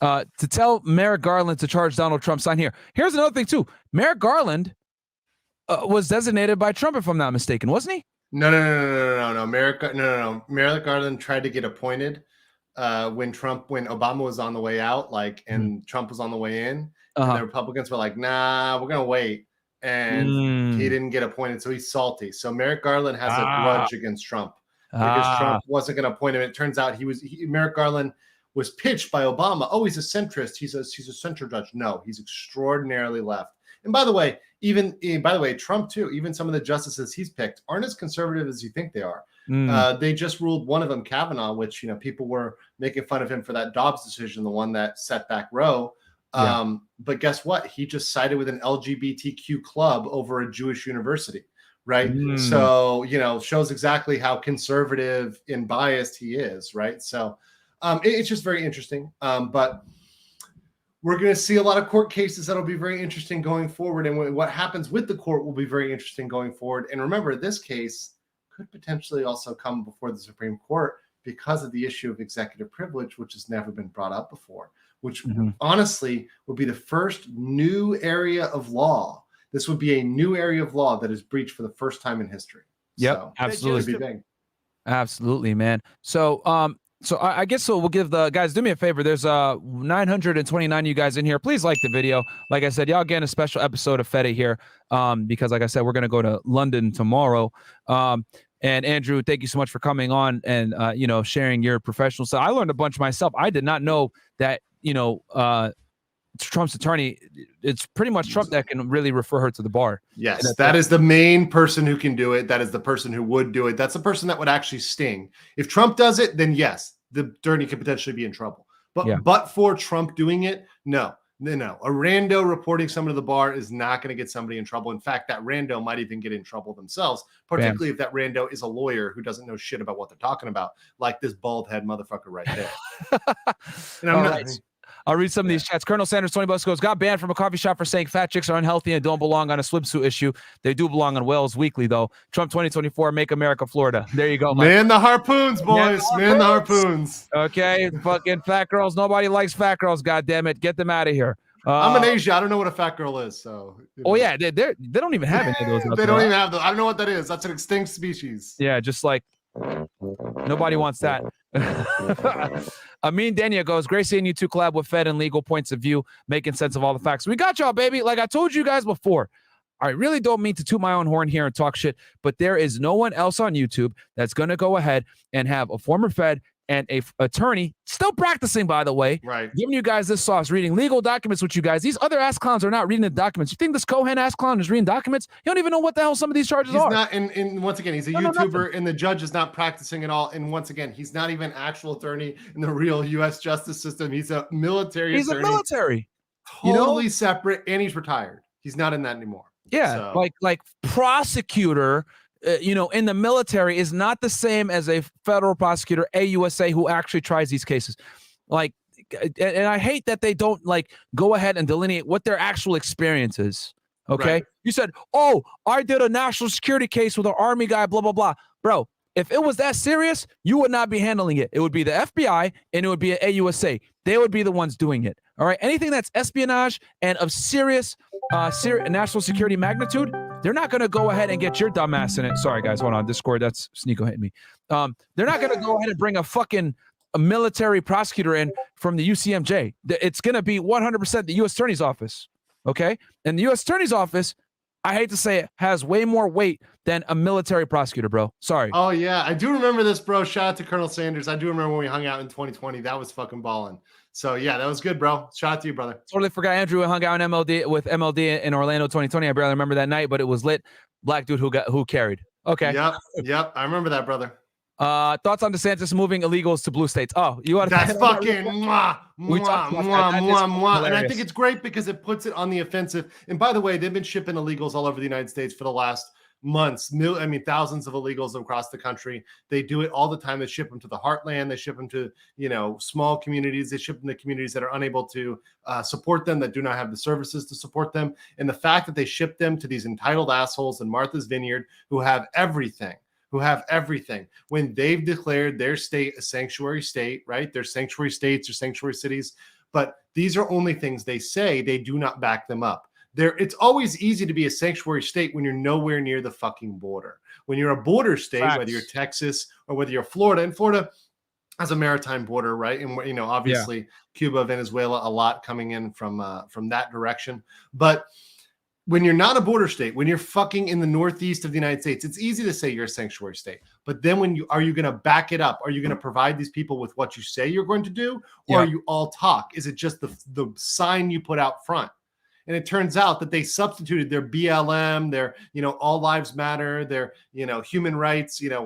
to tell Merrick Garland to charge Donald Trump, sign here. Here's another thing, too. Merrick Garland was designated by Trump, if I'm not mistaken, wasn't he? No. Merrick Garland tried to get appointed when Obama was on the way out, and Trump was on the way in. And the Republicans were like, nah, we're gonna wait. And he didn't get appointed, so he's salty. So Merrick Garland has a grudge against Trump because Trump wasn't gonna appoint him. It turns out Merrick Garland was pitched by Obama. Oh, he's a centrist. He's a center judge. No, he's extraordinarily left. And by the way, Trump too, even some of the justices he's picked aren't as conservative as you think they are. They just ruled one of them, Kavanaugh, which, people were making fun of him for that Dobbs decision, the one that set back Roe. But guess what? He just sided with an LGBTQ club over a Jewish university, right? So, shows exactly how conservative and biased he is, right? So it's just very interesting. But we're going to see a lot of court cases that'll be very interesting going forward. And what happens with the court will be very interesting going forward. And remember, this case could potentially also come before the Supreme Court because of the issue of executive privilege, which has never been brought up before, which honestly would be the first new area of law. This would be a new area of law that is breached for the first time in history. Yep, so, absolutely. Absolutely, man. So, I guess so. We'll give the guys, do me a favor. There's 929 of you guys in here. Please like the video. Like I said, y'all getting a special episode of Fede here because, like I said, we're going to go to London tomorrow. And Andrew, thank you so much for coming on and, sharing your professional stuff. I learned a bunch myself. I did not know that, Trump's attorney, it's pretty much Trump that can really refer her to the bar. Yes, that is the main person who can do it. That is the person who would do it. That's the person that would actually sting. If Trump does it, then yes, the attorney could potentially be in trouble. But for Trump doing it, no. A rando reporting someone to the bar is not going to get somebody in trouble. In fact, that rando might even get in trouble themselves, particularly if that rando is a lawyer who doesn't know shit about what they're talking about, like this bald head motherfucker right there. And I'm not. I'll read some of these chats. Colonel Sanders, 20 bucks goes, got banned from a coffee shop for saying fat chicks are unhealthy and don't belong on a swimsuit issue. They do belong on Wales Weekly, though. Trump 2024, make America Florida. There you go, Mike. Man the harpoons, boys. Man the harpoons. Okay, fucking fat girls. Nobody likes fat girls, goddammit. Get them out of here. I'm in Asia. I don't know what a fat girl is. So. Oh, yeah. They don't even have any of those. They don't even have those. I don't know what that is. That's an extinct species. Yeah, just like nobody wants that. Amin Dania goes, great seeing you two collab with Fed and legal points of view, making sense of all the facts. We got y'all, baby. Like I told you guys before, I really don't mean to toot my own horn here and talk shit, but there is no one else on YouTube that's going to go ahead and have a former Fed and a attorney, still practicing, by the way, giving you guys this sauce, reading legal documents with you guys. These other ass clowns are not reading the documents. You think this Cohen ass clown is reading documents? You don't even know what the hell some of these charges are. He's not, and once again, he's a YouTuber, and the judge is not practicing at all. And once again, he's not even actual attorney in the real U.S. justice system. He's a military attorney. He's a military. Totally separate, and he's retired. He's not in that anymore. Yeah, so. like prosecutor, in the military is not the same as a federal prosecutor, AUSA, who actually tries these cases. And I hate that they don't go ahead and delineate what their actual experience is. Okay. Right. You said, oh, I did a national security case with an army guy, blah, blah, blah. Bro, if it was that serious, you would not be handling it. It would be the FBI and it would be an AUSA. They would be the ones doing it. All right. Anything that's espionage and of serious national security magnitude, they're not going to go ahead and get your dumb ass in it. Sorry, guys. Hold on. Discord. That's Sneeko hitting me. They're not going to go ahead and bring a military prosecutor in from the UCMJ. It's going to be 100% the U.S. Attorney's Office. Okay. And the U.S. Attorney's Office, I hate to say it, has way more weight than a military prosecutor, bro. Sorry. Oh, yeah. I do remember this, bro. Shout out to Colonel Sanders. I do remember when we hung out in 2020. That was fucking balling. So, yeah, that was good, bro. Shout out to you, brother. Totally forgot Andrew hung out in MLD in Orlando 2020. I barely remember that night, but it was lit. Black dude who carried. Okay. Yep. I remember that, brother. Thoughts on DeSantis moving illegals to blue states? Oh, you want that's fucking mwah. And I think it's great because it puts it on the offensive. And by the way, they've been shipping illegals all over the United States for the last months. Thousands of illegals across the country. They do it all the time. They ship them to the heartland. They ship them to, small communities. They ship them to communities that are unable to support them, that do not have the services to support them. And the fact that they ship them to these entitled assholes in Martha's Vineyard who have everything, when they've declared their state a sanctuary state, right? They're sanctuary states or sanctuary cities, but these are only things they say. They do not back them up. It's always easy to be a sanctuary state when you're nowhere near the fucking border. When you're a border state, whether you're Texas or whether you're Florida, and Florida has a maritime border, right? And obviously Cuba, Venezuela, a lot coming in from that direction. But when you're not a border state, when you're fucking in the northeast of the United States, it's easy to say you're a sanctuary state. But then are you going to back it up? Are you going to provide these people with what you say you're going to do? Or are you all talk? Is it just the sign you put out front? And it turns out that they substituted their BLM, their, all lives matter, their, human rights, their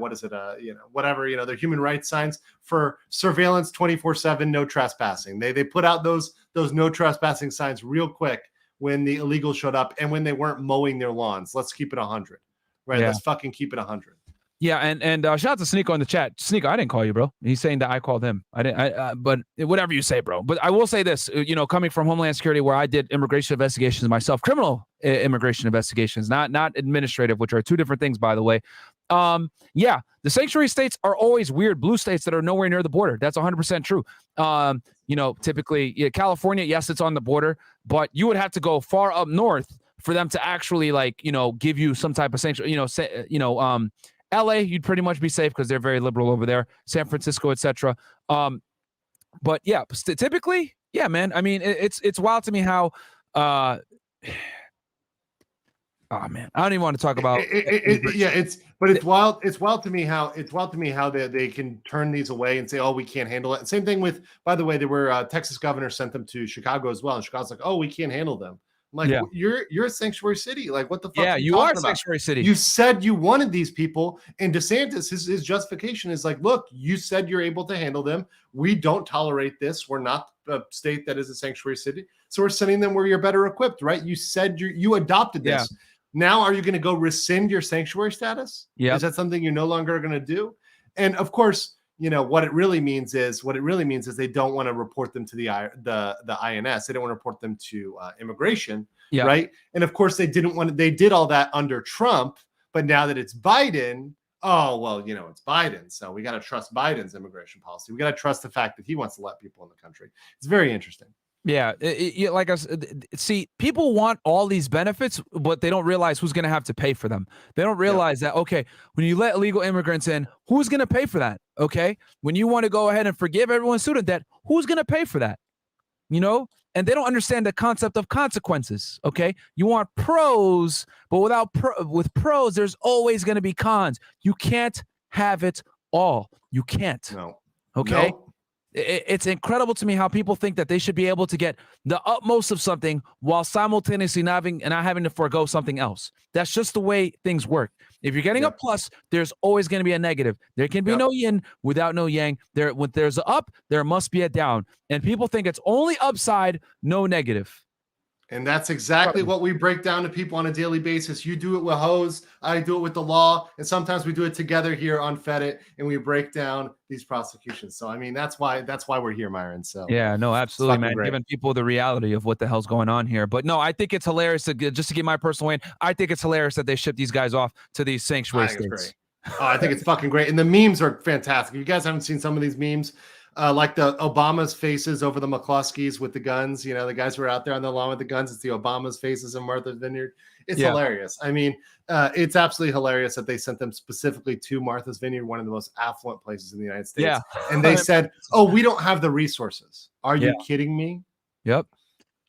human rights signs for surveillance 24/7, no trespassing. They put out those no trespassing signs real quick when the illegals showed up and when they weren't mowing their lawns. Let's keep it 100, right? Yeah. Let's fucking keep it 100. Yeah, and shout out to Sneeko in the chat. Sneeko, I didn't call you, bro. He's saying that I called him. I didn't. But whatever you say, bro. But I will say this. Coming from Homeland Security, where I did immigration investigations myself, criminal immigration investigations, not administrative, which are two different things, by the way. The sanctuary states are always weird blue states that are nowhere near the border. That's 100% true. Typically, California, yes, it's on the border, but you would have to go far up north for them to actually give you some type of sanctuary. LA, you'd pretty much be safe because they're very liberal over there. San Francisco, etc. But yeah, typically, yeah, man. I mean, it's wild to me how. Oh man, I don't even want to talk about. It's wild. It's wild to me how they can turn these away and say, "Oh, we can't handle it." Same thing with, by the way, there were Texas governor sent them to Chicago as well, and Chicago's like, "Oh, we can't handle them." I'm like, you're a sanctuary city. Like, what the fuck? Yeah, you are a sanctuary city. You said you wanted these people, and DeSantis, his justification is like, look, you said you're able to handle them. We don't tolerate this. We're not a state that is a sanctuary city, so we're sending them where you're better equipped, right? You said you adopted this. Yeah. Now, are you going to go rescind your sanctuary status? Yeah. Is that something you're no longer going to do? And of course, what it really means is they don't want to report them to the INS. They don't want to report them to immigration, right? And of course, they did all that under Trump, but now that it's Biden, it's Biden, so we got to trust Biden's immigration policy. We got to trust the fact that he wants to let people in the country. It's very interesting. Yeah, like I said, see, people want all these benefits, but they don't realize who's going to have to pay for them. They don't realize that, okay, when you let illegal immigrants in, who's going to pay for that? Okay, when you want to go ahead and forgive everyone's student debt, who's going to pay for that? And they don't understand the concept of consequences. Okay, you want pros, but with pros, there's always going to be cons. You can't have it all. You can't. No. Okay. No. It's incredible to me how people think that they should be able to get the utmost of something while simultaneously not having to forego something else. That's just the way things work. If you're getting a plus, there's always going to be a negative. There can be no yin without no yang. When there's an up, there must be a down. And people think it's only upside, no negative. And that's exactly what we break down to people on a daily basis. You do it with Hose, I do it with the law, and sometimes we do it together here on Fed It, and we break down these prosecutions. So I mean, that's why we're here, Myron. So yeah, no, absolutely, man. Great. Giving people the reality of what the hell's going on here. But no, I think it's hilarious just to give my personal way. I think it's hilarious that they ship these guys off to these sanctuary states. I think it's fucking great, and the memes are fantastic. If you guys haven't seen some of these memes. Like the Obama's faces over the McCluskeys with the guns, the guys who are out there on the lawn with the guns. It's the Obama's faces in Martha's Vineyard. It's hilarious. I mean, it's absolutely hilarious that they sent them specifically to Martha's Vineyard, one of the most affluent places in the United States. Yeah. And they said, "Oh, we don't have the resources." Are you kidding me? Yep.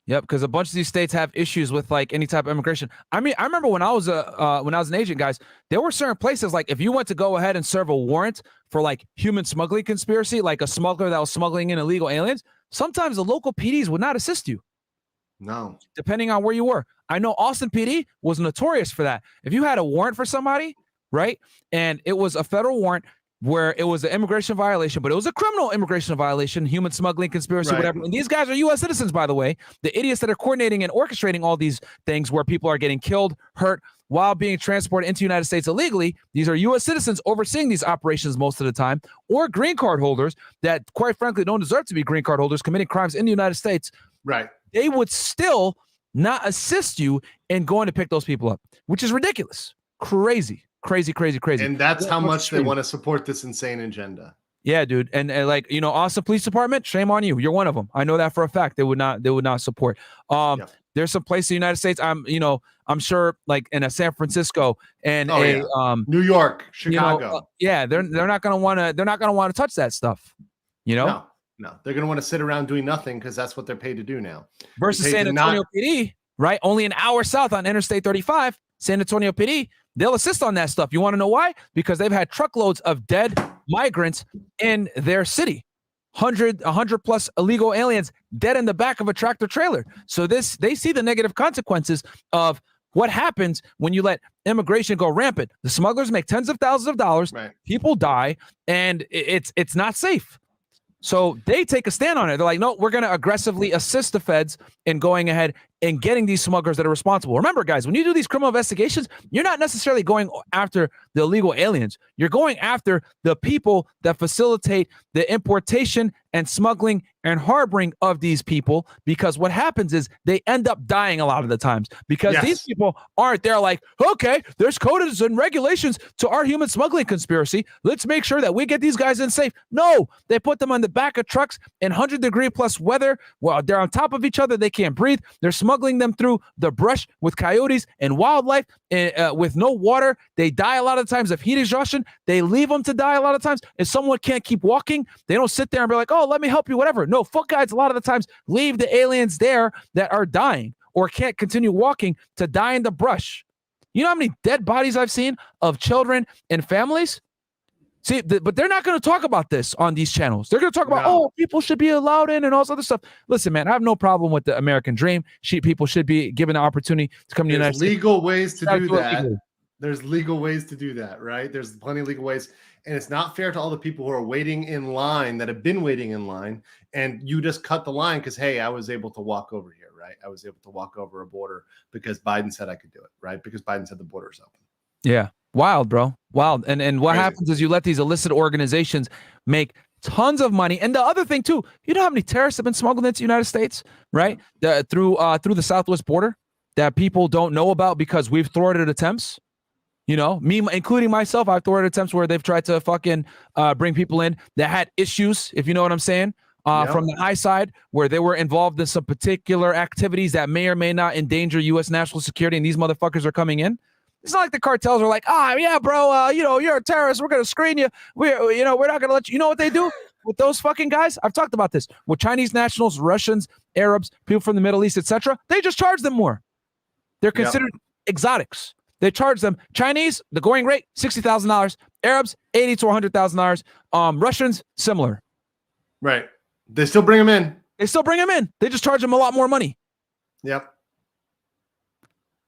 Because a bunch of these states have issues with like any type of immigration. I mean, I remember when I was an agent, guys, there were certain places like if you went to go ahead and serve a warrant for like human smuggling conspiracy, like a smuggler that was smuggling in illegal aliens, sometimes the local PDs would not assist you. No. Depending on where you were. I know Austin PD was notorious for that. If you had a warrant for somebody, right, and it was a federal warrant, where it was an immigration violation, but it was a criminal immigration violation, human smuggling, conspiracy, whatever. And these guys are U.S. citizens, by the way. The idiots that are coordinating and orchestrating all these things where people are getting killed, hurt, while being transported into the United States illegally. These are U.S. citizens overseeing these operations most of the time, or green card holders that, quite frankly, don't deserve to be green card holders committing crimes in the United States. Right. They would still not assist you in going to pick those people up, which is ridiculous. Crazy. And that's how much they want to support this insane agenda. Yeah, dude. And like, you know, Austin Police Department, shame on you. You're one of them. I know that for a fact. They would not support. There's some place in the United States. I'm sure like in a San Francisco and New York, Chicago. They're not gonna want to touch that stuff. You know? No. They're gonna want to sit around doing nothing because that's what they're paid to do now. Versus San Antonio PD, right? Only an hour south on Interstate 35, San Antonio PD, they'll assist on that stuff. You want to know why? Because they've had truckloads of dead migrants in their city. 100 plus illegal aliens dead in the back of a tractor trailer. So they see the negative consequences of what happens when you let immigration go rampant. The smugglers make tens of thousands of dollars, people die, and it's not safe. So they take a stand on it. They're like, no, we're going to aggressively assist the feds in going ahead and getting these smugglers that are responsible. Remember, guys, when you do these criminal investigations, you're not necessarily going after the illegal aliens. You're going after the people that facilitate the importation and smuggling and harboring of these people, because what happens is they end up dying a lot of the times because these people aren't there like, okay, there's codes and regulations to our human smuggling conspiracy. Let's make sure that we get these guys in safe. No, they put them on the back of trucks in 100-degree plus weather. Well, they're on top of each other. They can't breathe. They're smuggling them through the brush with coyotes and wildlife with no water. They die a lot of times of heat exhaustion. They leave them to die a lot of times. If someone can't keep walking, they don't sit there and be like, oh, let me help you, whatever. No, fuck guys, a lot of the times leave the aliens there that are dying or can't continue walking to die in the brush. You know how many dead bodies I've seen of children and families? See, but they're not going to talk about this on these channels. They're going to talk about, oh, people should be allowed in and all this other stuff. Listen, man, I have no problem with the American dream. People should be given the opportunity to come to the United States. There's legal ways to do that. There's legal ways to do that, right? There's plenty of legal ways. And it's not fair to all the people who are waiting in line, that have been waiting in line, and you just cut the line because, hey, I was able to walk over here, right? I was able to walk over a border because Biden said I could do it, right? Because Biden said the border is open. Yeah. Wild, bro. Wild. And what happens is you let these illicit organizations make tons of money. And the other thing too, you know how many terrorists have been smuggled into the United States, right? Through the southwest border that people don't know about because we've thwarted attempts. You know, me, including myself, I've thwarted attempts where they've tried to fucking bring people in that had issues, if you know what I'm saying, from the high side, where they were involved in some particular activities that may or may not endanger U.S. national security, and these motherfuckers are coming in. It's not like the cartels are like, yeah, bro, you're a terrorist. We're going to screen you. We're not going to let you. You know what they do with those fucking guys? I've talked about this with Chinese nationals, Russians, Arabs, people from the Middle East, etc. They just charge them more. They're considered exotics. They charge them. Chinese, the going rate, $60,000. Arabs, $80,000 to $100,000. Russians, similar. Right. They still bring them in. They just charge them a lot more money. Yep.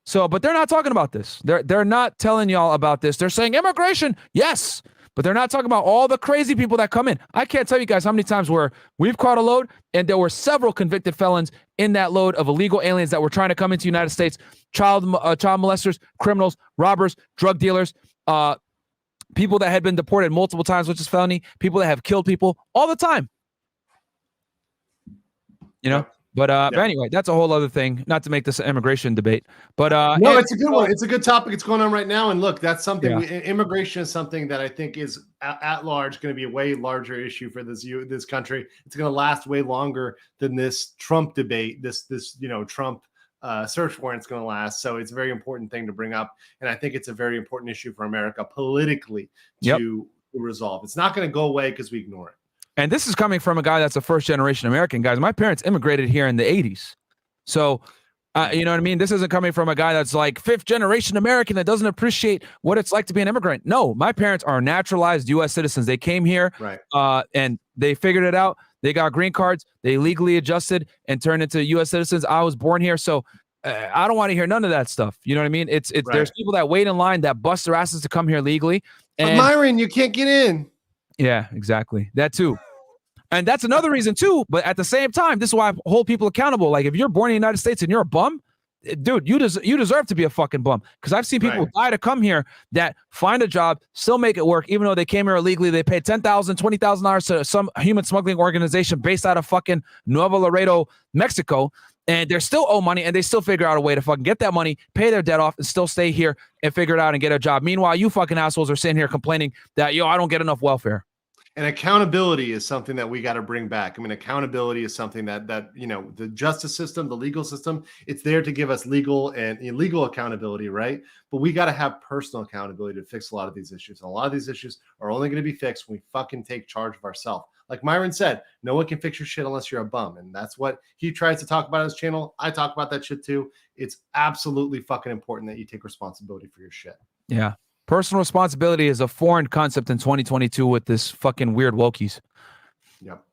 So, but they're not talking about this. They're not telling y'all about this. They're saying immigration, yes, but they're not talking about all the crazy people that come in. I can't tell you guys how many times where we've caught a load and there were several convicted felons in that load of illegal aliens that were trying to come into the United States, child molesters, criminals, robbers, drug dealers, people that had been deported multiple times, which is felony, people that have killed people all the time. You know? But anyway, that's a whole other thing. Not to make this an immigration debate, but no, it's a good one. It's a good topic. It's going on right now. And look, that's something. Immigration is something that I think is at large going to be a way larger issue for this country. It's going to last way longer than this Trump debate. This Trump search warrant's going to last. So it's a very important thing to bring up, and I think it's a very important issue for America politically to resolve. It's not going to go away because we ignore it. And this is coming from a guy that's a first-generation American, guys. My parents immigrated here in the 80s. So, you know what I mean? This isn't coming from a guy that's like fifth-generation American that doesn't appreciate what it's like to be an immigrant. No, my parents are naturalized U.S. citizens. They came here and they figured it out. They got green cards. They legally adjusted and turned into U.S. citizens. I was born here. So I don't want to hear none of that stuff. You know what I mean? There's people that wait in line that bust their asses to come here legally. And but Myron, you can't get in. Yeah, exactly. That too. And that's another reason too. But at the same time, this is why I hold people accountable. Like if you're born in the United States and you're a bum, dude, you deserve to be a fucking bum. Because I've seen people die to come here that find a job, still make it work, even though they came here illegally. They paid $10,000, $20,000 to some human smuggling organization based out of fucking Nuevo Laredo, Mexico. And they're still owe money, and they still figure out a way to fucking get that money, pay their debt off, and still stay here and figure it out and get a job. Meanwhile, you fucking assholes are sitting here complaining that, I don't get enough welfare. And accountability is something that we got to bring back. I mean, accountability is something that the justice system, the legal system, it's there to give us legal and illegal accountability, right? But we got to have personal accountability to fix a lot of these issues. And a lot of these issues are only going to be fixed when we fucking take charge of ourselves. Like Myron said, no one can fix your shit unless you're a bum. And that's what he tries to talk about on his channel. I talk about that shit too. It's absolutely fucking important that you take responsibility for your shit. Yeah. Personal responsibility is a foreign concept in 2022 with this fucking weird wokies. Yep.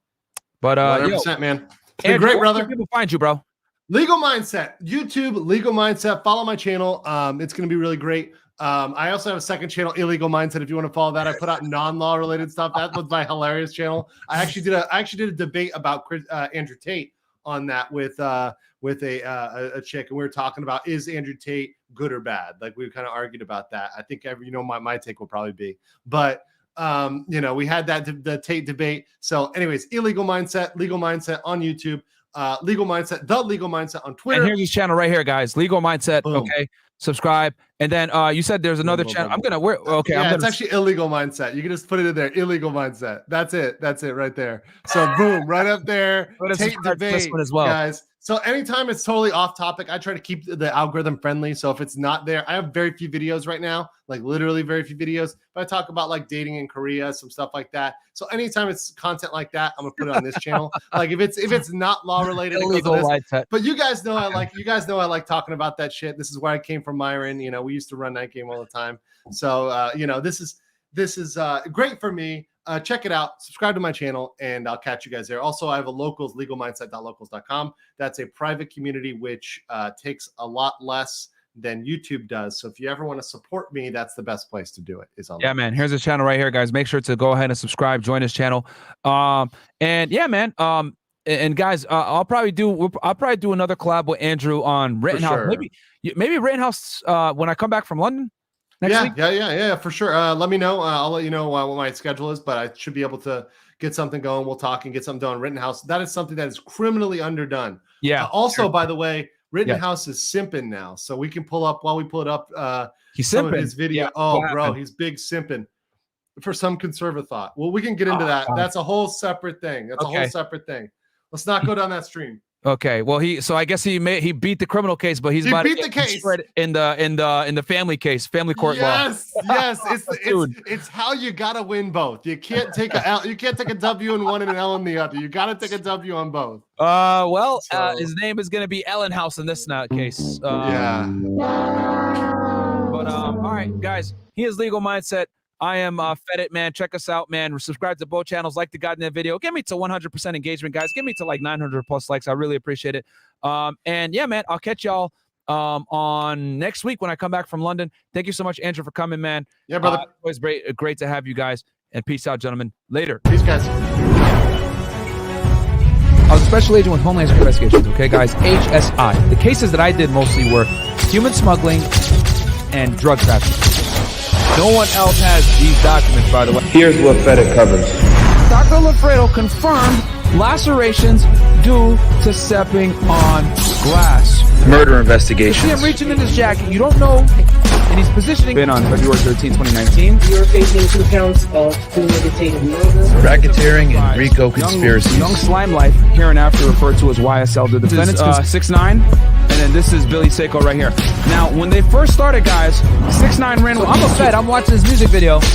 But 100%, man. It's been great, brother. Where can people find you, bro? Legal Mindset, YouTube, Legal Mindset. Follow my channel. It's going to be really great. I also have a second channel, Illegal Mindset. If you want to follow that, I put out non-law related stuff. That was my hilarious channel. I actually did a debate about Andrew Tate on that with a chick, and we were talking about, is Andrew Tate good or bad? Like, we kind of argued about that. I think my take will probably be, but we had the Tate debate. So anyways, Illegal Mindset, Legal Mindset on YouTube, Legal Mindset, The Legal Mindset on Twitter. And here's his channel right here, guys. Legal Mindset. Boom. Okay. Subscribe. And then you said there's another channel. It's actually Illegal Mindset. You can just put it in there. Illegal Mindset. That's it right there. So boom, right up there. Tate debate, this one as well, guys. So anytime it's totally off topic, I try to keep the algorithm friendly. So if it's not there, I have very few videos right now, like literally very few videos. But I talk about like dating in Korea, some stuff like that. So anytime it's content like that, I'm gonna put it on this channel. Like if it's not law related, but you guys know I like talking about that shit. This is where I came from, Myron. We used to run Night Game all the time. So this is great for me. Check it out, subscribe to my channel, and I'll catch you guys there. Also, I have a locals, legalmindset.locals.com. That's a private community which takes a lot less than YouTube does. So if you ever want to support me, that's the best place to do it. Yeah, man. Here's his channel right here, guys. Make sure to go ahead and subscribe, join his channel. And yeah, man. And guys, I'll probably do another collab with Andrew on Rittenhouse. Sure. Maybe Rittenhouse when I come back from London. Yeah, for sure. Let me know. I'll let you know what my schedule is, but I should be able to get something going. We'll talk and get something done. Rittenhouse, that is something that is criminally underdone. Yeah. Also, by the way, Rittenhouse is simping now, so we can pull up he's some simping of his video. Bro, he's big simping for some conservative thought. Well, we can get into that. That's a whole separate thing. Let's not go down that stream. Okay, well, I guess he beat the criminal case, but he beat the case in the family case, family court law. Yes, it's how you gotta win both. You can't take a W in one and an L in the other. You gotta take a W on both. His name is gonna be Ellenhouse in this case. But all right, guys, he is Legal Mindset. I am Fed It, man. Check us out, man. Subscribe to both channels. Like the goddamn video. Get me to 100% engagement, guys. Get me to like 900 plus likes. I really appreciate it. And yeah, man, I'll catch y'all on next week when I come back from London. Thank you so much, Andrew, for coming, man. Yeah, brother. Always great to have you guys. And peace out, gentlemen. Later. Peace, guys. I was a special agent with Homeland Security Investigations, okay, guys? HSI. The cases that I did mostly were human smuggling and drug trafficking. No one else has these documents, by the way. Here's what FedEx covers. Dr. Lafredo confirmed lacerations due to stepping on glass. Murder You investigations. see him reaching in his jacket. You don't know, and he's positioning. Been on February 13, 2019. You're facing 2 counts of premeditated murder, Racketeering and RICO conspiracies. Young Slime Life, here and after referred to as YSL. The defendants 6'9", and then this is Billy Seiko right here. Now, when they first started, guys, 6'9" ran with. I'm a Fed. I'm watching this music video.